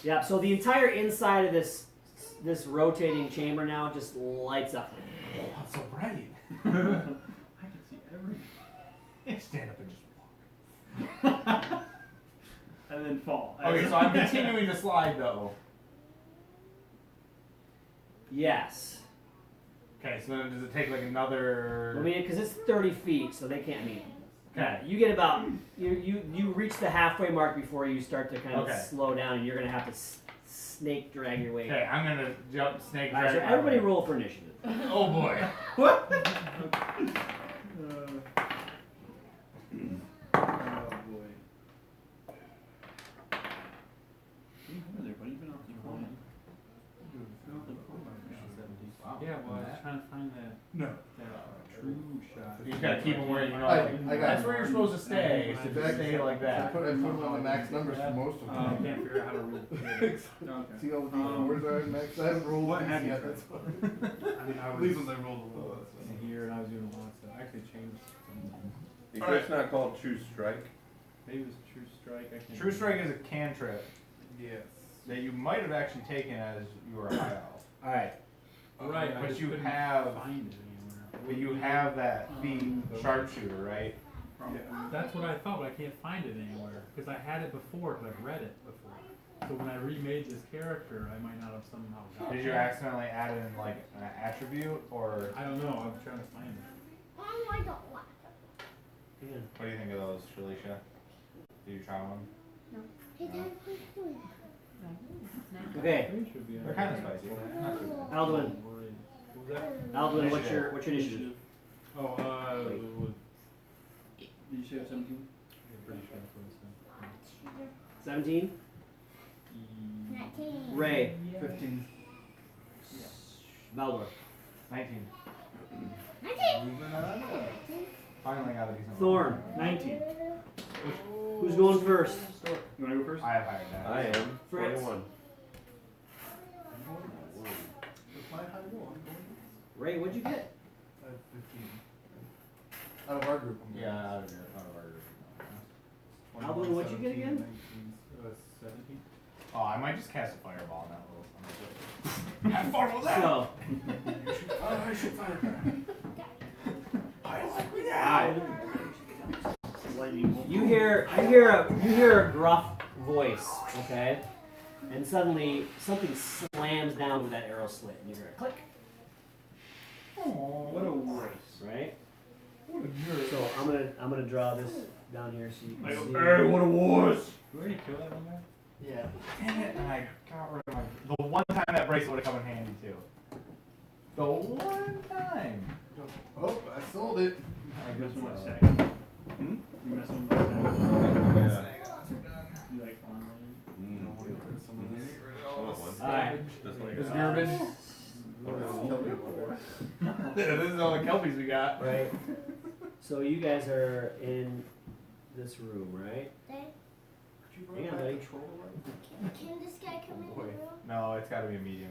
Yeah. So the entire inside of this rotating chamber now just lights up. Oh, it's so bright. I can see everything. Stand up and just And then fall. Okay, so I'm continuing to slide though. Yes. Okay, so then does it take like another? I mean, because it's 30 feet, so they can't. I mean, Okay. you get about you reach the halfway mark before you start to kind of Okay. slow down, and you're gonna have to snake drag your way. Okay, I'm gonna jump snake All right, drag. so my everybody way. roll for initiative. Oh boy. What? Oh boy. What are you doing there, buddy? You've been out there playing. Wow. Yeah, well, I was trying to find that No. true shot. You just gotta keep them where you know. I got That's it. where you're supposed to stay. Is to just stay like I that. put them on the max numbers for most of I them. can't figure out how to roll. Okay. See all the words are max? I haven't rolled What these have you yet. tried? That's why. I mean, I These was ones I rolled a little. in here and I was doing a lot of stuff. I actually changed something. You sure it's not called True Strike? Maybe it was True Strike. I can't True Strike is a cantrip Yes. that you might have actually taken as you were a high elf. All right. Right, I But just you couldn't have- find it anywhere. But you have that feat sharpshooter, right? That's what I thought, but I can't find it anywhere because I had it before because I've read it before. So when I remade this character, I might not have somehow got Did you accidentally add in like an attribute or I don't know. I'm trying to find it. Mom, I don't want what do you think of those, Shalisha? Did you try one? Hey, Dad, what are you doing? Okay. It should be. They're kind of spicy. Not too bad. Alduin. What was that? Alduin, what's your initiative? Oh, Did you say 17? I'm pretty sure that's what it said. 17. 19. Ray. 15. Valdor. 19. 19. Finally got a decent one. Thorn. 19. Who's going first? You want to go first? I have higher than I am. Fritz. 21. With my high roll, I'm going. Ray, what'd you get? I have 15. Out of our group. I'm going. Yeah, out of our group. Alduin, what'd you get again? 17. Oh, I might just cast a fireball in that little. Have fun with that. So, Oh, I should find that. I like me now. Lightning. you hear a gruff voice, okay? And suddenly something slams down with that arrow slit, and you hear a click, What a voice. right? What a nerd. So I'm gonna draw this down here so you can see. Hey, what a voice! We already killed that one guy? Yeah. Damn it, and I got rid of my. The one time that bracelet would have come in handy too. The one time. Oh, I sold it. You messing with sex? Hmm? You messing with sex? Yeah. You like online? Oh, one. All right. Just like Is that. Garbage? Tell me about it. This is all the kelpies we got. Right. So you guys are in this room, right? Hang on, buddy. Can this guy come in the room? No, it's got to be a medium.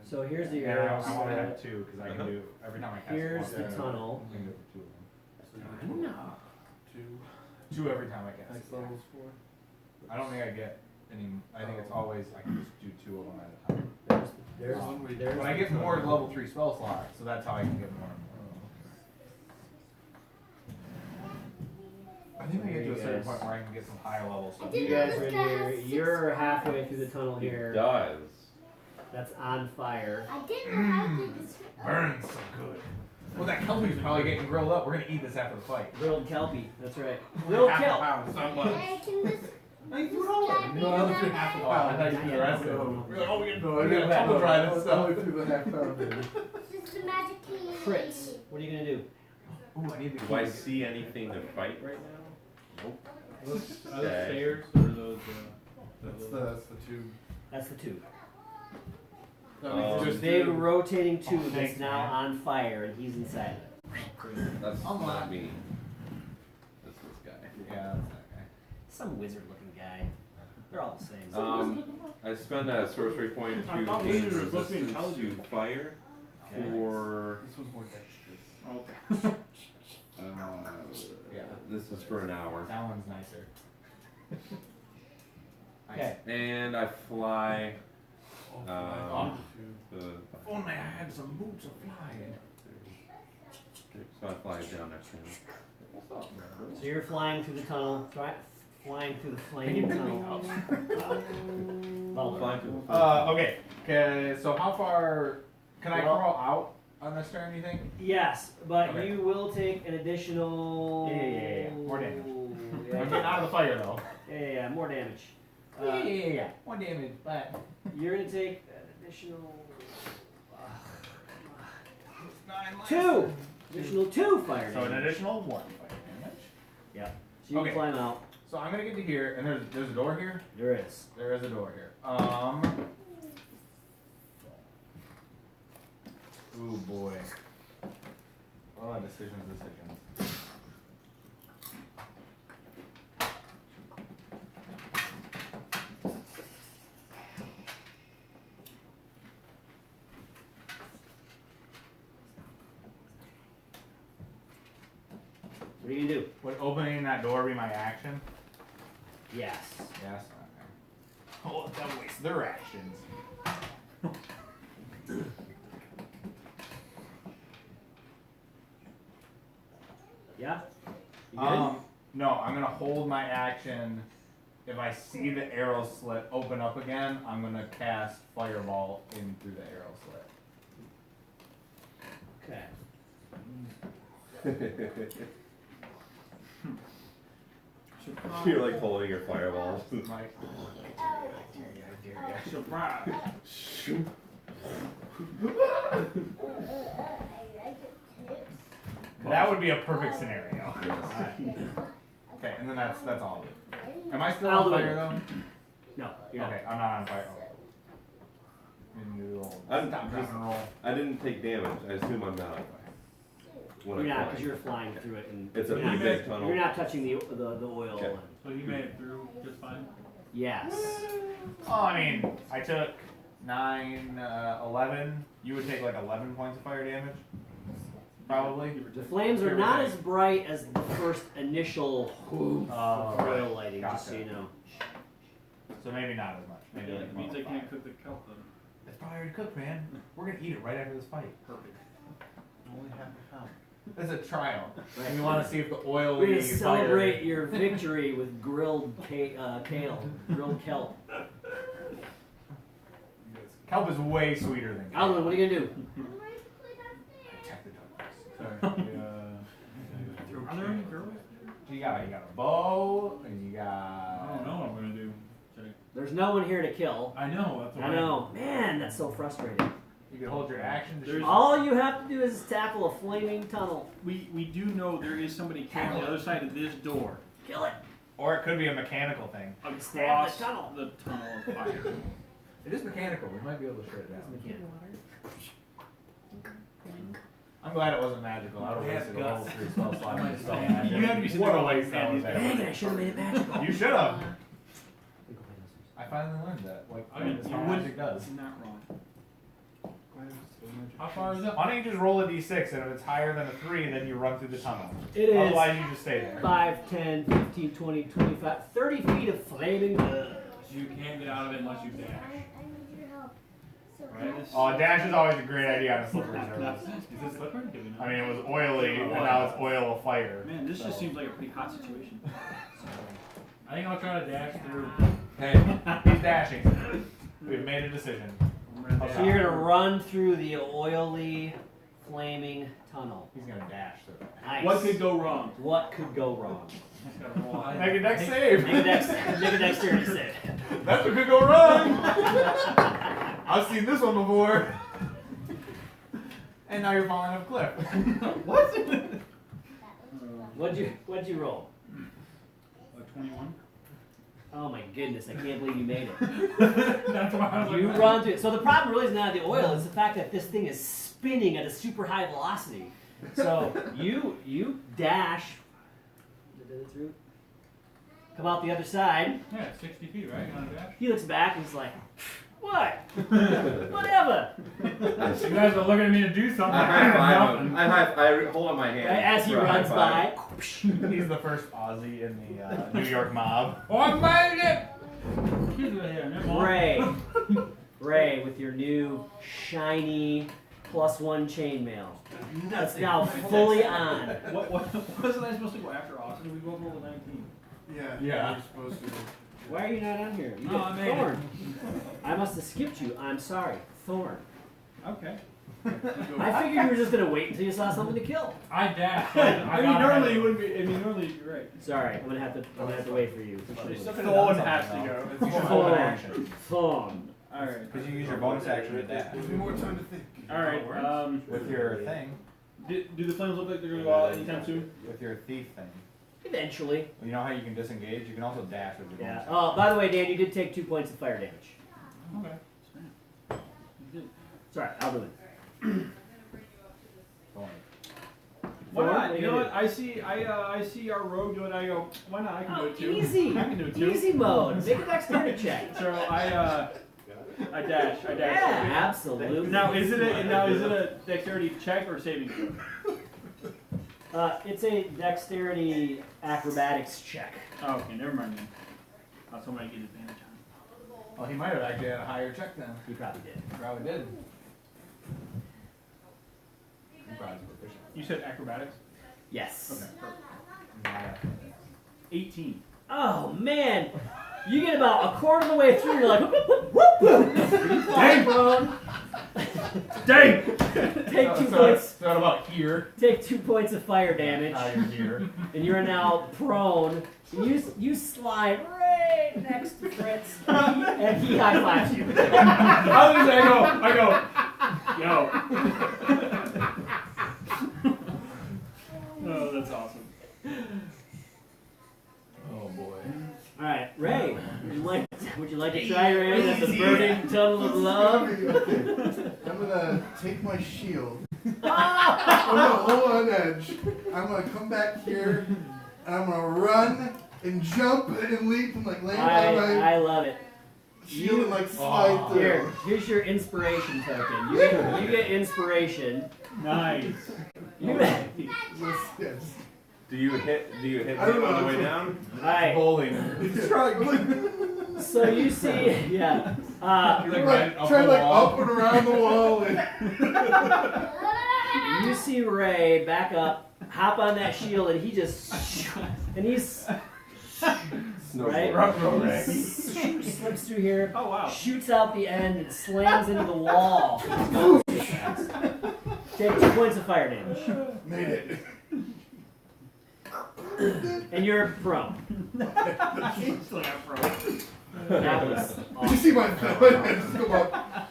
So here's the And arrow I want to slit. have two because I can do every time I cast. Here's one, the tunnel. I can do it for two of them. No. Two every time I cast. Next level's 4. I don't think I get any. I think it's always I can just do two of them at a time. There's But I get more level 3 spell slots, so that's how I can get more. I think I get to a certain point where I can get some higher level stuff. You guys are in here. You're halfway through the tunnel It here. does. That's on fire. I didn't know how to do this. Burns so good. Well, that kelpie's probably getting grilled up. We're gonna eat this after the fight. Grilled kelpie. That's right. Grilled Half a kelp. pound, so much. Hey, can this Like, throw it all in. guy No, be I'll in do that half a Oh, I pound. thought you did the rest of it. We're like, oh, we No, we I gotta didn't tumble dry I this was stuff. only through the half pound, baby. This is the magic key. Crits. What are you gonna do? Ooh, I need the Do I key. see anything to fight right now? Nope. Are those Okay. stairs or those? That's the tube. That's the tube. That means There's a just big do- rotating tube Oh, that's thanks, now man. on fire, and he's inside of it. That's I'm not not- me. That's this guy. Yeah, that's that guy. Some wizard-looking guy. They're all the same. I spend a sorcery point I to thought gain wizards were supposed to be resistance to intelligent. fire Okay. for. This one's more dexterous. Okay. Yeah. This is for an hour. That one's nicer. Okay. And I fly. Oh, The, If only I had some boots of flying. so I fly down next to him. So you're flying through the tunnel, flying through the flaming tunnel. Butler. Fly to the Okay. Okay. So how far can I Well- crawl out on this turn? You think? Yes, but Okay. you will take an additional. Yeah. More damage. Yeah, I'm getting out of the fire though. yeah, more damage. Yeah. One damage, but You're gonna take an additional. nine. Two! Additional 2 fire So an damage. additional 1 fire damage. Yeah. So you Okay. can climb out. So I'm gonna get to here, and there's a door here. There is. There is a door here. Ooh boy. Oh, decisions. What are you gonna do? Would opening that door be my action? Yes. Yes. Okay. Oh, that wastes their actions. Yeah? You good? No, I'm gonna hold my action. If I see the arrow slit open up again, I'm gonna cast Fireball in through the arrow slit. Okay. You're like holding your fireballs. Like, Surprise. Shoot. that would be a perfect scenario. Okay, and then that's all of it. Am I still I'll on do it. fire though? No, you're not. Okay, I'm not on fire. Okay. I'm Stop, drop, and roll. I didn't take damage. I assume I'm not on fire. When You're I not, fly. because you're flying through it, and It's a you're, pretty not, big tunnel. you're not touching the oil. Okay. And, So you made it through just fine? yes. Oh, I mean, I took 9, 11. You would take like 11 points of fire damage, probably. The flames are not as bright as the first initial Oh, oil right. lighting, just so you Gotcha. know. So maybe not as much. Maybe like It means I can't cook the kelp then. It's probably already cooked, man. We're gonna eat it right after this fight. Perfect. Only half a pound. It's a trial, and we want to see if the oil. We're gonna celebrate your victory with grilled kale, grilled kelp. Kelp is way sweeter than kale. Alvin, what are you gonna do? Check the dog first. Sorry. Are there any girls? You got a bow, and you got. I don't know what I'm gonna do. Check. There's no one here to kill. I know, that's what I know, man, that's so frustrating. You can hold your action. To There's- shoot. All you have to do is tackle a flaming tunnel. We do know there is somebody camped on the other side of this door. Kill it. Or it could be a mechanical thing. Stab Across the tunnel. the tunnel of fire. It is mechanical. We might be able to shut it down. I'm glad it wasn't magical. I would have wasted a level 3 spell slot on spell You magic. had to be sitting What a there like, waste that was. Dang it, I should have made it magical. You should have. I finally learned that. Like, I mean, that's you how would- magic does. It's not wrong. How far is it? Why don't you just roll a d6, and if it's higher than a 3, then you run through the tunnel. It is Otherwise, you just stay there. 5, 10, 15, 20, 25, 30 feet of flaming mud. You can't get out of it unless you dash. I need your help. So Right? This- Oh, dash is always a great idea on a slippery surface. Is it slippery? Do we know? I mean, it was oily, and now it's oil of fire. Man, this just so. seems like a pretty hot situation. I think I'll try to dash through. Hey, he's dashing. We've made a decision. I'm gonna Okay. So you're gonna run through the oily, flaming tunnel. He's gonna dash through it. Nice. What could go wrong? What could go wrong? Just gotta roll high. Make a dex save. Make a dexterity save. That's what could go wrong. I've seen this one before. And now you're falling off a cliff. What? What'd you roll? 21? Oh my goodness, I can't believe you made it. That's why I was You like, run through it. So the problem really is not the oil, it's the fact that this thing is spinning at a super high velocity. So you dash through, come out the other side. Yeah, 60 feet, right? You want to dash? He looks back and he's like, what? Whatever. You guys are looking at me to do something. I high five him. I hold up my hand. As he for a high runs five. by, He's the first Aussie in the New York mob. Oh, I made it! He's right here. Never mind. Ray, with your new shiny +1 chainmail. That's now fully on. What wasn't I supposed to go after Austin? We both rolled a 19. Yeah. Yeah. You're supposed to. Why are you not on here? You No, get I made it. Thorn. I must have skipped you. I'm sorry. Thorn. Okay. I figured you were just gonna wait until you saw something to kill. I dashed. I mean, normally you wouldn't be. I mean, normally you're right. Sorry, I'm gonna have to wait for you. Thorn has to go. It's your full action. Thorn. All right. Because you use your bonus action to dash. Give me more time to think. All right. With your thing. Do the flames look like they're gonna go out anytime soon? With your thief thing. Eventually. You know how you can disengage? You can also dash with your Yeah. bonus Oh, by the way, Dan, you did take 2 points of fire damage. Okay. Sorry, I'll do it. action. Why Thorn, not? what You are know you what? I see our rogue doing it. I go, why not? I can do it too. Easy. I can do it too. Easy mode. Make a dexterity check. So I dash. Yeah, absolutely. Now is it a dexterity check or saving throw? It's a dexterity acrobatics check. Oh, okay, never mind then. I was hoping I get advantage on. Well, he might have actually had a higher check then. You probably did. He probably did. He probably was proficient. You said acrobatics? Yes. Okay, perfect. 18. Oh man, you get about a quarter of the way through, you're like, whoop, whoop, whoop, whoop. You fall prone. Dang! Take 2 So points. it's not about here. Take 2 points of fire damage, Now you're here. and you're now prone. You slide right next to Fritz, and he high fives you. I go, yo. Oh, that's awesome. Oh boy. All right, Ray, would you like to try your hand at the burning tunnel of love? I'm gonna take my shield. I'm gonna hold on edge. I'm gonna come back here, and I'm gonna run and jump and leap and like land on my I love it. shield and like slide through. Here's your inspiration token. You get inspiration. Nice. You get. Yes. Do you hit I don't him on the know. way down? Alright, Bowling. so you see, yeah. You're like trying like up and around the wall and You see Ray back up, hop on that shield, and he just. And he's. Right? He slips through here, Oh wow. shoots out the end, and slams into the wall. Take 2 points of fire damage. made it. And you're prone. Still got pro. That was Did you awesome. see my belly? I just go up.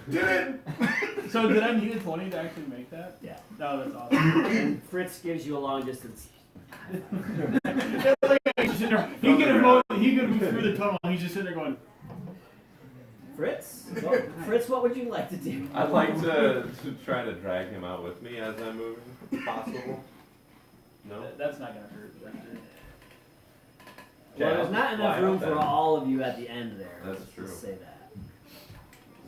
Did it? So did I need a 20 to actually make that? Yeah. No, that's awesome. And Fritz gives you a long distance. He could have moved through the tunnel and he's just sitting there going, Fritz? Fritz, what would you like to do? I'd like to try to drag him out with me as I'm moving, if possible. No? That's not gonna hurt. That's it. Well, there's not enough room for all of you at the end there. That's Let's true. just say that.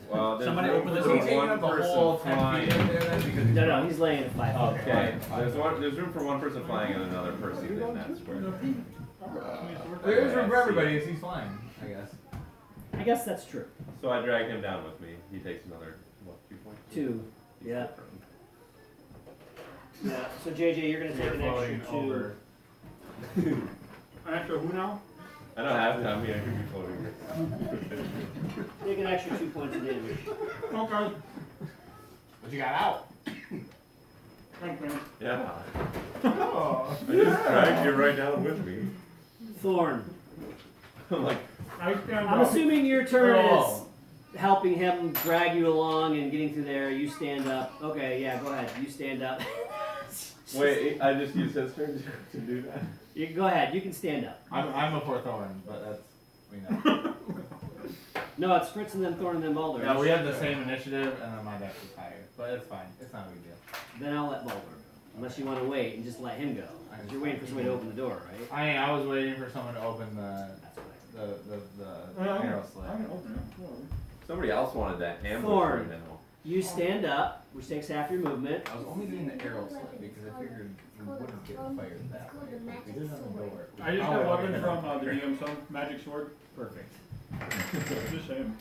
Well, there's Somebody room open this for up. Taking one up the person whole 10 flying. feet in there then because No, no, he's laying at 5 foot. Okay, there's room for one person flying and another person in that square. There's room for everybody as he's flying, I guess. I guess that's true. So I drag him down with me. He takes another, what, 2 points? 2. He's Yeah. prone. Yeah. So JJ, you're gonna take an Floating extra 2. over. Extra who now? I don't have to. I mean, I could be floating. Take an extra 2 points of damage. Okay. But you got out. Okay. Yeah. Oh. I just dragged you right down with me. Thorn. I'm like, I stand I'm up. assuming your turn Oh. is helping him drag you along and getting through there. You stand up. Okay, yeah, go ahead. You stand up. wait, I just used his turn to do that? You go ahead. You can stand up. I'm before Thorn, but that's we know. No, it's Fritz and then Thorn and then Mulder. Yeah, we have the same initiative, and then my deck is higher, but it's fine. It's not a big deal. Then I'll let Mulder go. Unless you want to wait and just let him go. Because you're waiting for somebody to open the door, right? I was waiting for someone to open the That's what arrow slit. I can open it. Somebody else wanted that ambush Thorn. right now. You stand up, which takes half your movement. I was only doing the arrow slit because I figured we wouldn't get fired that way. We didn't have a door. I just Oh, got a okay. weapon from the DM Stone magic sword. Perfect. Just saying.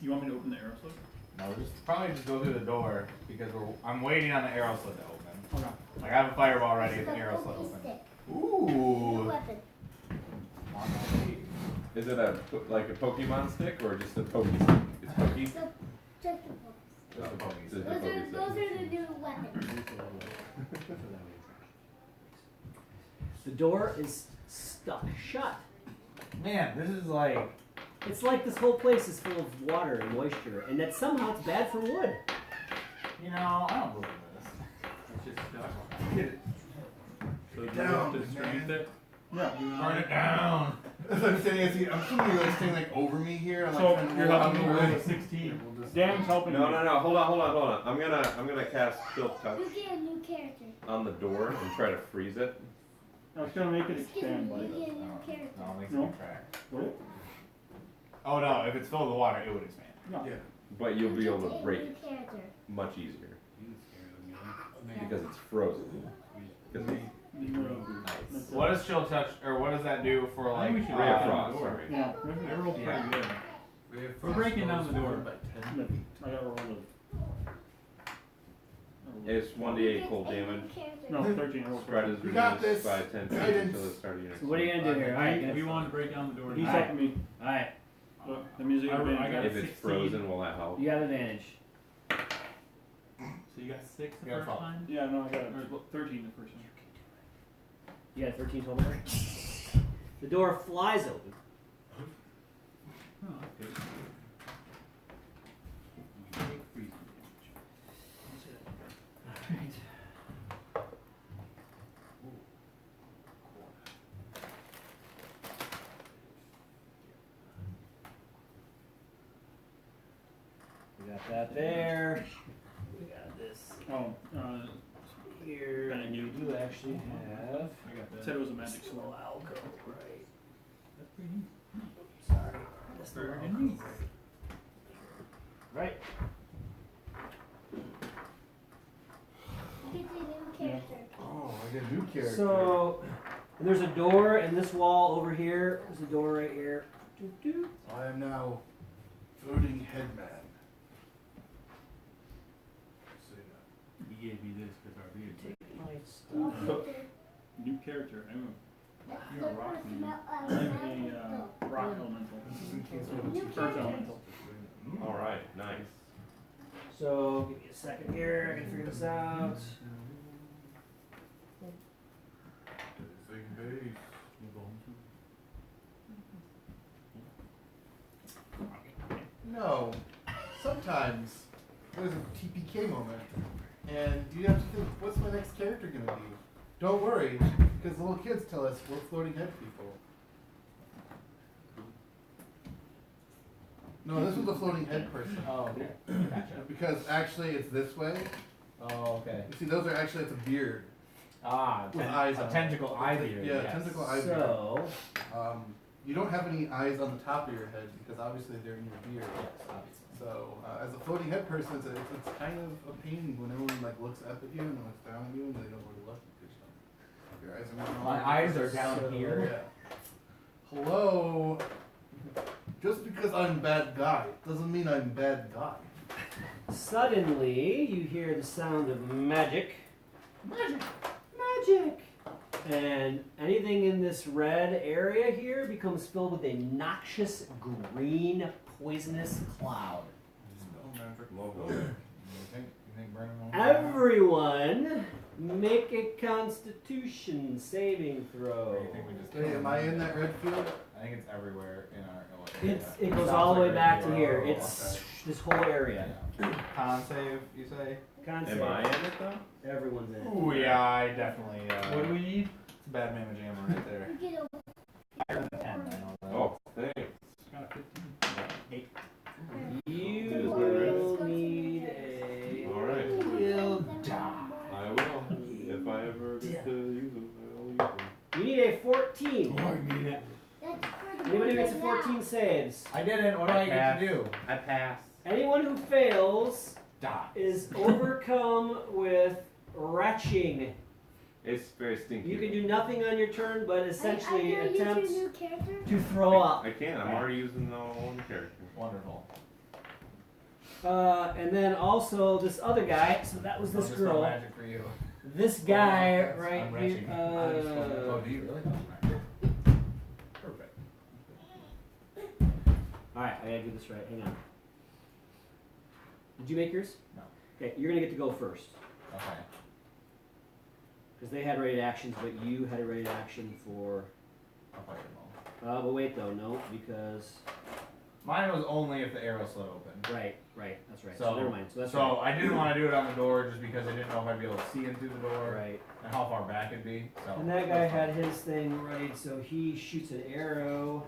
You want me to open the arrow slit? No, just probably just go through the door because I'm waiting on the arrow slit to open. Okay. Like I have a fireball ready if the arrow slit open. Ooh. Weapon. Is it like a Pokemon stick or just a Pokey stick? It's Pokey? So, just the books. Just a pokey It's stick. a Those Pokey are, stick. those are the new weapons. The door is stuck shut. Man, this is like It's like this whole place is full of water and moisture, and that somehow it's bad for wood. I don't believe this. It's just stuck. Get it. So do you Down, have to strength man. it? Yeah. Burn it down. As I'm standing, I'm assuming you're like standing like over me here. I'm like So trying to you're roll helping out me the roll way. a 16. Dan's helping No, me. no, hold on. I'm gonna cast Chill Touch You get a new character. on the door and try to freeze it. I was gonna make it Excuse expand, me, buddy. you get a new character. No, it makes No. me track. What? Oh no, if it's filled with water, it would expand. No. Yeah. But you'll be able to Get a break new it character. much easier because it's frozen. Because it's That's What does chill touch, or what does that do for I like? think we should Ray of open the Frost, door. sorry. Yeah. I rolled pretty Yeah. good. We're breaking down the door. I got a roll of. It's 1d8 cold Get a new damage. character. No, 13. I rolled Spread is We got reduced this. by 10 feet Guidance. until the start of your next So what are you gonna do here? Alright, We wanted to break down the door. He's now. helping me. Alright, Look, that means you I got got advantage. If it's 16. frozen, will that help? you have advantage. So you got 6 the You got first 12. time? Yeah, no, I got 13 the first time. You got 13 total. The door flies open. Oh, that's good. Take freezing damage. Alright. We got that there. We got this Oh, here. And you do actually have I got that. said it was a magic a little sword. alcove, right? That's pretty neat. Sorry. That's the Very alcove. neat. Right. You get a new character. Oh, I get a new character. So, and there's a door in this wall over here. There's a door right here. Doo-doo. I am now floating headman. Say that. He gave me this because our beard. Take my New stuff. character. New character. I'm You're a rock man. a rock elemental. This is in case we have a New two- Earth elemental. Alright, nice. So, give me a second here. I can figure this out. Thing base. No. Sometimes there's a TPK moment, and you have to think, what's my next character gonna be? Don't worry, because the little kids tell us we're floating head people. No, this was the floating head person. Oh, okay. Gotcha. Because actually it's this way. Oh, okay. You see, those are actually, it's a beard. Ah, With eyes on a it. tentacle eye beard. Yeah, yes. tentacle eye beard. So, You don't have any eyes on the top of your head because obviously they're in your beard. Yes, obviously. So, as a floating head person, it's kind of a pain when everyone like looks up at you and looks down at you and they don't really look because your eyes are moving. My eyes are down So, here. Yeah. Hello. Just because I'm bad guy doesn't mean I'm bad guy. suddenly you hear the sound of magic. Magic! And anything in this red area here becomes filled with a noxious green poisonous cloud. Everyone make a constitution saving throw. Hey, am I in that red field? I think it's everywhere in our. It goes all the way back to here. It's this whole area. Con save, you say? Con Am I in save. it though? Everyone's in it. Ooh, yeah, I definitely. What do we need? It's a bad mamma jamma right there. You get a Higher than 10, I know that. Oh, thanks. Got a 15. You will need a. Alright. Will die. I will. If I ever get to use them, I'll use them. You need a 14. I need it. that's for the Anybody who one gets a right 14 saves. I didn't. What do I get to do? I pass. Anyone who fails Die. is overcome with retching. It's very stinky. You can do nothing on your turn, but essentially I use your attempt new character. to throw up. I can. I'm already using the one character. Wonderful. And then also this other guy. So that was this Just no girl. magic for you. This guy I'm right retching. here. Oh, do you really? Perfect. All right, I gotta do this right. Hang on. Did you make yours? No. Okay, you're gonna get to go first Okay. because they had rated actions, but you had a rated action for. I'll fight them all. But wait though, no, because Mine was only if the arrow slid open. right, that's right. So, So- never mind. So that's So I didn't want to do it on the door just because I didn't know if I'd be able to see in through the door right. and how far back it'd be. So And that guy had his thing right, so he shoots an arrow.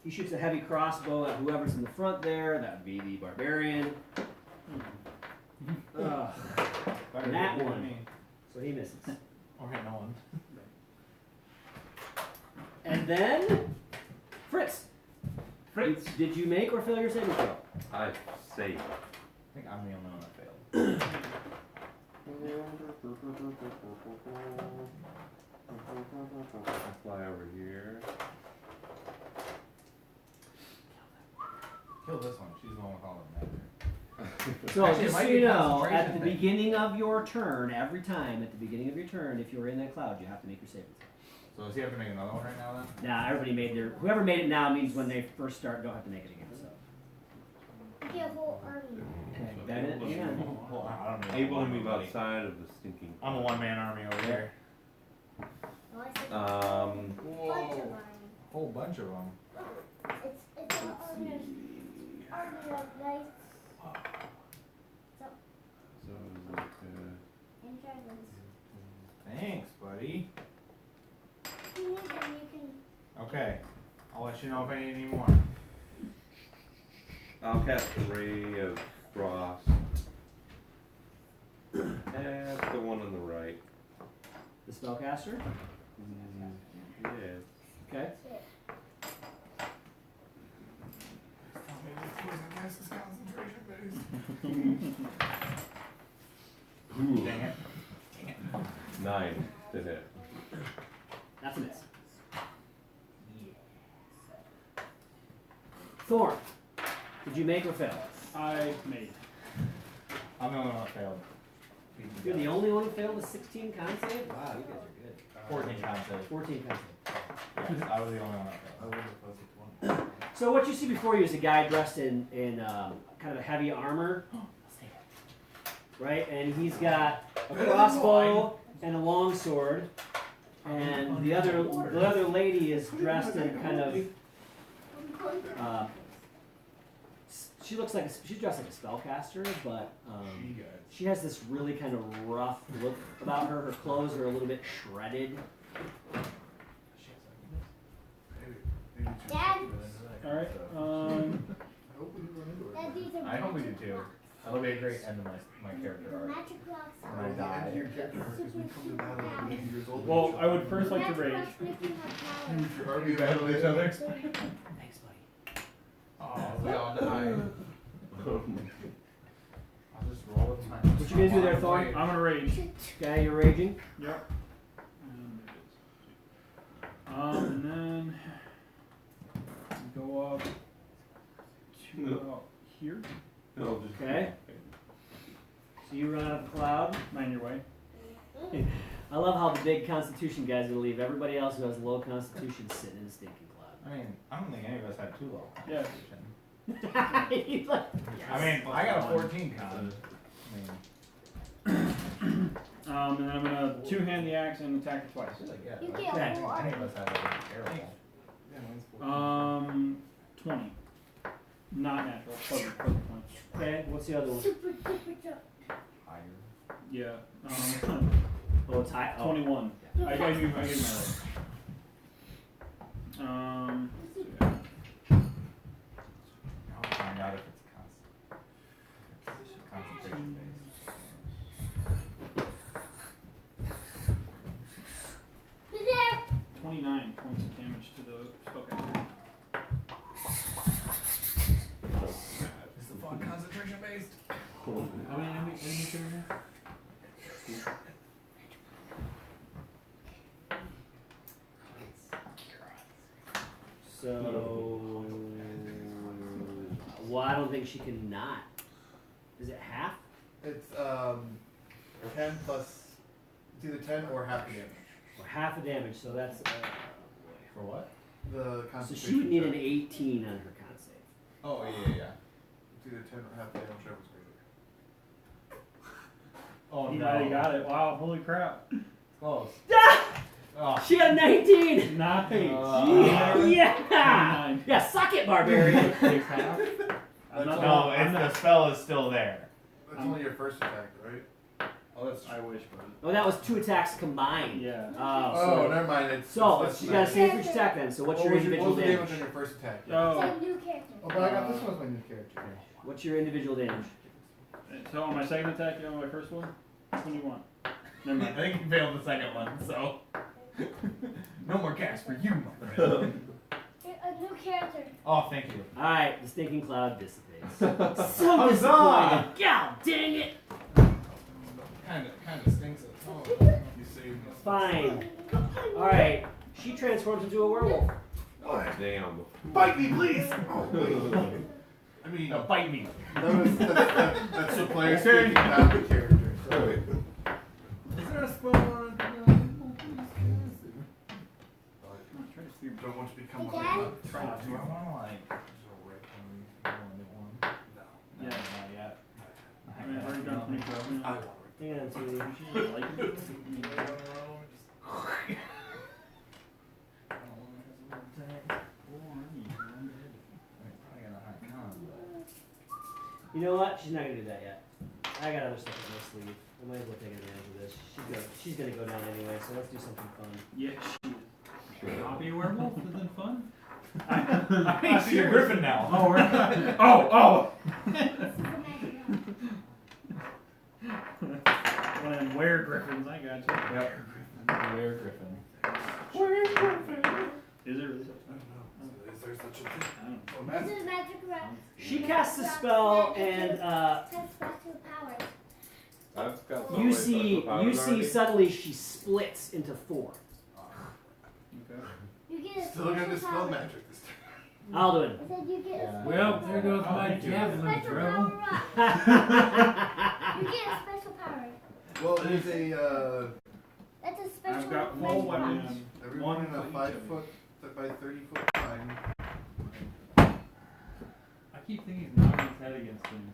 He shoots a heavy crossbow at whoever's in the front there. That would be the barbarian. Ugh. Better That do it one. than me. So he misses. Okay, no one. And then Fritz. Fritz. Did you make or fail your saving throw? I save. I think I'm the only one that failed. I fly over here. Kill this one. She's the one with all the magic. So Actually, it just might so be you a know, concentration at the thing. beginning of your turn, every time at the beginning of your turn, if you're in that cloud, you have to make your saving throw. So does he have to make another one right now then? Now everybody made their. Whoever made it now means when they first start, don't have to make it again. So. You get a whole army. Okay, that it. Hang on. Well, I don't know. Able to move outside of the stinking. I'm a one-man army over here. Oh, I said Um. bunch of Whoa. army. Whole bunch of them. It's an army of knights So it's like, and dragons. Thanks, buddy. If you need them, you can. Okay. I'll let you know if I need any more. I'll cast a ray of frost. That's the one on the right. The spellcaster. Yeah. Okay. Ooh, Dang it. 9 to hit. That's a miss. Thorn. Did you make or fail? I made. I'm the only one that failed. You're the only one who failed a 16 con save? Wow, you guys are good. 14 concept. 14 con save. Yes, I was the only one that I failed. would have posted one. So what you see before you is a guy dressed in kind of a heavy armor, right? And he's got a crossbow and a long sword, and the other lady is dressed in kind of. She looks like she's dressed like a spellcaster, but she has this really kind of rough look about her. Her clothes are a little bit shredded. Dad? All right. I hope we do too. That'll be a great end of my character The arc. magic rocks When I The end of die. your character arc is we come to battle at 80 years old. Well, I would first like to magic rage. rocks make you have power. Use your army Battle each other. Thanks, buddy. Oh, we all die. I'll just roll with my. What you gonna do there, Thorn? I'm gonna rage. Okay, you're raging. Yep. And then go up to about here. No, just Okay. So you run out of the cloud. Mind your way. I love how the big Constitution guy's gonna leave everybody else who has low Constitution sitting in a stinking I mean, I don't think any of us had too low Yeah. constitution. cloud. He's like, I mean, I got a 14 con. And then I'm gonna two-hand the axe and attack it twice. You I get don't a think whole any of army. us had like terrible. 20. Not natural. Perfect 20. okay, what's the other one? Super duper jump. Higher. Yeah. Oh, it's high. Oh. 21. I gave you my right. I'll find out if it's concentration based. 29 points of damage to the spellcaster. Is the fog concentration based? How many enemies are there? So, well, I don't think she can not. Is it half? It's 10 plus, it's either 10 or half the damage. Or half the damage, so that's. For what? The So concentration. she would need an check. 18 on her con save. Oh yeah. It's either 10 or half the damage, whichever's greater. Oh He no. already got it. Wow, holy crap. Close. Ah! Oh. She got a 19! Nice. Yeah! 29. Yeah, suck it, barbarian! Takes half. I'm not- No, I'm the not- spell is still there. That's only your first attack, right? Oh, that's I wish, but Oh, that was 2 attacks combined. yeah. Oh, Oh, so, never mind. It's so it's she's got a less save for each attack then. So what's than- your What individual was the damage damage? on your first attack? Oh, It's a new character. Oh, but I got this one as my new character. What's your individual damage? so on my second attack, you know my first one? Which one do you want? Never I mind. think you failed the second one, so no more cast for you, my friend. A new character. Oh, thank you. Alright, the stinking cloud dissipates. So Huzzah! disappointed. God dang it! Kind of stinks at home. You saved me. Fine. Alright, she transforms into a werewolf. Damn. Bite me, please! Oh, wait. I mean, No, bite me. that's the player speaking about the character. So. Is there a spell on Don't want to become Hey, one. Dad? Do I want to like roll a new one? No, Yeah. not yet. I mean, I've already done 24. I want Hang on, sweetie. I like it. You know what? She's not gonna do that yet. I got other stuff up my sleeve. I might as well take advantage of this. She's gonna go down anyway, so let's do something fun. Yeah, she I'll be a werewolf. Isn't fun? I think she's a griffin now. Oh, we're oh! One of them were-griffins, I got you. Yep. Were griffin. Is it really? I don't know. Is there such a thing? I don't know. Oh, This magic. is magic rock. She casts a spell and Has special powers. I've got some you way see special powers already. suddenly she splits into 4. Okay. You get a Still gonna special dispel power. magic this time. Aldwin. I said you get a Yeah. special Well, there goes Oh, my thank you. javelin special throw. power rock. You get a special power. Well, it is a, That's a special I've got magic full rock. weapons. everyone in One a for each 5 of you. foot by 30 foot line. I keep thinking he's knocking his head against things.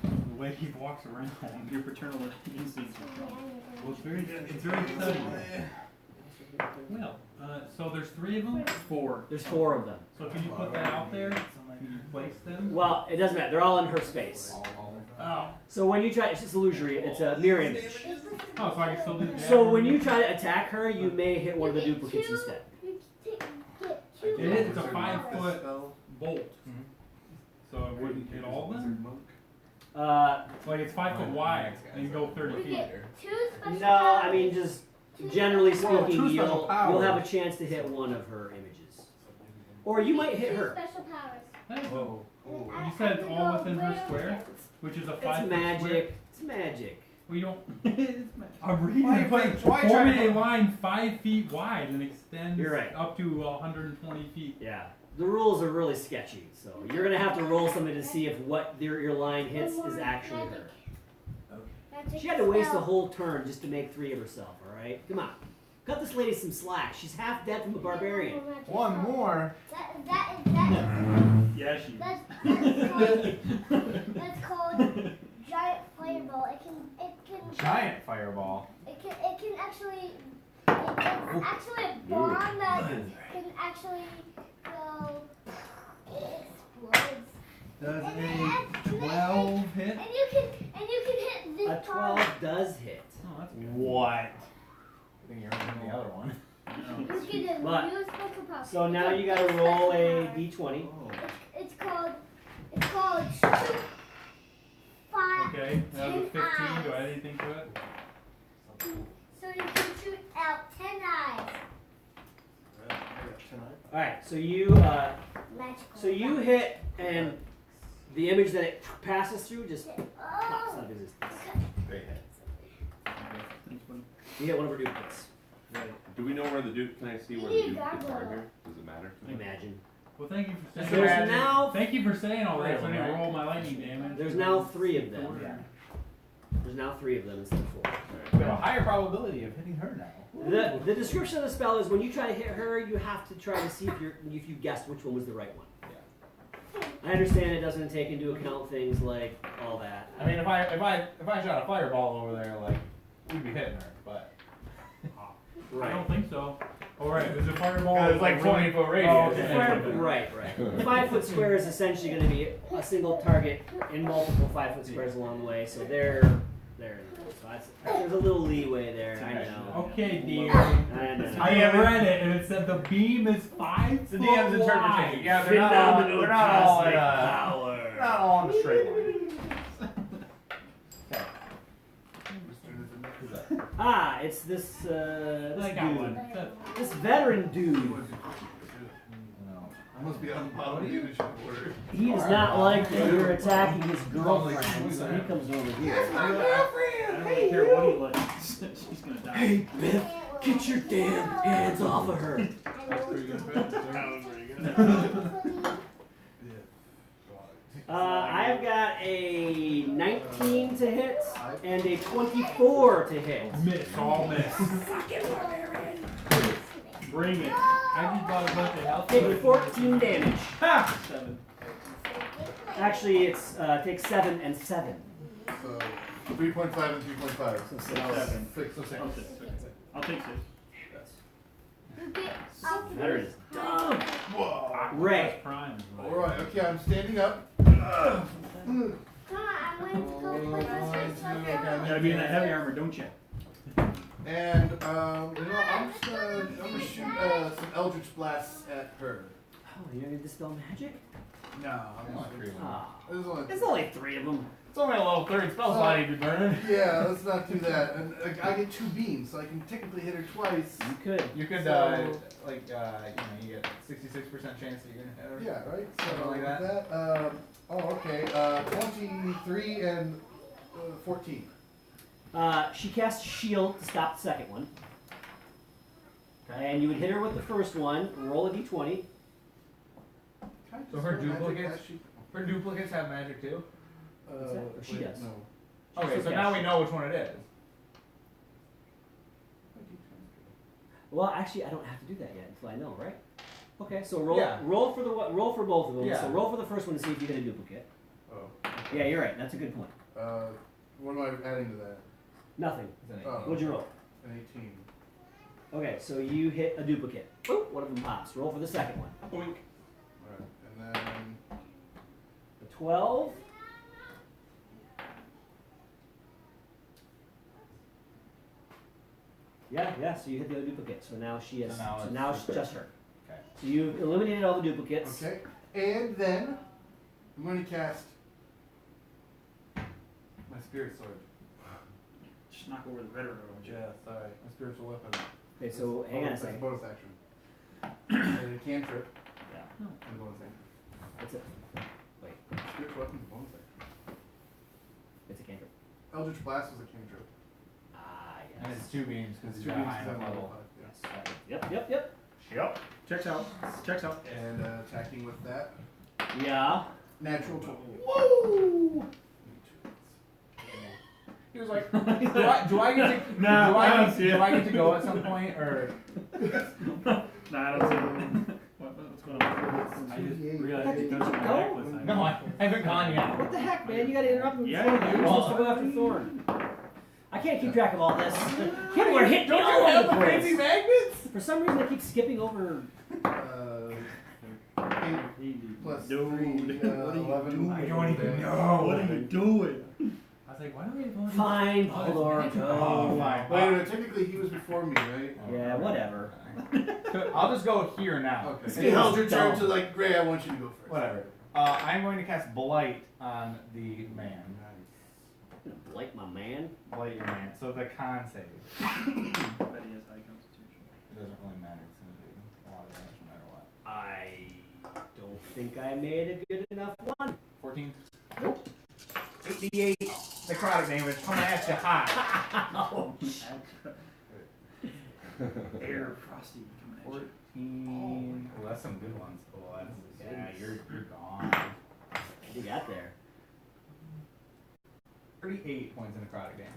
The way he walks around. Your paternal instincts are strong. Well, it's very sudden. Well, so there's 3 of them. 4. There's 4 of them. So can you put that out there? Can you place them? Well, it doesn't matter. They're all in her space. Oh. So when you try, it's just illusory. It's a mirror image. Oh, so I can still do that. So when you try to attack her, you may hit one of the duplicates instead. You get two It is a magic 5 powers. foot Spell. bolt. So it wouldn't hit all of them? Like it's 5 foot wide and you go 30 We feet. get 2 special No, I powers. mean just generally Whoa, speaking, 2 special you'll powers. have a chance to hit one of her images, or you might hit 2 her. special powers. Hey, Whoa. You said it's all within her square? Which is a 5 It's foot square? magic. It's magic. We don't. I'm reading Why it. you Like, why you forming trying a to- line 5 feet wide and extends You're right. up to 120 feet. Yeah. The rules are really sketchy, so you're gonna have to roll something to see if what your line hits is actually her. Magic She had to waste a spell. whole turn just to make 3 of herself. All right, come on, cut this lady some slack. She's half dead from a barbarian. One more. That Yeah, she. that's called giant fireball. It can Giant fireball. it can actually it's actually a bomb that can actually go. It explodes. Does And a then- 12 hit? And you can hit this A 12 does hit. Oh, that's good. What? I think you're hitting the other one. You get a But- new special power. So now you gotta roll a d20. It's called shoot 5. Okay, that was a 15. Do I add anything to it? So you can shoot out 10 eyes. All right, so you Magical. hit, and the image that it passes through just pops Oh. out of existence. Great hit. Thanks, buddy. You hit one of her duplicates. Do we know where the Duke? Can I see where the Duke is targeted? Does it matter? Imagine. Well, thank you for saying. There's that. now- Thank you for saying all that. So I Right. didn't roll my lightning damage. There's now 3 of them. Yeah. There's now 3 of them instead of 4. We have a higher probability of hitting her now. The description of the spell is when you try to hit her, you have to try to see if you guessed which one was the right one. I understand it doesn't take into account things like all that. I mean, if I shot a fireball over there, like we'd be hitting her, but I don't think so. All right, there's a fireball. it's like 20 foot radius. Oh, okay. Right. The 5 foot square is essentially going to be a single target in multiple 5 foot squares along the way, so they're there. So there's a little leeway there. I know. Okay, dear. I know. I have read it, and it said the beam is 5 the foot DM's wide. interpretation. Yeah, they're not all in a, they're not all on a straight line. Okay. Ah, it's this I this got dude. one. This veteran dude. No. I must be on the bottom of the leadership order. He does not like that you're attacking his girlfriend, so he comes over here. I don't care what he likes. She's gonna die. Hey, Biff, get your damn hands off of her. That was pretty good. I've got a 19 to hit and a 24 to hit. Miss, all miss. Bring it. I just bought a bunch of health. Take 14 damage. Ha! 7. Actually, it's takes 7 and 7. So 3.5 and 3.5. So 6. 7. 6. I'll take 6. I'll take 6. You get up. Veteran is dumb. Whoa. Ray. Prime. Alright, okay, I'm standing up. Come on, I'm going to go play this You gotta be in that heavy armor, don't you? And you know, I'm gonna shoot some Eldritch blasts at her. Oh, you're gonna dispel magic? No, I'm not. Ah, There's only. there's only 3 of them. It's only a level 3 spell slot you could burn. Yeah, let's not do that. And I get 2 beams, so I can technically hit her twice. You could. You could, So- you get 66% chance that you're gonna hit her. Yeah, right. So Something like with that. Okay. 23 and 14. She casts shield to stop the second one. And you would hit her with the first one, roll a d20. So her duplicates have magic too? What's that? Or she does. No. Okay, so now we know which one it is. Well, actually, I don't have to do that yet until I know, right? Okay, so roll Yeah. roll for both of them. Yeah. So roll for the first one to see if you get a duplicate. Oh. Yeah, you're right. That's a good point. What am I adding to that? Nothing. It's an Oh. What'd you roll? An 18. Okay, so you hit a duplicate. Boop, one of them pops. Roll for the second one. Alright, and then A 12. Yeah, so you hit the other duplicate. So now she is. So now So it's now just it's just her. Okay. So you've eliminated all the duplicates. okay, and then I'm going to cast. My spirit sword. Just knock over the red arrow. Yeah, sorry. My spiritual weapon. Okay, so hang on a That's second. bonus action. And a cantrip. Yeah. And bonus action. What's it? Wait, Spiritual weapon is bonus action. it's a cantrip. Eldritch Blast was a cantrip. Ah, yes. And it's 2 beams because It's it's two got beams, high it's enough at level. level 5, Yes. Yep. Yep. Checks out. Checks out. yeah. And attacking with that. Yeah. Natural 20. Woo! He was like, do I get to, No, do, I don't see it. do I get to go at some point, or? Nah, I don't see it. What's going on? I just 2d8. realized it goes to my Go? necklace. No, I haven't gone yet. What the heck, man? You gotta interrupt me Yeah, before you do. you're supposed to go after Thorn. I can't keep track of all this. People are hitting me Don't all you have over the the crazy place. magnets? For some reason, I keep skipping over. 8 plus Dude, 3, what are you 11. doing? I don't even damage. know. What are you doing? I was like, why don't we go? Fine, Oh, it's Lord, magic. go. Oh, fine. Wait, no, technically he was before me, right? Yeah, whatever. I'll just go here now. Okay. Hey, It's your turn dumb. to like, Gray, I want you to go first. Whatever. I'm going to cast Blight on the man. Like my man. Blight your man. So the con save. But he has high constitution. It doesn't really matter. It's going to do a lot of damage no matter what. I don't think I made a good enough one. 14? Nope. 88 necrotic damage. Coming at you hot. Ouch. Air frosty coming at you. 14. Oh, that's some good ones. Oh, that's, yeah, you're gone. What you got there? 38 points of necrotic damage.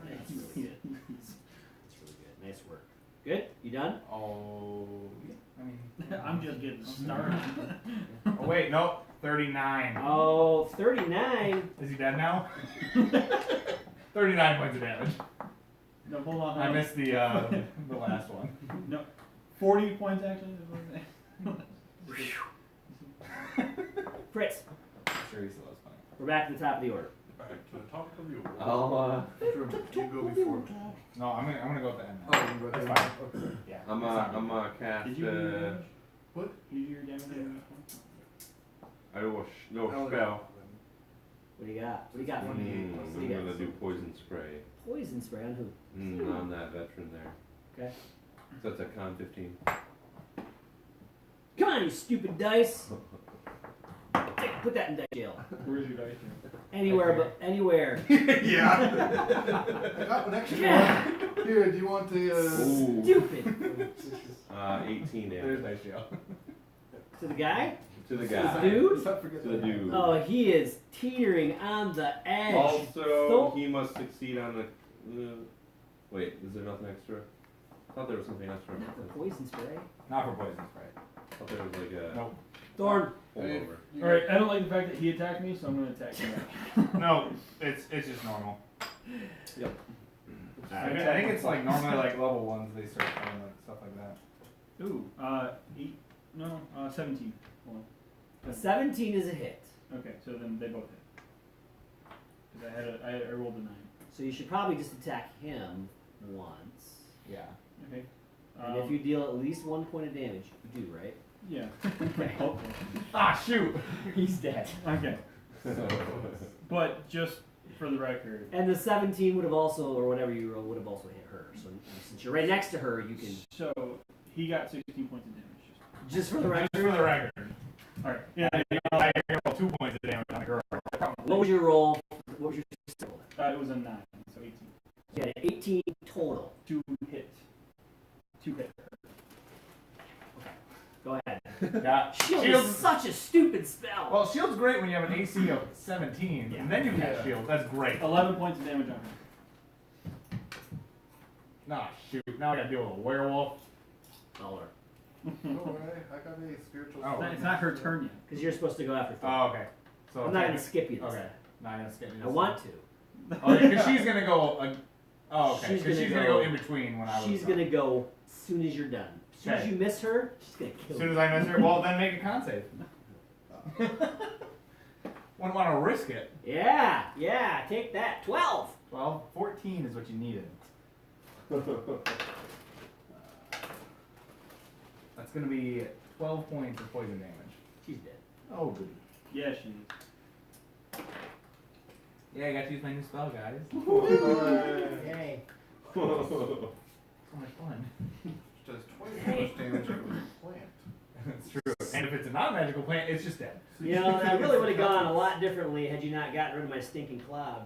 That's really good. That's really good. Nice work. Good? You done? Oh, yeah. I mean, I'm just getting started. oh wait, nope. 39. Oh, 39. Is he dead now? 39 points of damage. No, hold on. I missed the last one. No, 40 points actually. Fritz, Sure, he still has funny. we're back to the top of the order. Back to the top of you. I'll You go before me. No, I'm gonna go at the end now. Oh, you go That's ahead. fine. Okay. Yeah. I'm cast. Did you do your damage? What? Did you do your damage? I do no Oh, spell. What do you got? What do you got for me? What do I'm you got? gonna do poison spray. Poison spray on who? On that veteran there. Okay. So that's a con 15. Come on, you stupid dice. Put that in dice jail. Where's your dice? Anywhere but anywhere. Yeah. I got an extra Yeah. one. Here, do you want the Ooh. Stupid. 18 There's damage. my shield. To the guy? To the To guy. the dude? Let's not forget To the that. dude. Oh, he is teetering on the edge. Also, he must succeed on the. Wait, is there nothing extra? I thought there was something extra. Not for poison spray. Not for poison spray. I thought there was like a Nope. Thorn. holdover. Alright, I don't like the fact that he attacked me, so I'm gonna attack him back. No, it's just normal. Yep. I think it's like normally like level 1s they start doing like stuff like that. Ooh, 17. Hold A 17 is a hit. on. Okay, so then they both hit. Because I rolled a 9. So you should probably just attack him once. Yeah. Okay. And if you deal at least 1 point of damage, you do, right? Yeah. Okay. Hopefully. Ah, shoot. He's dead. Okay. But just for the record. And the 17 would have also, or whatever you roll, would have also hit her. So since you're right next to her, you can. So he got 16 points of damage. Just for the record. Just for the record. Alright. Yeah. I roll 2 points of damage on the girl. What was your roll? What was your roll? It was a 9, so 18. You had 18 total. 2 hit. 2 hit. Go ahead. Yeah. Shield Shield's- is such a stupid spell. Well, shield's great when you have an AC of 17, Yeah. and then you get shield. That's great. 11 points of damage on her. Nah, shoot. Now I gotta deal with a werewolf. Dollar. Don't worry, I got a spiritual. Oh. It's not her turn yet. Because you're supposed to go after Thor. Oh, okay. So I'm not going to skip you this Okay. time. Not gonna skip me. I want to. Oh, because she's gonna go. Oh, okay. She's Because gonna she's gonna go- go in between when I was. She's going to go as soon as you're done. As soon as Okay. you miss her, she's going to As kill soon you. as I miss her, well, then make a con save. Wouldn't want to risk it. Yeah, take that. 12. Well, 14 is what you needed. That's gonna be 12 points of poison damage. She's dead. Oh, good. Yeah, she is. Yeah, I got to use my new spell, guys. Yay. So much fun. Does twice as much damage as a plant. That's true. And if it's a non-magical plant, it's just dead. You know, that really would have gone a lot differently had you not gotten rid of my stinking cloud.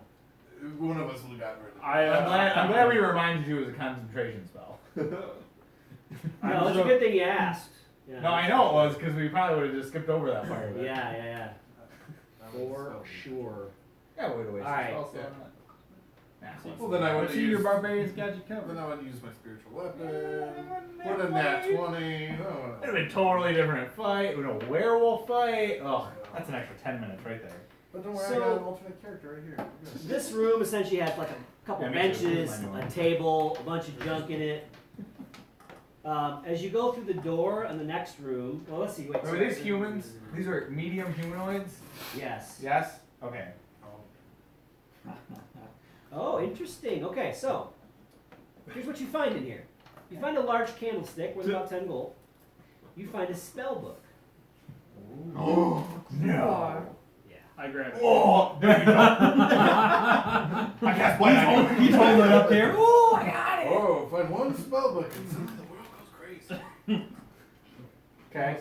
One of us would have gotten rid of it. I'm glad we reminded you it was a concentration spell. No, it's a good thing you asked. Yeah. No, I know it was because we probably would have just skipped over that part of it. Yeah. For sure. Yeah, we would have wasted Alright. spell slot on that. Well, then I would See, your barbarians got you covered. Then I would use my spiritual weapon. Put a nat 20. Oh, It'd have been a totally different fight. It would have a werewolf fight. Oh, that's an extra 10 minutes right there. But don't worry, So- I got an alternate character right here. This room essentially has like a couple Yeah, me too. benches, I know. a table, a bunch of junk in it. As you go through the door in the next room, well, let's see. Wait, Are these humans? These are medium humanoids? Yes. Yes? Okay. Oh, interesting. Okay, so here's what you find in here. You find a large candlestick worth about 10 gold. You find a spell book. Oh, no. Yeah. I grabbed it. Oh, there you go. I cast Blight on you. He's holding it up there. Oh, I got it. Oh, if I had one spell book, and suddenly the world goes crazy. Okay.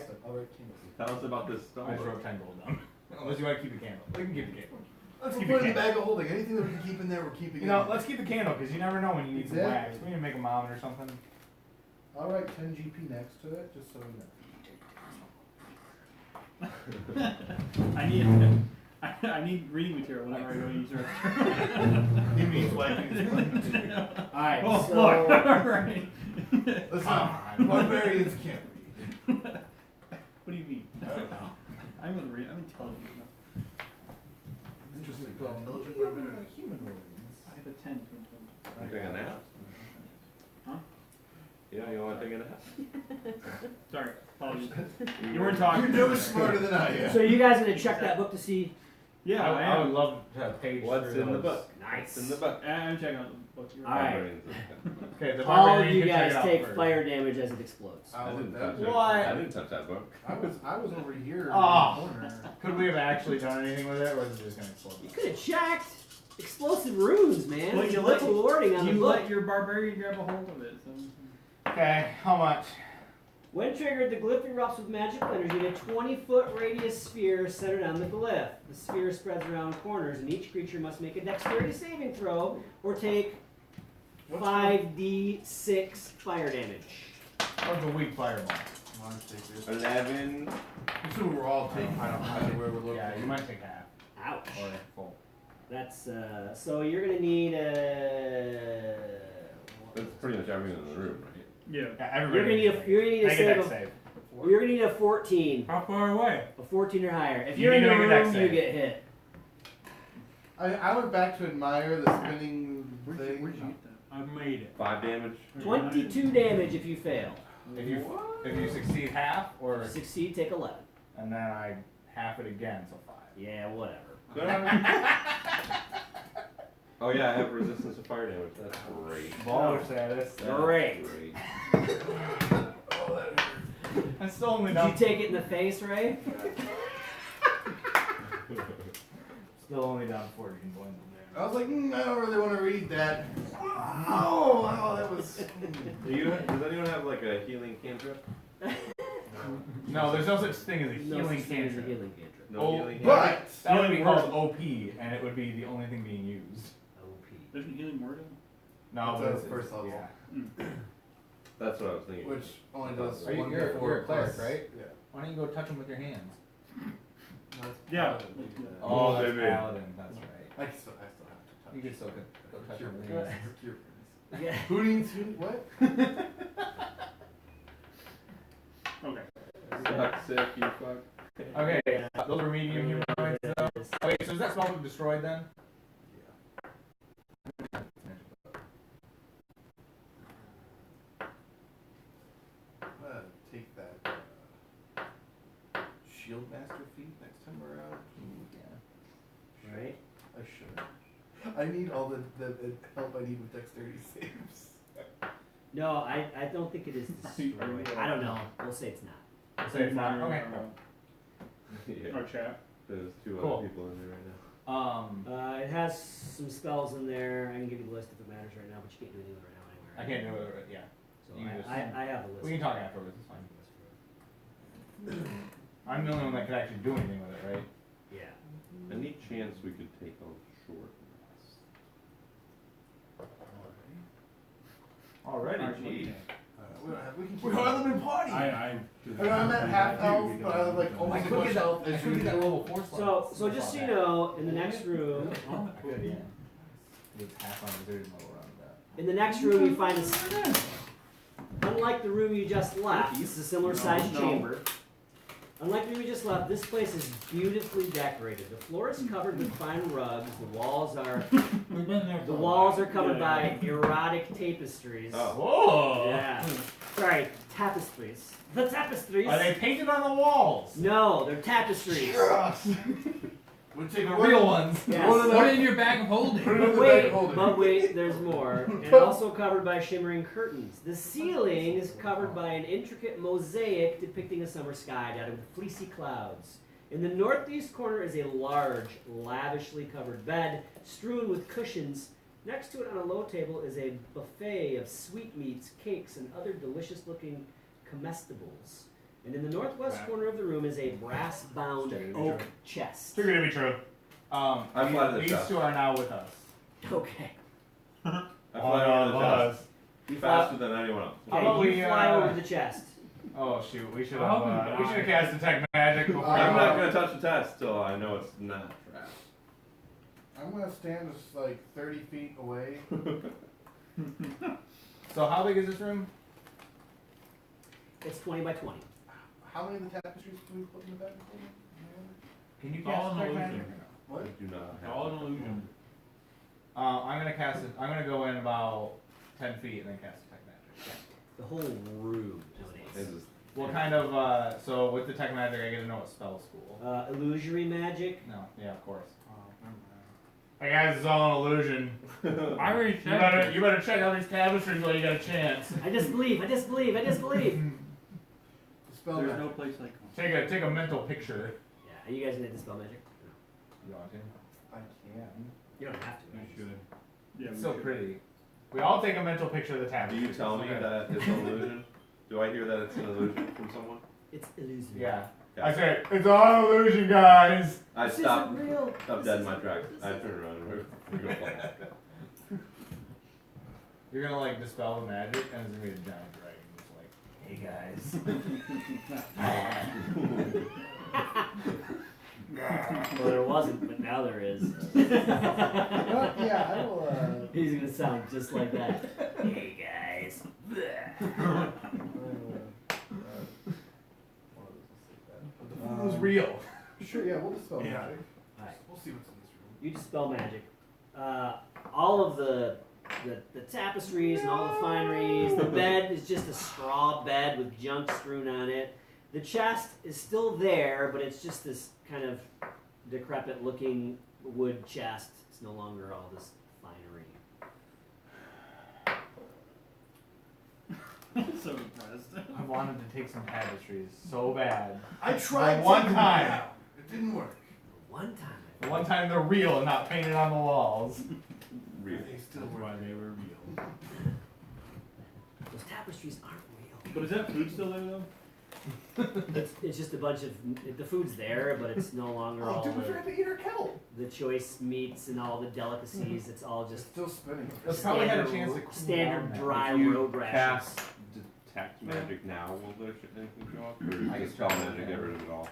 Tell us about this stuff. I just wrote 10 gold down. Unless you want to keep the candle. We can keep the candle. Let's keep put the in the candle. bag of holding. Anything that we can keep in there, we're keeping You know, in. let's keep the candle because you never know when you need some Exactly. wax. We need to make a mound or something. I'll write 10 GP next to it, just so we know. I need reading material whenever I go to use her. He means wiping. Alright, Oh, so fuck. Alright. Listen, barbarians can't read. What do you mean? I don't know. I'm gonna read. I'm intelligent enough. Interesting. Intelligent barbarian. I have a 10. You take a nap? Huh? Yeah, you want to take a nap? Sorry. Apologies. You weren't talking. You're no smarter than I am. so you guys gonna check that book to see? Yeah, I I would am. love to have page What's through in the those. book? Nice. What's in the book? I'm checking out the book. You're All right. Barbarians. Okay, the All of barbarian you can check guys it out take first. fire damage as it explodes. I didn't touch it. What? I didn't touch that book. I was over here Oh. in the corner. Could we have actually done anything with it, or is it just gonna explode? You could have checked explosive runes, man. Well, There's you a let- little wording on the You book. let your barbarian grab a hold of it. So. Okay, how much? When triggered, the glyph erupts with magical energy in a 20-foot radius sphere centered on the glyph. The sphere spreads around corners, and each creature must make a dexterity saving throw or take 5d6 fire damage. That was a weak fireball. Come on, take this. 11. So we're all taking. I don't know where we're looking. Yeah, you might take half Ouch. or full. That's so you're gonna need a. That's pretty much everything in the room, right? Yeah. Yeah, You're everybody. gonna need a Make a save dex of. save. You're gonna need a 14. How far away? A 14 or higher. If You you're in need the to make a dex room, you save. get hit. I went back to admire the spinning Where'd thing. you get that? I made it. 5 damage. 22 damage if you fail. If you succeed half, or Succeed, take 11. and then I half it again, so 5. Yeah, whatever. Oh yeah, I have resistance to fire damage. That's great. Baller status. That's Great. I'm still only Did you down. take it in the face, Ray? Still only down 14 points I was like, I don't really want to read that. Oh, that was. Does anyone have like a healing cantrip? No, there's no such thing as a No healing such thing as a cantrip. healing cantrip. No Oh, healing But That would be Healing called OP, and it would be the only thing being used. OP. There's a healing word in No, That's but the first level. Yeah. That's what I was thinking. which only does Are you- one you're a before cleric, plus- right? Yeah. Why don't you go touch them with your hands? Yeah. Oh, that's baby. paladin. That's right. I still have to touch. You can still go touch Cure them with wounds. your hands. Cure wounds. Yeah. Who needs what? Okay. Suck, sick, you fuck. Okay, those are medium humanoids. Okay, so is that spell book destroyed then? I'm gonna take that shield master feat next time around. Right? I should. I need all the help I need with dexterity saves. No, I don't think it is destroyed. I don't know. We'll say it's not. Say it's not. Okay. Yeah. Or chat. There's two Cool. other people in there right now. It has some spells in there. I can give you the list if it matters right now, but you can't do anything right now anywhere. I can't do it. Yeah. So You just- I have the list. We can talk afterwards. It's fine. I'm the only one that could actually do anything with it, right? Yeah. Any chance we could take a short rest? Already. Gee. We don't have. We can. We're all in party. I I'm at half health, but I have like I almost as could much get that. health I as could get that you. level 4 slot. So just so you know, in the next room, Oh, I could, yeah. It's half on wizard level around that. in the next room you find this. Unlike the room you just left, this is a similar sized chamber. Unlike the room you just left, this place is beautifully decorated. The floor is covered with fine rugs. The walls are covered by erotic tapestries. Oh. Whoa! Yeah. Sorry, tapestries. The tapestries. Are they painted on the walls? No, they're tapestries. We'll take The real ones. Yes. Put it in your bag of holding. Put it in But the wait, bag holder. but wait, there's more. And also covered by shimmering curtains. The ceiling is covered by an intricate mosaic depicting a summer sky dotted with fleecy clouds. In the northeast corner is a large, lavishly covered bed strewn with cushions. Next to it on a low table is a buffet of sweetmeats, cakes, and other delicious-looking comestibles. And in the northwest corner of the room is a brass-bound oak chest. Too good to be true. I fly to the These chest. two are now with us. Okay. I fly over the chest You faster than anyone else. How Okay, about you we, fly over the chest. Oh shoot, we should I'll have be we should have cast detect magic before. I'm not gonna touch the test till I know it's not trash. I'm gonna stand just like 30 feet away. So how big is this room? It's 20 by 20. How many of the tapestries do we put in the bag holder? Can you It's all cast an detect illusion. magic? What? I do not It's have. all an illusion. I'm gonna cast it. I'm gonna go in about 10 feet and then cast detect magic. The whole room This nowadays. is What kind of so with detect magic I get to know what spell school? Illusory magic. No, yeah, of course. Hey guys, it's all an illusion. I already You better check out these tapestries while you got a chance. I disbelieve, I disbelieve, I disbelieve. Spell There's magic. no place like home. Take a mental picture. Yeah, are you guys gonna dispel magic? You want to? I can. You don't have to. We should. Yeah, It's we so should. pretty. We all take a mental picture of the Do tapestry. you tell me that it's an illusion? Do I hear that it's an illusion from someone? It's illusory. Yeah. Okay. I say it's all an illusion, guys. I This stopped isn't real. dead in my tracks. I turned around and we're gonna fly. You're gonna like dispel the magic, and it's gonna be a giant dragon. Just like, hey guys. Well, there wasn't, but now there is. Yeah, I will. He's gonna sound just like that. Hey guys. It was real. Sure, yeah, we'll dispel Yeah. magic. Alright. We'll see what's in this room. You dispel magic. All of the tapestries and all the fineries. The bed is just a straw bed with junk strewn on it. The chest is still there, but it's just this kind of decrepit looking wood chest. It's no longer all this finery. I'm so impressed. I wanted to take some tapestries so bad. I tried The one taking time. them out. It didn't work. One time. The one time they're real and not painted on the walls. Really? They still That's work. why they were real. Those tapestries aren't real. But is that food still there though? It's just a bunch of the food's there, but it's no longer Oh, all dude, we forgot to eat our kelp. the choice meats and all the delicacies. It's all It's just still spinning. That's probably had a chance to cool standard down dry If you road rations. cast detect magic now, will there anything show up? Or I just guess spell so. magic, get rid of it all?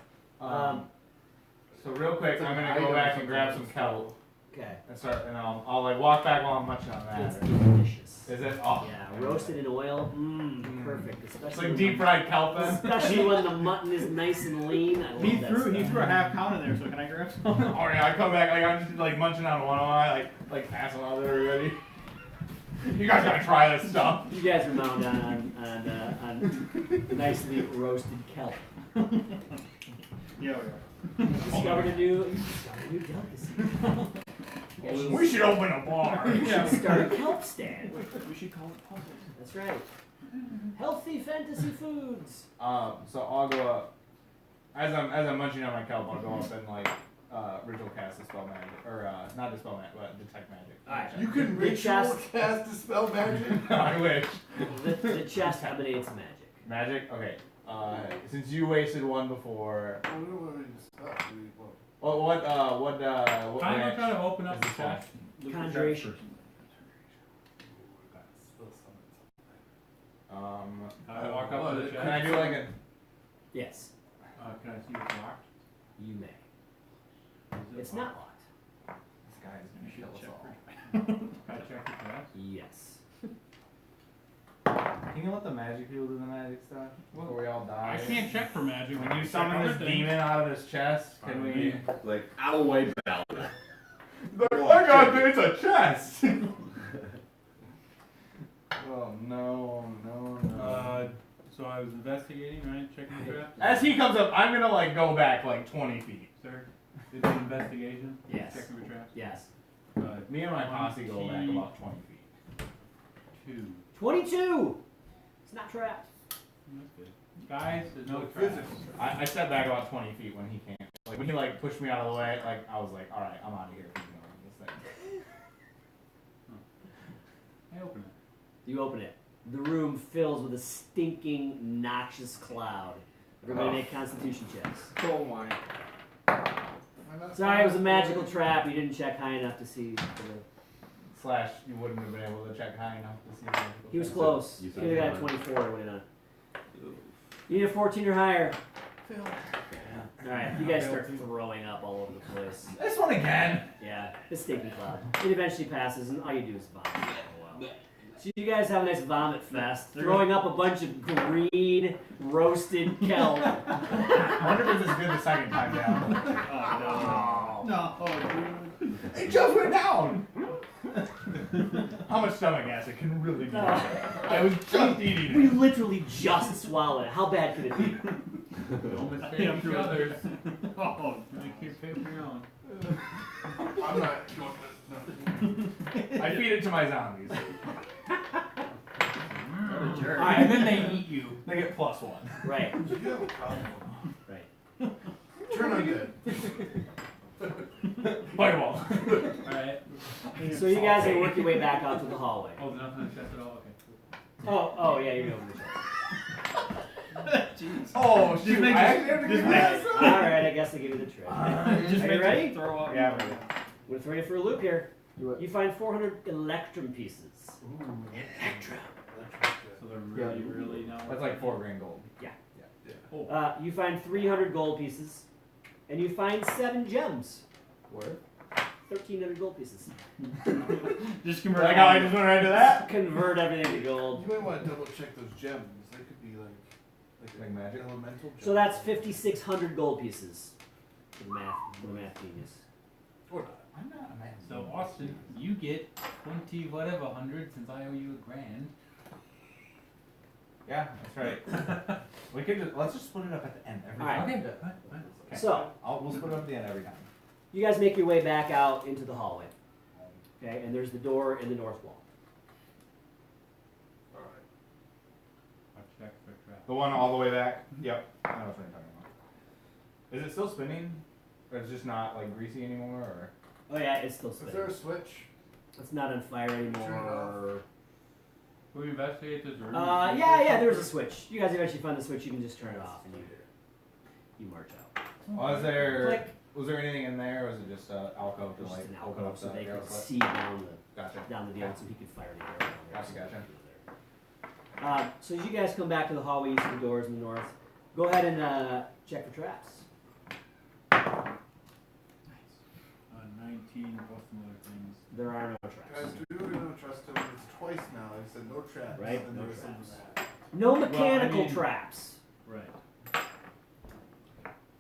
So real quick, I'm gonna go back and grab some kelp Okay. and start, and I'll like walk back while I'm munching on It's that. delicious. Is it? Oh, Yeah, roasted in oil. Perfect. It's Especially like deep fried kelp then. Especially when the mutton is nice and lean. I love He that threw stuff. a half pound in there, so can I grab some? Oh yeah, I come back like I'm just like munching on one eye, like passing out to everybody. You guys gotta try this stuff. You guys are mounted on nicely roasted kelp. Yeah, we are. Discovered a new delicacy. We should open a bar. You should start a kelp stand. We should call it puzzles. That's right. Healthy fantasy foods. So I'll go up As I'm munching on my kelp, I'll go up and like ritual cast dispel magic, or not dispel magic, but detect magic. Alright. You can The ritual chest- cast dispel magic. I wish. The chest emanates magic. Magic. Okay. Since you wasted one before. Oh, we don't want to stop. What I'm gonna ranch try to open up is the this one? chest. Look for Conjuration. traps I walk up to the Can I do like a? Yes, Can I see what's locked? you may. Is it It's locked? not locked. This guy is You gonna should kill us check all. Can I check the traps? Yes. Can you let the magic people do the magic stuff before we all die? I can't check for magic. When I you can check summon other this things. demon out of his chest, can we? Like, out of the way, Bell. I got it's a chest. Oh no, no, no. So I was investigating, right? Checking the traps. As he comes up, I'm gonna like go back like 20 feet. Sir, it's an investigation. Yes. Checking for traps. Yes. Me and my posse go back about 20 feet. 2. 22! It's not trapped. That's good. Guys, there's no Physics. traps. I stepped back about 20 feet when he came. Like when he like pushed me out of the way, like I was like, all right, I'm out of here. If he's gonna run this thing. I open it. You open it. The room fills with a stinking, noxious cloud. Everybody make constitution checks. Oh my. Sorry, it was a magical trap. You didn't check high enough to see. Slash, you wouldn't have been able to check high enough to see. Magical He was things. close. You He said would have got a one. 24 when it on. You need a 14 or higher. Alright, you guys start throwing up all over the place. This one again. Yeah, the stinking cloud. It eventually passes, and all you do is vomit for a while. So you guys have a nice vomit fest, throwing up a bunch of green, roasted kelp. I wonder if this is good the second time down. Oh, no. Oh, It just went down. How much stomach acid can really be? I was just eating We it. literally just swallowed it. How bad could it be? don't mistake each other's. Oh, make your paper on. I'm not doing this. No. I feed it to my zombies. Alright, and then they eat you. They get +1. Right, You have a problem. right. Turn undead. Fireball. Alright. So you guys are working your way back out to the hallway. Oh, there's nothing in the chest at all? Okay, cool. Oh, yeah, you're over the chest. Jeez. Oh Just shoot! make I it- actually have to just give make that. it- Alright, I guess I'll give you the trick. Just Are make you ready? it throw up. Yeah, we're good. I'm gonna throw you for a loop here. Do it. You find 400 electrum pieces. Electrum. So they're really, really now. That's like 4 grand gold. You find 300 gold pieces, and you find 7 gems. Where? 1,300 gold pieces. Just convert. Like how I just went right to that? Convert everything to gold. You might want to double check those gems. They could be Like magic? elemental gems. So that's 5,600 gold pieces. For the math genius. Or not. I'm not a man. So Austin, you get 20 whatever 100 since I owe you $1,000. Yeah, that's right. We could just let's just split it up at the end every Alright. time. Okay. So, We'll split it up at the end every time. you guys make your way back out into the hallway. Okay, and there's the door in the north wall. Alright. I'll check for trap. The one all the way back. Yep. I know what you're talking about. Is it still spinning? Or it's just not like greasy anymore? Or Oh yeah, it's still Is spinning. there a switch? It's not on fire anymore. Can we investigate this room? Yeah, there's a switch. You guys eventually find the switch, you can just turn it off and you march out. was there Click. was there anything in there, or was it just alcove to There's like just an open alcove up so the they arrow could slit? see down Gotcha. the deal so he could fire the arrow. Gotcha. So as you guys come back to the hallway, you see the doors in the north. Go ahead and check for traps. 19 plus some other things. There are no Guys, traps. we really don't trust him. It's twice now. I said no traps. Right, And no there was some traps. bad. No mechanical mean- traps. Right.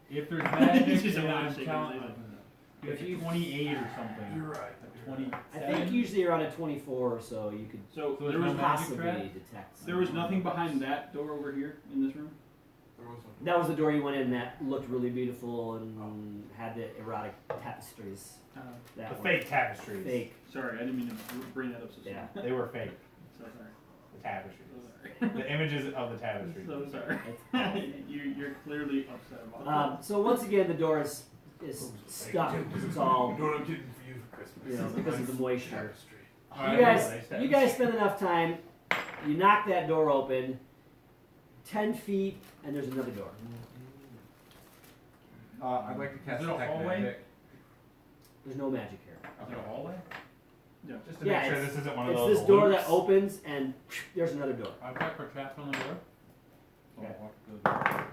If there's magic, Just then a I'm handshake, counting. isn't If you 28 or something. You're right. 27. I think usually around a 24 or so you could So So there there's was no magic possibly trap? detect. there was nothing behind that door over here in this room. There was one. That was the door you went in that looked really beautiful and had the erotic tapestries. That The were fake tapestries. Fake. Sorry, I didn't mean to bring that up so soon. Yeah. They were fake. So sorry. The tapestries. So sorry. The images of the tapestry. So sorry. You're clearly upset about that. So once again, the door is stuck because it's all, What I'm getting for you for Christmas. you know, because of the moisture. Tapestry. You guys spend enough time. You knock that door open. 10 feet, and there's another door. I'd like to cast Is it a detect hallway? magic. There's no magic here. Is it a hallway? Yeah. Just to Yeah, make sure it's- this isn't one of It's those this door loops. that opens, and there's another door. I'll check for traps on the door. So Okay. I'll walk to the door.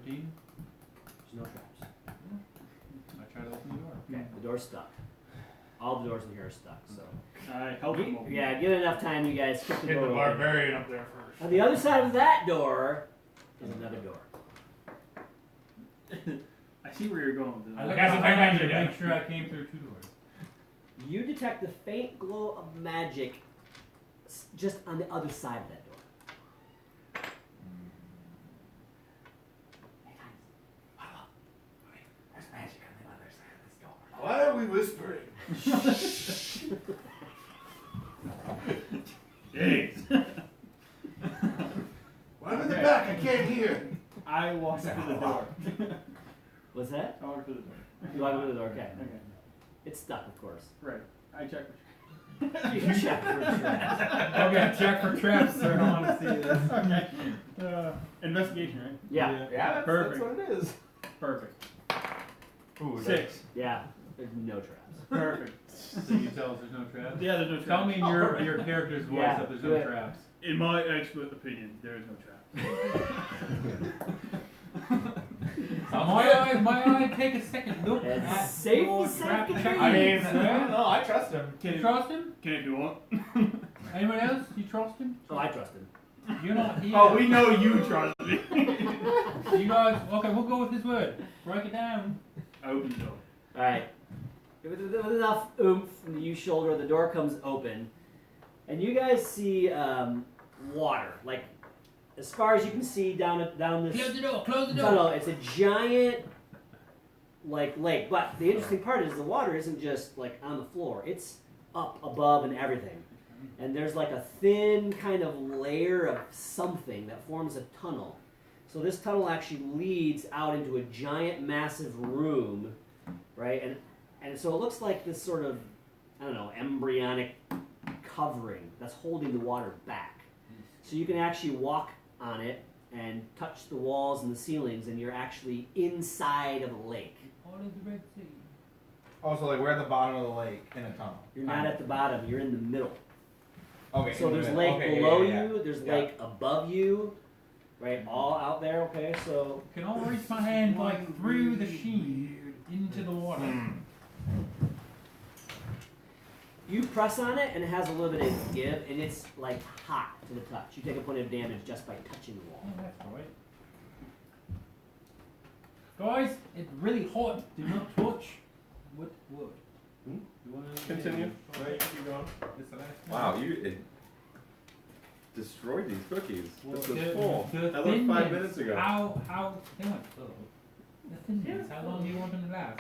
There's no traps. I try to open the door. Okay, the door's stuck. All the doors in here are stuck. So I help him open. yeah, give it enough time, you guys kick the Hit the door open. barbarian up there first. On the other side of that door is another door. I see where you're going with this. I look Cast at detect my magic to again. make sure I came through 2 doors. You detect the faint glow of magic just on the other side of that door. Hey guys, there's magic on the other side of this door. Why are we whispering? Jeez. Well, I'm in the back. I can't hear. I walk through the door. What's that? I walk through the door. You walk through the door, okay. Okay. It's stuck, of course. Right. I check. You check for traps. Okay, check for traps, sir. I want to see this. Okay. Investigation, right? Yeah, Yeah, that's Perfect. what it is. Perfect. Ooh, 6. yeah. There's no traps. Perfect. So you tell us there's no traps? Yeah, there's no traps. Tell me in your character's voice Yeah, that there's do no it. traps. In my expert opinion, there is no trap. Might I take a second look It's at safe your to say trap good check? I mean, sir? no, I trust him. You trust him? Can if you want. Anyone else? You trust him? Oh, I trust him. You're not here. Oh, we know you trust me. You guys, okay, we'll go with his word. Break it down. I open the door. Alright. With enough oomph from the U shoulder, the door comes open. And you guys see water. Like, as far as you can see down this... Close the door, close the door. No, it's a giant, like, lake. But the interesting part is the water isn't just, like, on the floor. It's up above and everything. And there's, like, a thin kind of layer of something that forms a tunnel. So this tunnel actually leads out into a giant, massive room, right? And so it looks like this sort of, I don't know, embryonic covering that's holding the water back. So you can actually walk on it and touch the walls and the ceilings, and you're actually inside of a lake. What is the Red Sea? Oh, so like we're at the bottom of the lake in a tunnel. You're not at the bottom, you're in the middle. Okay. So in the there's middle. lake Okay, below yeah. you, there's Yeah. lake above you, right? All out there, okay? So Can I reach my hand like through the sheen into the water? Hmm. you press on it, and it has a little bit of give, and it's like hot to the touch. You take a point of damage just by touching the wall. Oh, that's right. Guys, it's really hot. Do not touch with wood. Hmm? You want to Continue. Right, keep going. This is the last one. Wow, you destroyed these cookies. Well, This was the- full. the That was 5 thinness, minutes ago. How they went full. The thinness, how long do you want them to last?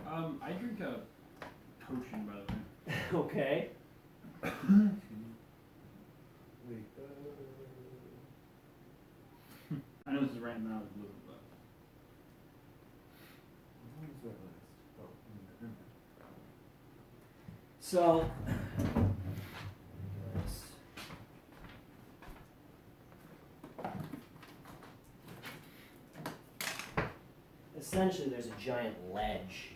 I drink a potion, by the way. Okay. I know this is random out of the blue, but So, essentially there's a giant ledge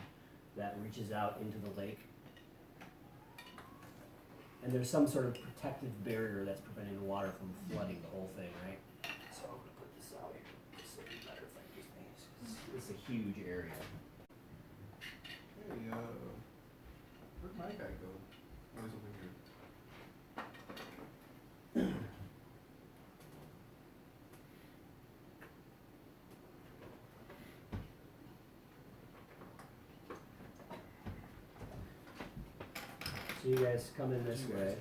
that reaches out into the lake. And there's some sort of protective barrier that's preventing the water from flooding the whole thing, right? So I'm gonna put this out here. This will be better if I use these, 'cause it's a huge area. Hey, where'd my guy go? Oh, he's over here. So you guys come in this way.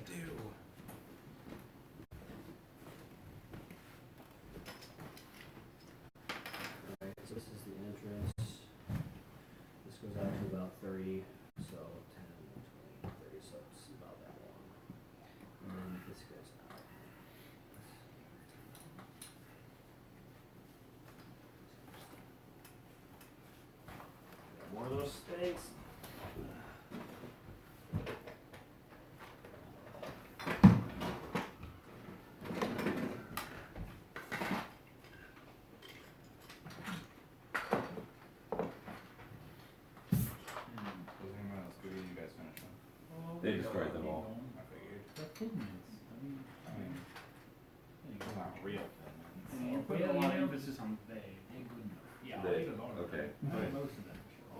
Gross. Thanks. They destroyed them all. I figured. They're pigments. I mean, it's not real. And you're putting a lot of emphasis on they. Ain't good enough. Yeah, They- I think a lot of okay. them. Right. Most of them.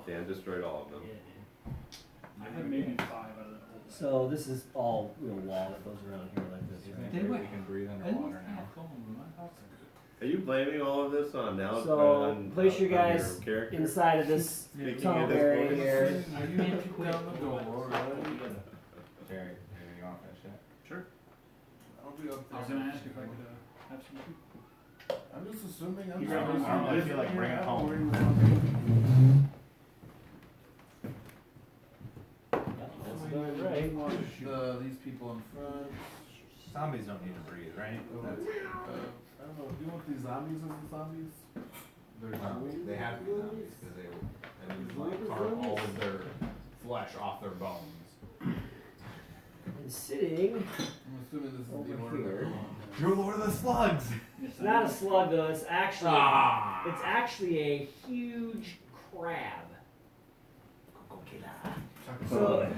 Dan destroyed all of them. I have maybe 5 out of that whole thing. So this is all real wall that goes around here like this, right? They were- We can breathe At underwater least now. half of them were my house. Are you blaming all of this on now? So, on, place your on guys character? inside of this Speaking tunnel of this area book. here. Are you going to quit down the door, Jerry, you want to finish it? Sure. I'll be up I was there. gonna ask if I could have some food. I'm just assuming I'm You just grab gonna those? I don't really sit feel like here bringing it and home. worry about That's going right. these people in front. Zombies don't need to breathe, right? I don't know. Do you want these zombies as the zombies? They're zombies. They have to be zombies because they like carve all of their flesh off their bones. And sitting, I'm assuming this is Over the order here. they're on. You're Lord of the Slugs. it's not a slug though, it's actually Ah. a huge crab. So,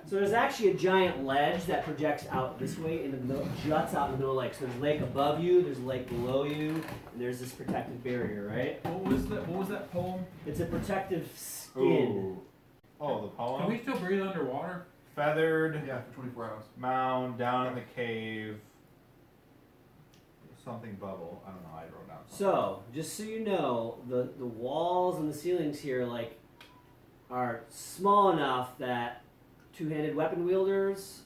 so there's actually a giant ledge that projects out this way in the middle, juts out in the middle of the lake. So there's a lake above you, there's a lake below you, and there's this protective barrier, right? What was that poem? It's a protective skin. Ooh. Oh, the Can poem. we still breathe underwater? Feathered Yeah, for 24 hours. mound down in the cave. Something bubble. I don't know. I wrote down something. So, just so you know, the walls and the ceilings here are small enough that two-handed weapon wielders,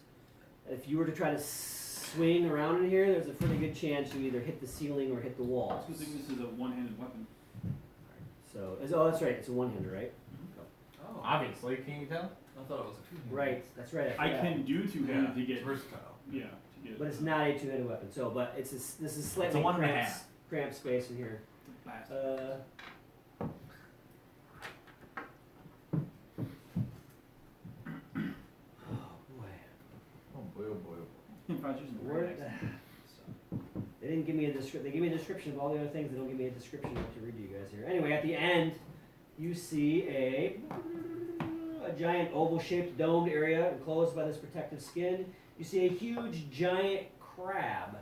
if you were to try to swing around in here, there's a pretty good chance you either hit the ceiling or hit the walls. Good thing this is a one-handed weapon. So, oh, that's right, it's a one-hander, right? Oh, Obviously, can you tell? I thought it was a two-handed. Right, that's right. I forgot. can do two-handed to get. It's versatile. Yeah, to get. But it's not a two-handed weapon. So, but this is slightly one and a cramped, half. cramped space in here. Blast. Oh boy. Oh boy, oh boy. If I was using the Where- right accent. They didn't give me a description. They gave me a description of all the other things. They don't give me a description of what to read to you guys here. Anyway, at the end, you see a giant oval-shaped domed area enclosed by this protective skin. You see a huge giant crab.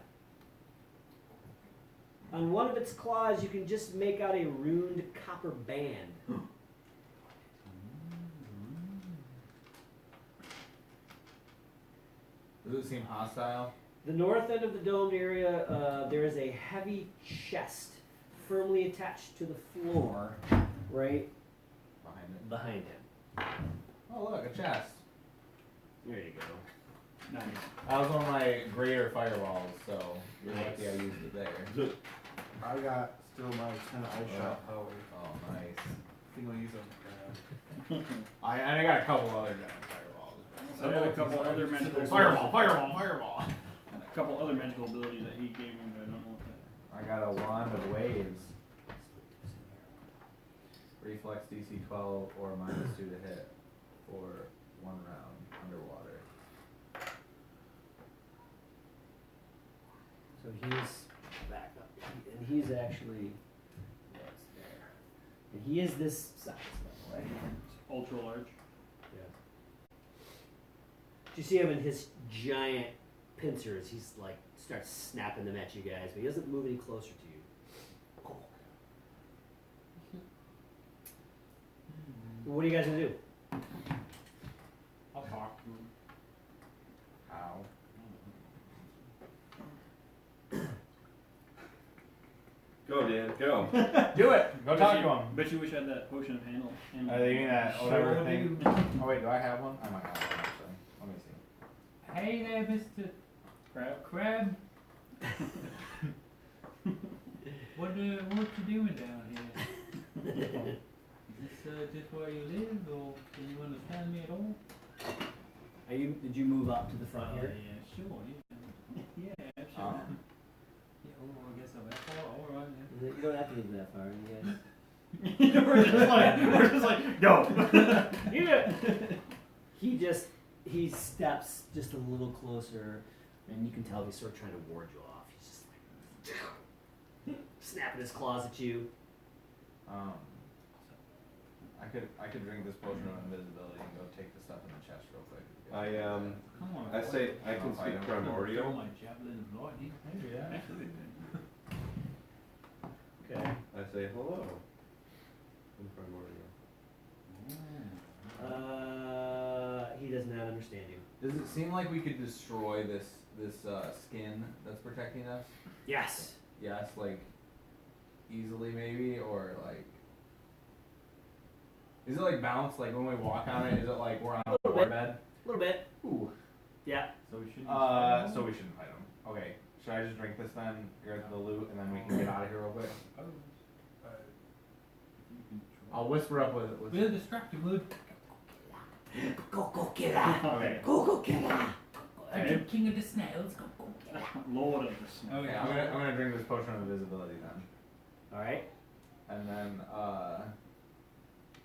On one of its claws, you can just make out a runed copper band. Does it seem hostile? The north end of the domed area, there is a heavy chest firmly attached to the floor, right Behind it. behind him. Oh, look, a chest. There you go. Nice. That was one of my greater firewalls, so you're lucky I used it there. I got still my 10 eye shot power. Oh, nice. I think I'll use them. I got a couple other giant firewalls. So I had a couple other magical. Fireball. A couple other magical abilities that he gave me, but I don't know what that. I got a wand of waves. Reflex DC 12 or -2 to hit for 1 round underwater. So he's back up, and he's actually what's there, and he is this size level, right? It's ultra large. Yeah. You see him in his giant pincers. He's like starts snapping them at you guys, but he doesn't move any closer to you. What are you guys gonna do? I'll talk to him. Ow. Go, Dan, go. Do it! Go talk to him. Bet you wish I had that potion of handle. You mean that whatever Sure thing? do. Oh wait, do I have one? I might have one actually. Let me see. Hey there, Mr. Crap. Crab. what you doing down here? Is this just where you live, or can you understand me at all? Did you move up to the front here? Yeah, sure. Yeah, sure. Um, Yeah, oh, I guess I'm that far. All right. Then. You don't have to move that far, you guys. we're just like, go. He steps just a little closer, and you can tell he's sort of trying to ward you off. He's just like snapping his claws at you. I could drink this potion of invisibility and go take the stuff in the chest real quick. Come on. I say I can speak Throw primordial. my javelin of lightning. Yeah. Actually, Okay. I say hello. In primordial. He does not understand you. Does it seem like we could destroy this skin that's protecting us? Yes. Yes, like easily maybe, or like. Is it like balanced? Like when we walk on it, is it like we're on a little bit. bed? A little bit. Ooh. Yeah. So we shouldn't. So we shouldn't fight them. Okay. Should I just drink this then, get the loot, and then we can get out of here real quick? I'll whisper up with We'll distract him, Luke. Go get her. Okay. Go get her. I'm king of the snails. Go get her. Lord of the Snow. Okay. I'm gonna drink this potion of invisibility then, All right. and then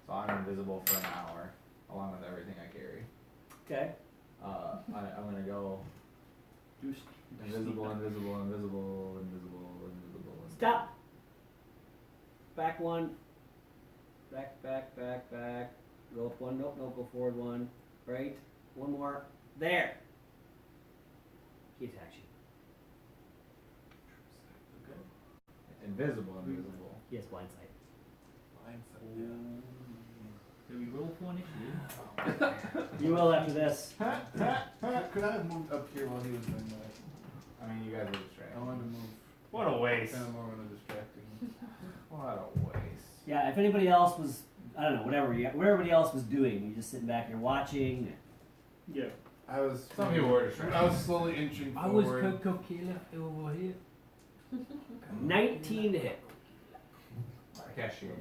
so I'm invisible for an hour, along with everything I carry. Okay. I'm gonna go invisible. Stop. Back one. Back. Go up one. Nope. Go forward one. Right. One more. There. He attacks you. Invisible. He has blind sight. Do we roll for initiative? You will after this. Could I have moved up here while he was doing that? I mean, you guys are distracted. I wanted to move What a waste. kind of more on the distracting. What a waste. Yeah. If anybody else was, I don't know, whatever everybody else was doing, you just sitting back here watching. Yeah. I was. Some people were distracted. I was slowly inching I was forward. Coco Killer over here. 19 to hit. I cast shield.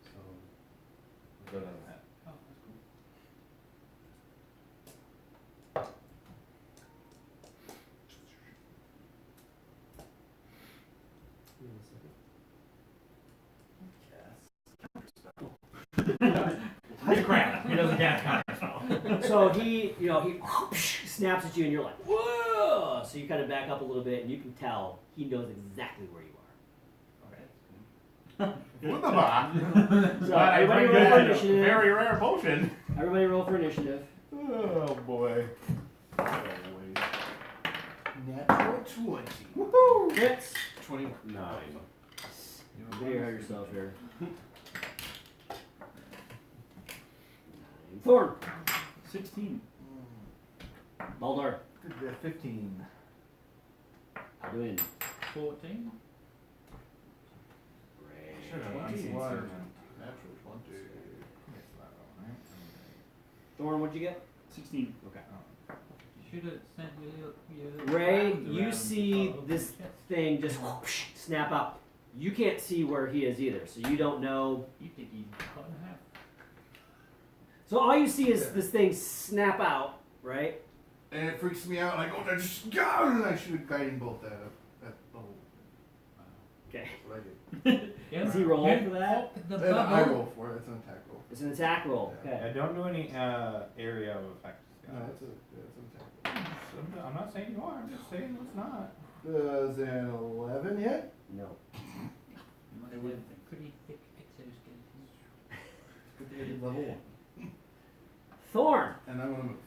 So, go down that. Oh, that's cool. Crap. He doesn't cast counter spell. So he snaps at you, and you're like, whoa! So you kind of back up a little bit, and you can tell he knows exactly where you are. What the fuck? So everybody roll for initiative. Very rare potion. Everybody roll for initiative. Oh boy. Natural 20. Woohoo! Hits. 29. You hurt yourself here. Thorn. 16. Baldur. 15. Doing. 14. Should have 21. Natural Natural 20. Thorn, what'd you get? 16. Okay. You should have sent your Ray, rounds you around see the this chest. thing just snap up. You can't see where he is either, so you don't know. You think he's cut in half? So all you see is this thing snap out, right? And it freaks me out. Like, oh, I just go! And I shoot a guiding bolt at the hole. Okay. That's what I did. Does he roll for that? The And I bubble. roll for it. It's an attack roll. It's an attack roll. Yeah. Okay. Don't do any area of effects. No, it's an attack roll. I'm not saying you are. I'm just saying it's not. Does an 11 hit? No. You must have a pretty thick exoskeleton. Good thing I did level 1. Thorn. And I'm gonna move.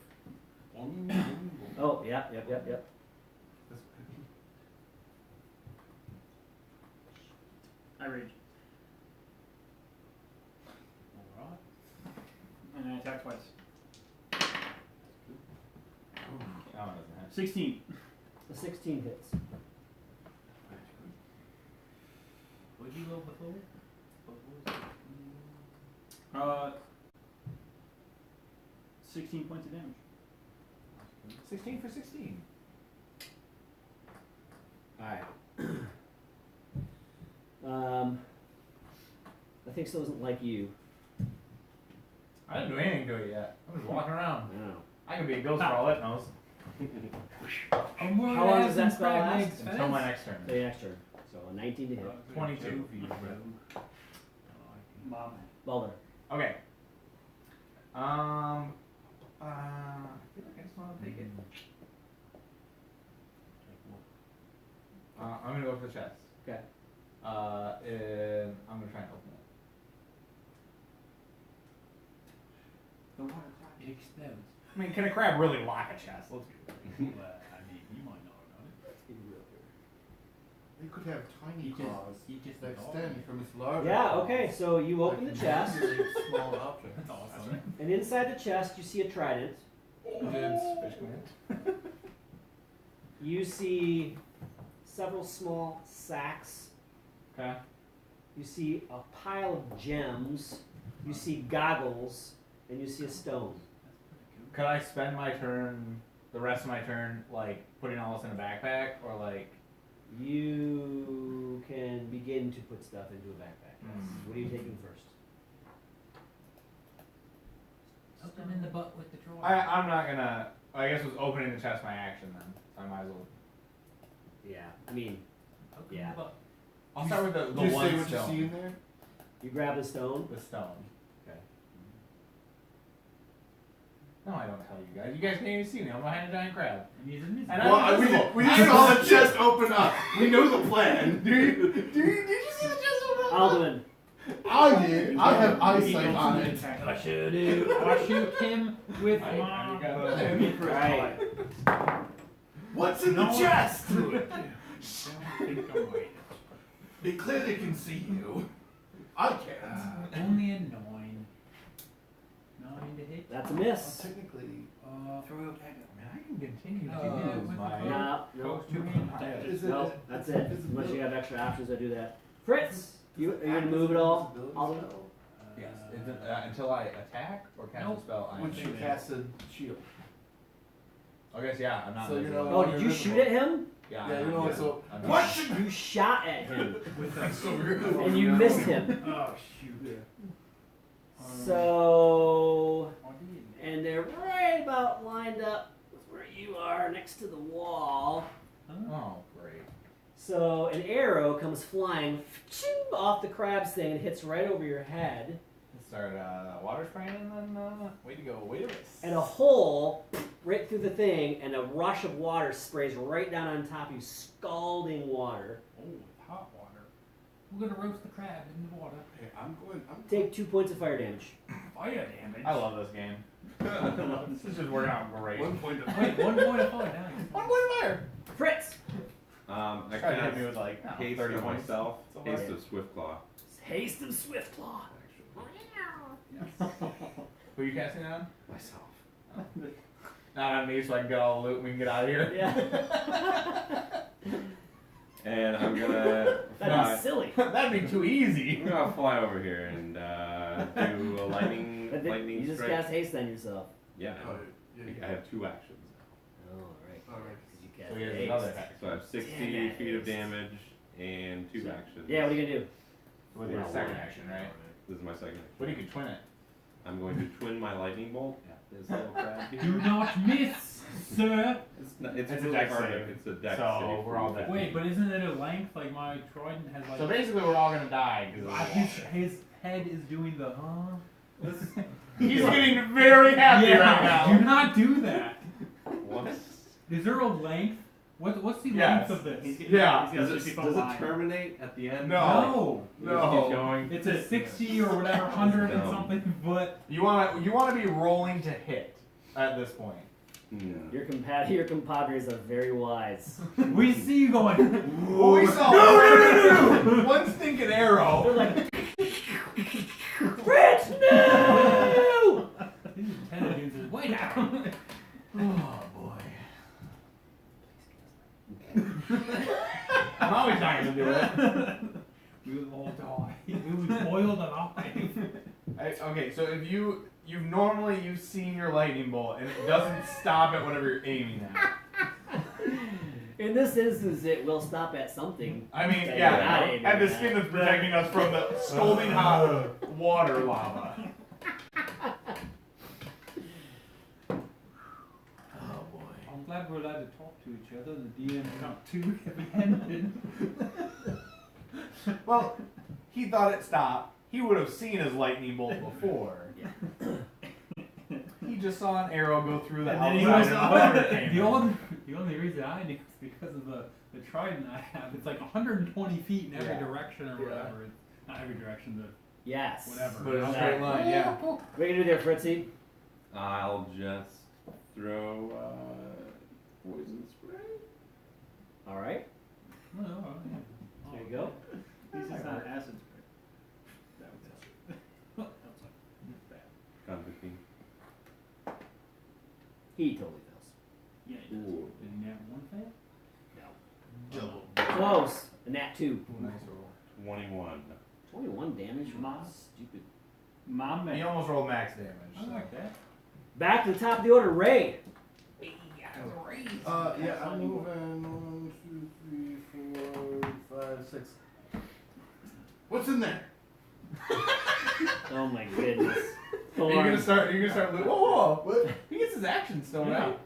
Oh, yep. This- I rage. Alright. And I attack twice. Oh, it doesn't have. 16. The 16 hits. What did you roll before? What was it? 16 points of damage. 16 for 16. Alright. I think so doesn't like you. I didn't do anything to it yet. I'm just walking around. I don't know. I could be a ghost for all it knows. I'm more How long ass does than that spell crab last? legs, Until fellas. my next turn. The next turn. So A 19 to hit. 22. Mom. Balder. Okay. I feel like I just want to take it. I'm gonna go for the chest. Okay. And I'm gonna try and open it. The water crab. It explodes. I mean, can a crab really lock a chest? Let's be real. Well, I mean, you might not know it. Let's be real here. It could have tiny He just- claws he just that evolved. extend from its larva. Yeah, okay, so you open the Like chest, really small objects. That's awesome. and inside the chest you see a trident. Fish command. You see several small sacks. Okay. You see a pile of gems. You see goggles, and you see a stone. Could I spend my turn, the rest of my turn, like putting all this in a backpack, or like? You can begin to put stuff into a backpack. Hmm. What are you taking first? Hook him in the butt with the drawer. I'm not gonna. I guess was opening the chest my action then. So I might as well. Yeah, I mean, Hook him in yeah. the butt. I'll start with the Did you one say what stone. you see in there? You grab the stone. The stone. Okay. No, I don't tell you guys. You guys can't even see me. I'm behind a giant crab. And he's invisible. And Well, I'm invisible. we saw the chest open up. We know the plan. Did you see the chest open up? Alduin. I did. I have eyesight on it. I shoot him with I my. gotta- Right. What's in the No. chest? I don't think I'm right. They clearly can see you. I can't. Only a 9. 9 to hit. That's a miss. Technically, Throw a tag I mean, I can continue to Yeah, use with my. the- No, no, Goes to him. is it? no, that's it. Unless you have extra options, I do that. Fritz, are you gonna move at all? Alduin? Yes. Until I attack or cast a Nope. spell. I'm When you invisible. cast a shield. I guess yeah. I'm not. So you're invisible. not- Oh, did you shoot at him? Yeah. Yeah, I'm you know, not- so- I'm not- What should You shot at him, With the so weird. and you missed him. Oh shoot. So, What do you do? and they're right about lined up with where you are, next to the wall. Oh, great. So an arrow comes flying off the crab's thing and hits right over your head, Let's start water spraying and then way to go, way to miss. and a hole right through the thing, and a rush of water sprays right down on top of you, scalding water. Oh, with hot water. We're gonna roast the crab in the water. Hey, I'm going. Take 2 points of fire damage. Fire damage. I love this game. This is just working out great. 1 point of. Wait, 1 point of fire damage. 1 point of fire. Fritz! I Tried to hit me cast with like haste 30 on points. myself. So Haste far. of Swiftclaw. Haste of Swiftclaw. Who are you casting it on? Myself. Not on me, so I can get all the loot and we can get out of here. Yeah. And I'm gonna That'd fly. be silly. That'd be too easy. I'm gonna fly over here and do a lightning But then lightning you just strike. cast haste on yourself. Yeah, Oh, yeah, I have 2 actions. Oh, right. Alright. You cast So here's haste. another attack. So I have 60 Damn it. feet of damage and 2 actions. Yeah, what are you gonna do? With your second action, right? This is my second action. What do you could twin it? I'm going to twin my lightning bolt. This little crab here. Do not miss, sir. It's It's a really dex hard. save. It's a dex So save. we're all dead. Wait, but isn't it a length? Like my trident has like. So basically, we're all gonna die His head is doing the He's getting very happy Yeah, right now. do not do that. What? Is there a length? What's the Yes. length of this? Yeah. Does it terminate at the end? No. It just keeps No. going. It's a 60 or whatever, 100 and No. something, but You wanna be rolling to hit at this point. Your compadres are very wise. we see you going. Oh, we saw no. One stinking arrow. They're like, Fritz, no! His intelligence is way down. Oh boy. I'm always not gonna do it. We will all die. We will boil alive. Okay, so if you've seen your lightning bolt and it doesn't stop at whatever you're aiming at. In this instance, it will stop at something. I mean, That yeah, you're not aiming and the at. skin that's protecting us from the scalding hot water lava. Oh boy. I'm glad we're allowed to talk to each other. The DM got too heavy-handed. Well, he thought it stopped. He would have seen his lightning bolt before. He just saw an arrow go through the And then outside he and goes, water came in. the only reason I knew is because of the trident I have. It's like 120 feet in every Yeah. direction or whatever. It's not every direction, but Yes. whatever. But it's a straight line, yeah. What are you gonna do there, Fritzy? I'll just throw poison spray. All right. No, yeah. There you go. This is not acid spray. That was acid. That was like bad. Gun 15. He totally fails. Yeah, it does. Ooh. Did he have one fail? Close. A nat 2. Ooh, nice roll. 21. 21 damage from Mom. stupid. Mom He man. almost rolled max damage. I like that. Back to the top of the order, Ray. Yeah, I'm moving 1, 2, 3, 4, 5, 6. What's in there? Oh my goodness. You're gonna start. Whoa, whoa! What? He gets his action still, Yeah. right?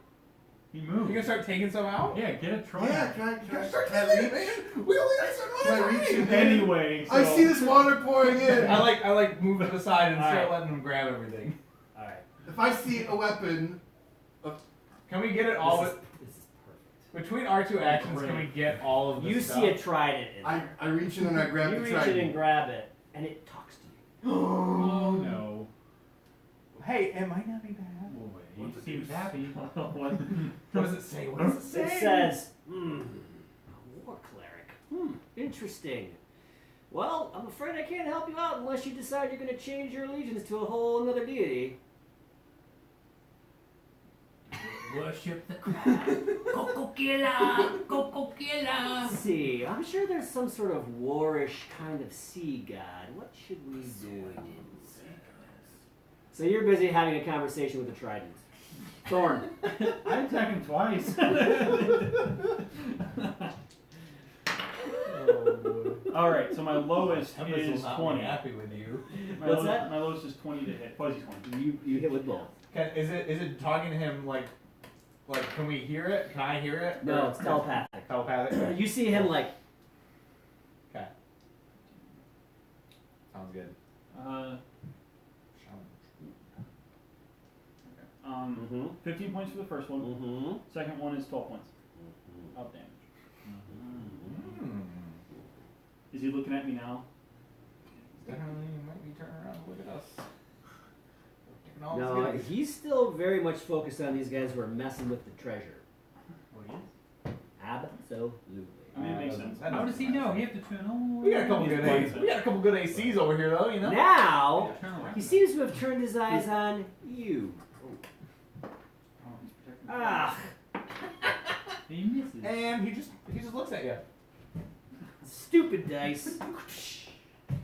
He You're moved. gonna start taking some out. Yeah, get a try. Yeah, can I Start can I taking it, reach? man. We only got Can I some reach in? Anyway, so I see this water pouring in. I like move to the side and start Alright. letting him grab everything. Alright. If I see a weapon, Can we get it all? This is perfect. Between our two actions, can we get all of the You stuff? see a trident in there. I reach in and I grab You the reach in and trident. grab it, and it talks to you. Oh no. Hey, it might not be bad. Boy, he seems happy. what? What does it say? What does it say? It says, a war cleric. Interesting. Well, I'm afraid I can't help you out unless you decide you're going to change your allegiance to a whole another deity. Worship the crowd. Coco killer. Coco killer. Let's see. I'm sure there's some sort of warish kind of sea god. What should we do? So you're busy having a conversation with the trident. Thorn. I attacked him twice. All right, so my lowest is 20. Happy with you. What's that? My lowest is 20 to hit. Fuzzy 20. You hit with both. Is it talking to him like can we hear it? Can I hear it? No, Or- it's telepathic. Telepathic. You see him like, Okay. Sounds good. mm-hmm, 15 points for the first one. mm-hmm, Second one is 12 points of damage. Hmm. Is he looking at me now? Definitely might be turning around. Look at us. Taking all No, this goodies. he's still very much focused on these guys who are messing with the treasure. Oh, he is? Absolutely. I mean, it makes That sense. doesn't- How does he know? He have to turn on. We got a couple He's good playing ACs. it. We got a couple good ACs over here, though. You know. Now, Turn around. he seems to have turned his eyes on you. Oh, he's protecting me. Ah, He misses. And he just looks at you. stupid dice.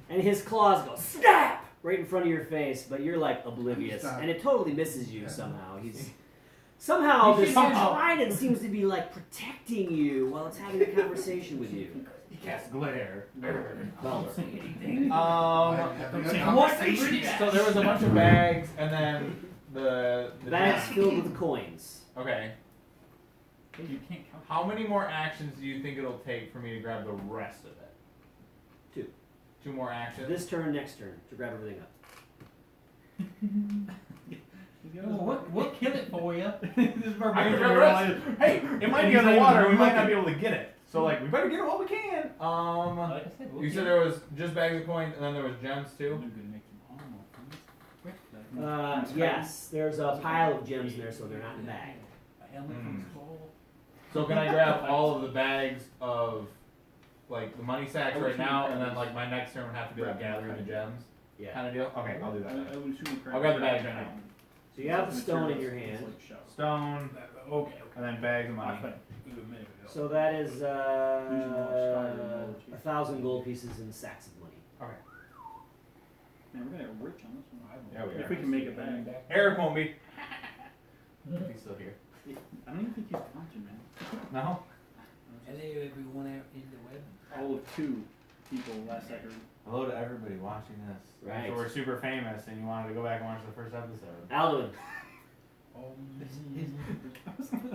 And his claws go snap right in front of your face, but you're like oblivious, Stop. and it totally misses you somehow. Somehow this trident seems to be like protecting you while it's having a conversation with you. He casts glare. Well, Having a conversation. So there was a bunch of bags, and then the bags filled with coins. Okay. You can't count. How many more actions do you think it'll take for me to grab the rest of it? 2. 2 more actions. This turn, next turn, to grab everything up. We'll kill it for you. I can grab the rest. Hey, it might be underwater. We might not be able to get it. So like, we better get it while we can. Like I said, we'll You kill said there was just bags of coins, and then there was gems We're too. gonna make some armor from this. Yes, there's a pile of gems in there, so they're not in the bag. A helmet from Skull. So can I grab all of the bags of like the money sacks right now, and then like my next turn would have to be like gathering the gems Yeah. kind of deal? Okay, I'll do that. I would assume I'll grab the bags right now. So you have the stone in your hand. Stone, Okay. and then bags of money. So that is 1,000 gold pieces in sacks of money. Okay. Man, we're gonna get rich on this one. Yeah, we If are. we can make it back. Eric won't be. He's still here. I don't even think he's counting, man. No. Hello everyone out in the web. All of 2 people last I heard. Hello to everybody watching this. Right. So we're super famous, and you wanted to go back and watch the first episode. Alduin.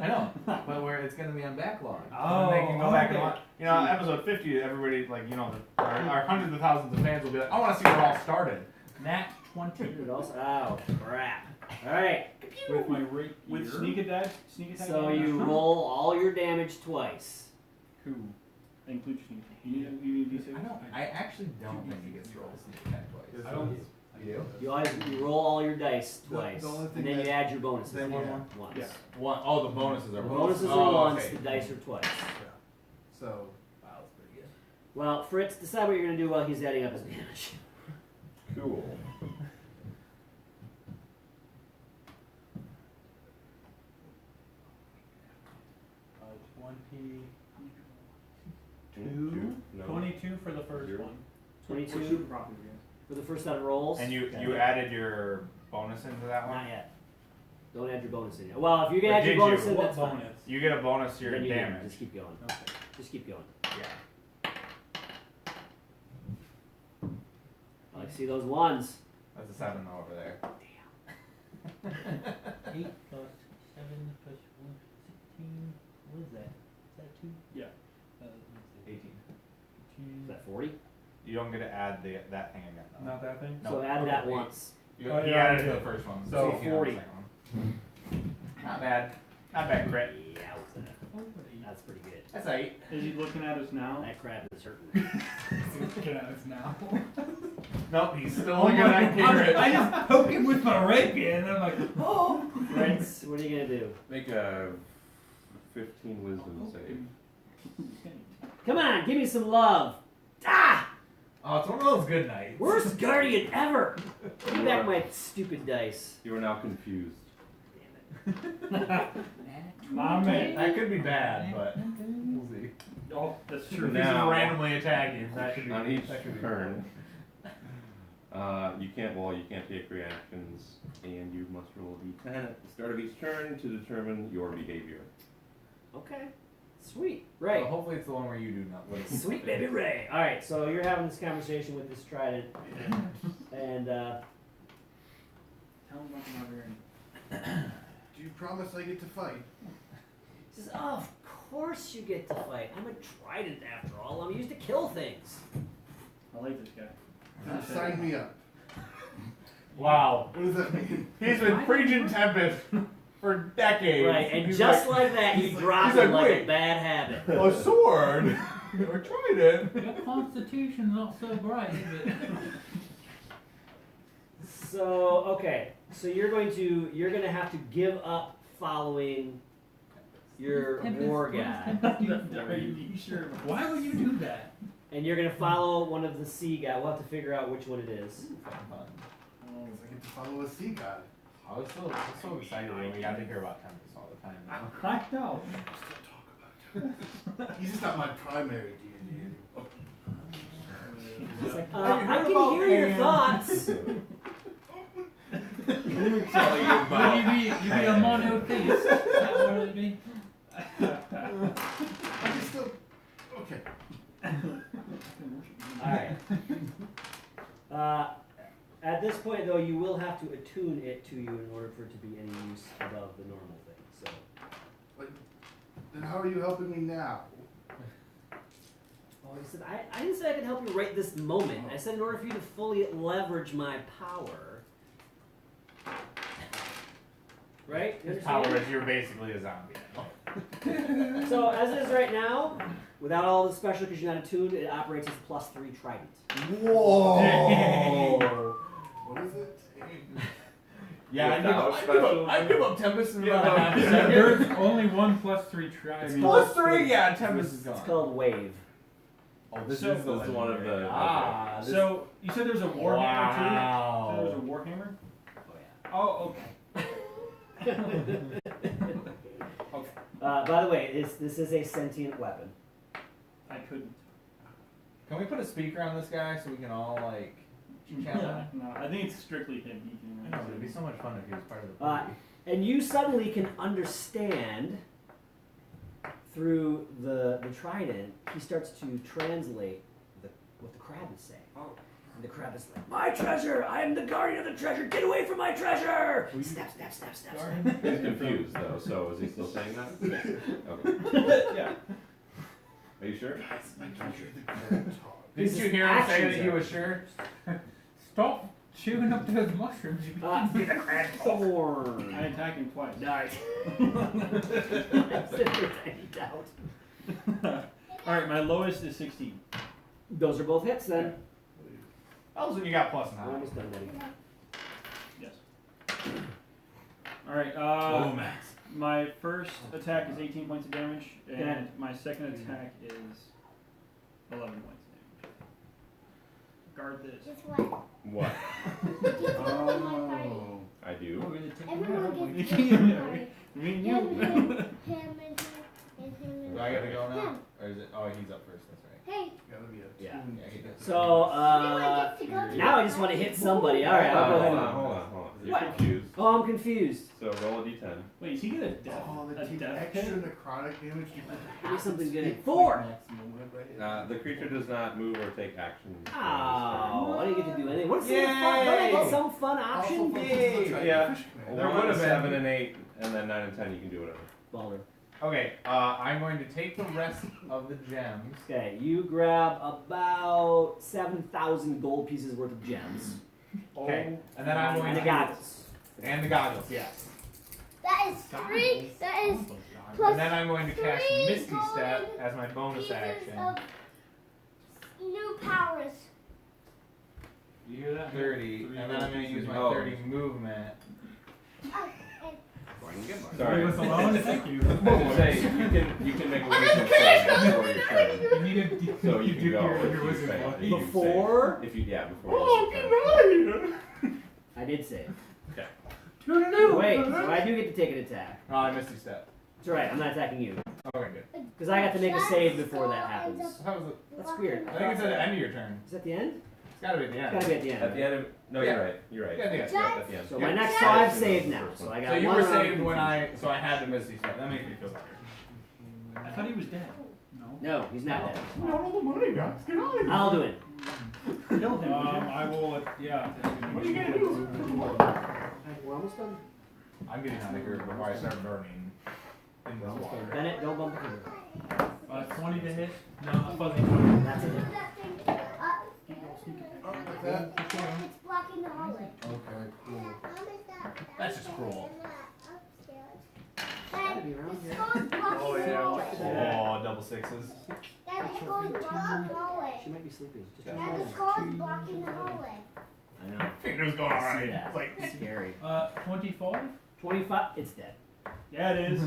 I know, but where it's gonna be on backlog. Oh, And they can go back and okay. watch. You know, episode 50, everybody, like, you know, our hundreds of thousands of fans will be like, I want to see where it all started. Nat 20. Dude, also, oh, crap. Alright. With my rate With sneak attack. So you roll all your damage twice. Cool. That includes sneak attack. You need D6? I actually don't think he gets to roll sneak attack twice. I don't. You? You roll all your dice twice. the only thing And then you that- add your bonuses. Same one? Once. Yeah. One. Oh, the bonuses are The bonuses. bonuses are Oh, once, okay. the dice are twice. So, Wow, that's pretty good. Well, Fritz, decide what you're going to do while he's adding up his damage. Cool. 22. No. 22 for the first Zero. one. 22 for the first set of rolls. And you added your bonus into that one? Not yet. Don't add your bonus in yet. Well, if you can Or add your did bonus you? in, What that's fine. bonus? You get a bonus to your Then you can. damage. Just keep going. Okay. Just keep going. Yeah. I like to see those ones. That's a 7 though over there. 8 plus 7 plus 1, 16. What is that? Is that 2? Yeah. Let's see. 18. Is that 40? You don't get to add that thing again though. Not that thing? No. So add Okay. that once. You, Oh, he yeah, added yeah. to the first one. So 18 on the 40. second one. Not bad. Not bad crit. Yeah, what's that? That's pretty good. That's 8. Is he looking at us now? That crap is hurting. Looking at us now. Nope, he's still Oh looking my- at Garrett. I just poke him with my rapier and I'm like, oh. Fritz, what are you going to do? Make a 15 wisdom save. Come on, give me some love. Ah! Oh, it's one of those good nights. Worst guardian ever! Give me back my stupid dice. You are now confused. My man. That could be bad, but we'll see. Oh, that's If true. he's Now- just randomly attacking, that could be On each that could be turn, you can't take reactions, and you must roll a d10 at the start of each turn to determine your behavior. Okay. Sweet. Ray. Well, hopefully it's the one where you do nothing. Sweet baby Ray. Alright, so you're having this conversation with this trident. And, Tell him about the barbarian. do you promise I get to fight? he says, oh, of course you get to fight. I'm a trident after all. I'm used to kill things. I like this guy. Sign me up. Wow. What does that mean? He's been preaching Tempest for decades. Right, and He's just like that, you drop he's him like, like a wait. bad habit. a sword or trident. Your constitution's not so bright, is it? So, okay. So you're going to have to give up following your war guy. Are you sure? Why would you do that? And you're going to follow one of the sea guys. We'll have to figure out which one it is. Because I get to follow a sea god. I was so excited when we got to hear about Tempest all the time now. I know. He's just not my primary deity. It's like, Have you I heard can about hear your Pan? thoughts. Let me tell you Would about you be a monotheist? Is that what it would be? I can still. Okay. Alright. At this point, though, you will have to attune it to you in order for it to be any use above the normal thing. So, Then how are you helping me now? oh, he said, I didn't say I could help you right this moment. I said in order for you to fully leverage my power. Right? You His understand? power is you're basically a zombie. So as it is right now, without all the special, because you're not attuned, it operates as a +3 trident. Whoa! What is it? Yeah, Without I give up Tempest in about a half a There's second. only one +3 try. It's Plus 3, yeah, Tempest is It's gone. called wave. Oh, this So- is the This is one of legendary. the- Ah, this, So you said there's a warhammer too. wow. So there's a warhammer. Oh yeah. Oh, okay. By the way, this is a sentient weapon. I couldn't. Can we put a speaker on this guy so we can all like chat? No, I think it's strictly him. He I can. know, but it'd be so much fun if he was part of the Uh, party. And you suddenly can understand through the trident. He starts to translate what the crab is saying. And the crab is like, my treasure! I am the guardian of the treasure! Get away from my treasure! Snap, snap, snap, snap, snap. He's confused though, so is he still saying that? Okay. Yeah. Are you sure? Didn't you hear him say that he was sure? Stop chewing up those mushrooms. You Get the crab corn! I attack him twice. Nice. Any doubt. Alright, my lowest is 16. Those are both hits then. Oh, so you got plus We're 9. almost done, buddy. Yes. Alright, Max. my first attack is 18 points of damage, and Okay. my second attack is 11 points of damage. Guard this. Guess what? What? You get to go to my party. I do. Everyone gets Me to go to my party. and Him, you. him, and him. Do I get to go now? Or is it? Oh, he's up first. That's right. Hey, Gotta be a Yeah. Yeah, he does. So, everyone gets to go to now my I just want to party. hit somebody. Alright, I'll go Hold ahead. on, hold on, hold on. You're What? confused. Oh, I'm confused. So roll a d10. Wait, is he gonna death? Oh, a they take death extra hit? necrotic damage. Give me something good. 4! The creature does not move or take action. Oh, I didn't get to do anything. What's some fun? Yay! Don't I get some fun option? Yeah. There One, would've been. 7, and 8, and then 9 and 10. You can do whatever. Baller. Okay, I'm going to take the rest of the gems. Okay, you grab about 7,000 gold pieces worth of gems. Okay, and then I'm going And the to goggles. and the goggles. Yes. That is 3. That is plus And then I'm going to cast 3 Misty golden Step as my bonus pieces action. of new powers. You hear that? 30, and then I'm going to use my Oh. 30 movement. Oh, and Sorry. Leave us alone. Thank you. I was say, you can make a wisdom save before your turn. You need to So you do can go your if you wisdom fail. block. You save. Before? If you, before your turn. I did save. Okay. Wait, so I do get to take an attack. Oh, I Misty Step. That's right, I'm not attacking you. Okay, good. Because I have to make a save before that happens. That was That's weird. I think it's at the end of your turn. Is that the end? It's got to be at the It's end. gotta be at the end. At the end of no, Yeah. you're right. You're right. Yeah, yeah. Yep, at the end. So Yeah. my next, so Yeah. I've saved now. So I got So you one were round saved of when confusion. so I had the Misty Step. That makes me feel better. I thought he was dead. No, he's not dead. all the money, guys. Get out of I'll do it. Kill him. I will. Yeah. What are you gonna do? We're almost done. I'm getting out of here before I start burning in this water. Bennett, don't bump the finger. 20 to hit. No, a fuzzy 20. That's it. that thing Like that? it's blocking the hallway. Okay, cool. That's just cruel. Gotta be around The here. skull's blocking the hallway. Oh, double sixes. Dad, the skull's blocking the hallway. She might be sleeping. Just Dad, the skull's blocking the hallway. I know. Fingers going I see alright. that. Like, It's scary. 25. 25. It's dead. Yeah, it is.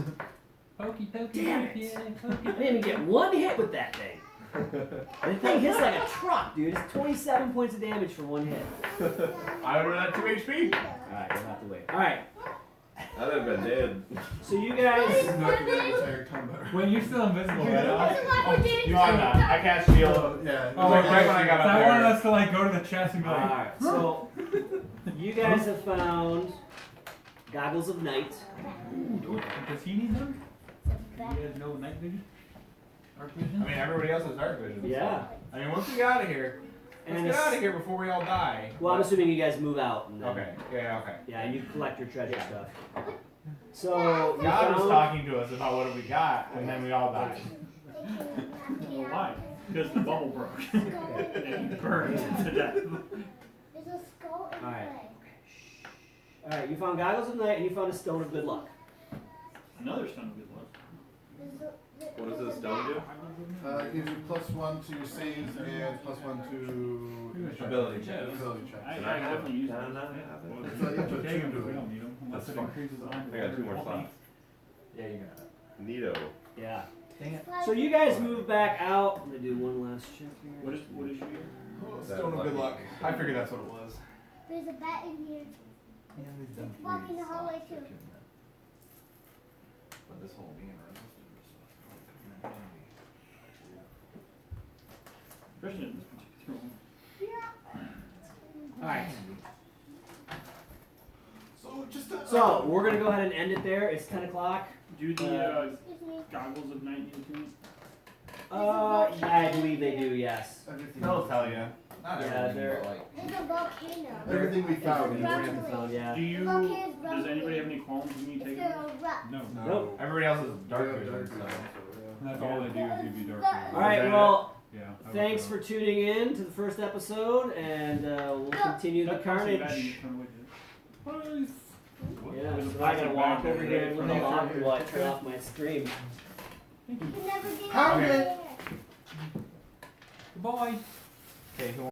Pokey, pokey. Damn it. Yeah, I pokey. didn't even get one hit with that thing. The thing hits like a truck, dude. It's 27 points of damage for one hit. I would have 2 HP. Alright, you'll have to wait. Alright, I'd have been dead. so you guys. I'm not gonna entire combat. When you're still invisible, right? This is what we're doing. No, I'm not. I cast shield. Yeah. Oh, Like right when I got So up I wanted there. us to like go to the chest and be like, Alright, so you guys have found goggles of night. does he need them? He has no night vision? Dark I vision? mean, everybody else has dark vision. Yeah. I mean, once we get out of here, let's And get out of it's, here before we all die. well, I'm assuming you guys move out. And then, Okay. Yeah. Okay. Yeah, and you collect your treasure stuff. So you God was found, talking to us about what we got, and then we all died. Well, why? Because the bubble broke. And he burned to death. There's a skull in Alright. play. Alright, you found goggles of night and you found a stone of good luck. Another stone of good luck. What does this stone do? It gives you +1 to your saves and +1 to Ability checks. Ability checks. I Can I have definitely use Can I that. not have it? It's like you have to Take them attune if we to it. don't need them, unless That's it fine. increases on. I got 2 more slots. Yeah, you got it. Neato. Yeah. Dang it. So you guys move back out. I'm gonna do one last check here. What is your year? Stone of good luck. I figured that's what it was. There's a bat in here. It's blocking the hallway too. But this whole being Especially in this particular one. Alright. So just So we're gonna go ahead and end it there. It's 10 o'clock. Do the Excuse me. goggles of night need to? I believe they do, yes. They'll tell you. Not Yeah, everything, they're- but like. There's a volcano. Everything we found. Rumbling. Found, yeah. Do you? The volcano's Does rumbling. anybody have any qualms with me It's taking? gonna erupt. No. Nope. Everybody else is dark Yeah, vision, dark so. vision, That's all they do is give you dark All vision. All right, that well, Yeah. I would thanks go. for tuning in to the first episode, and we'll continue the That can't say bad, carnage. you turn away. What? Yeah, With a so I gotta plastic walk bag over over here there and for look the off other. while I turn off my stream. You can never get Pound out of it. there. Goodbye. Okay, who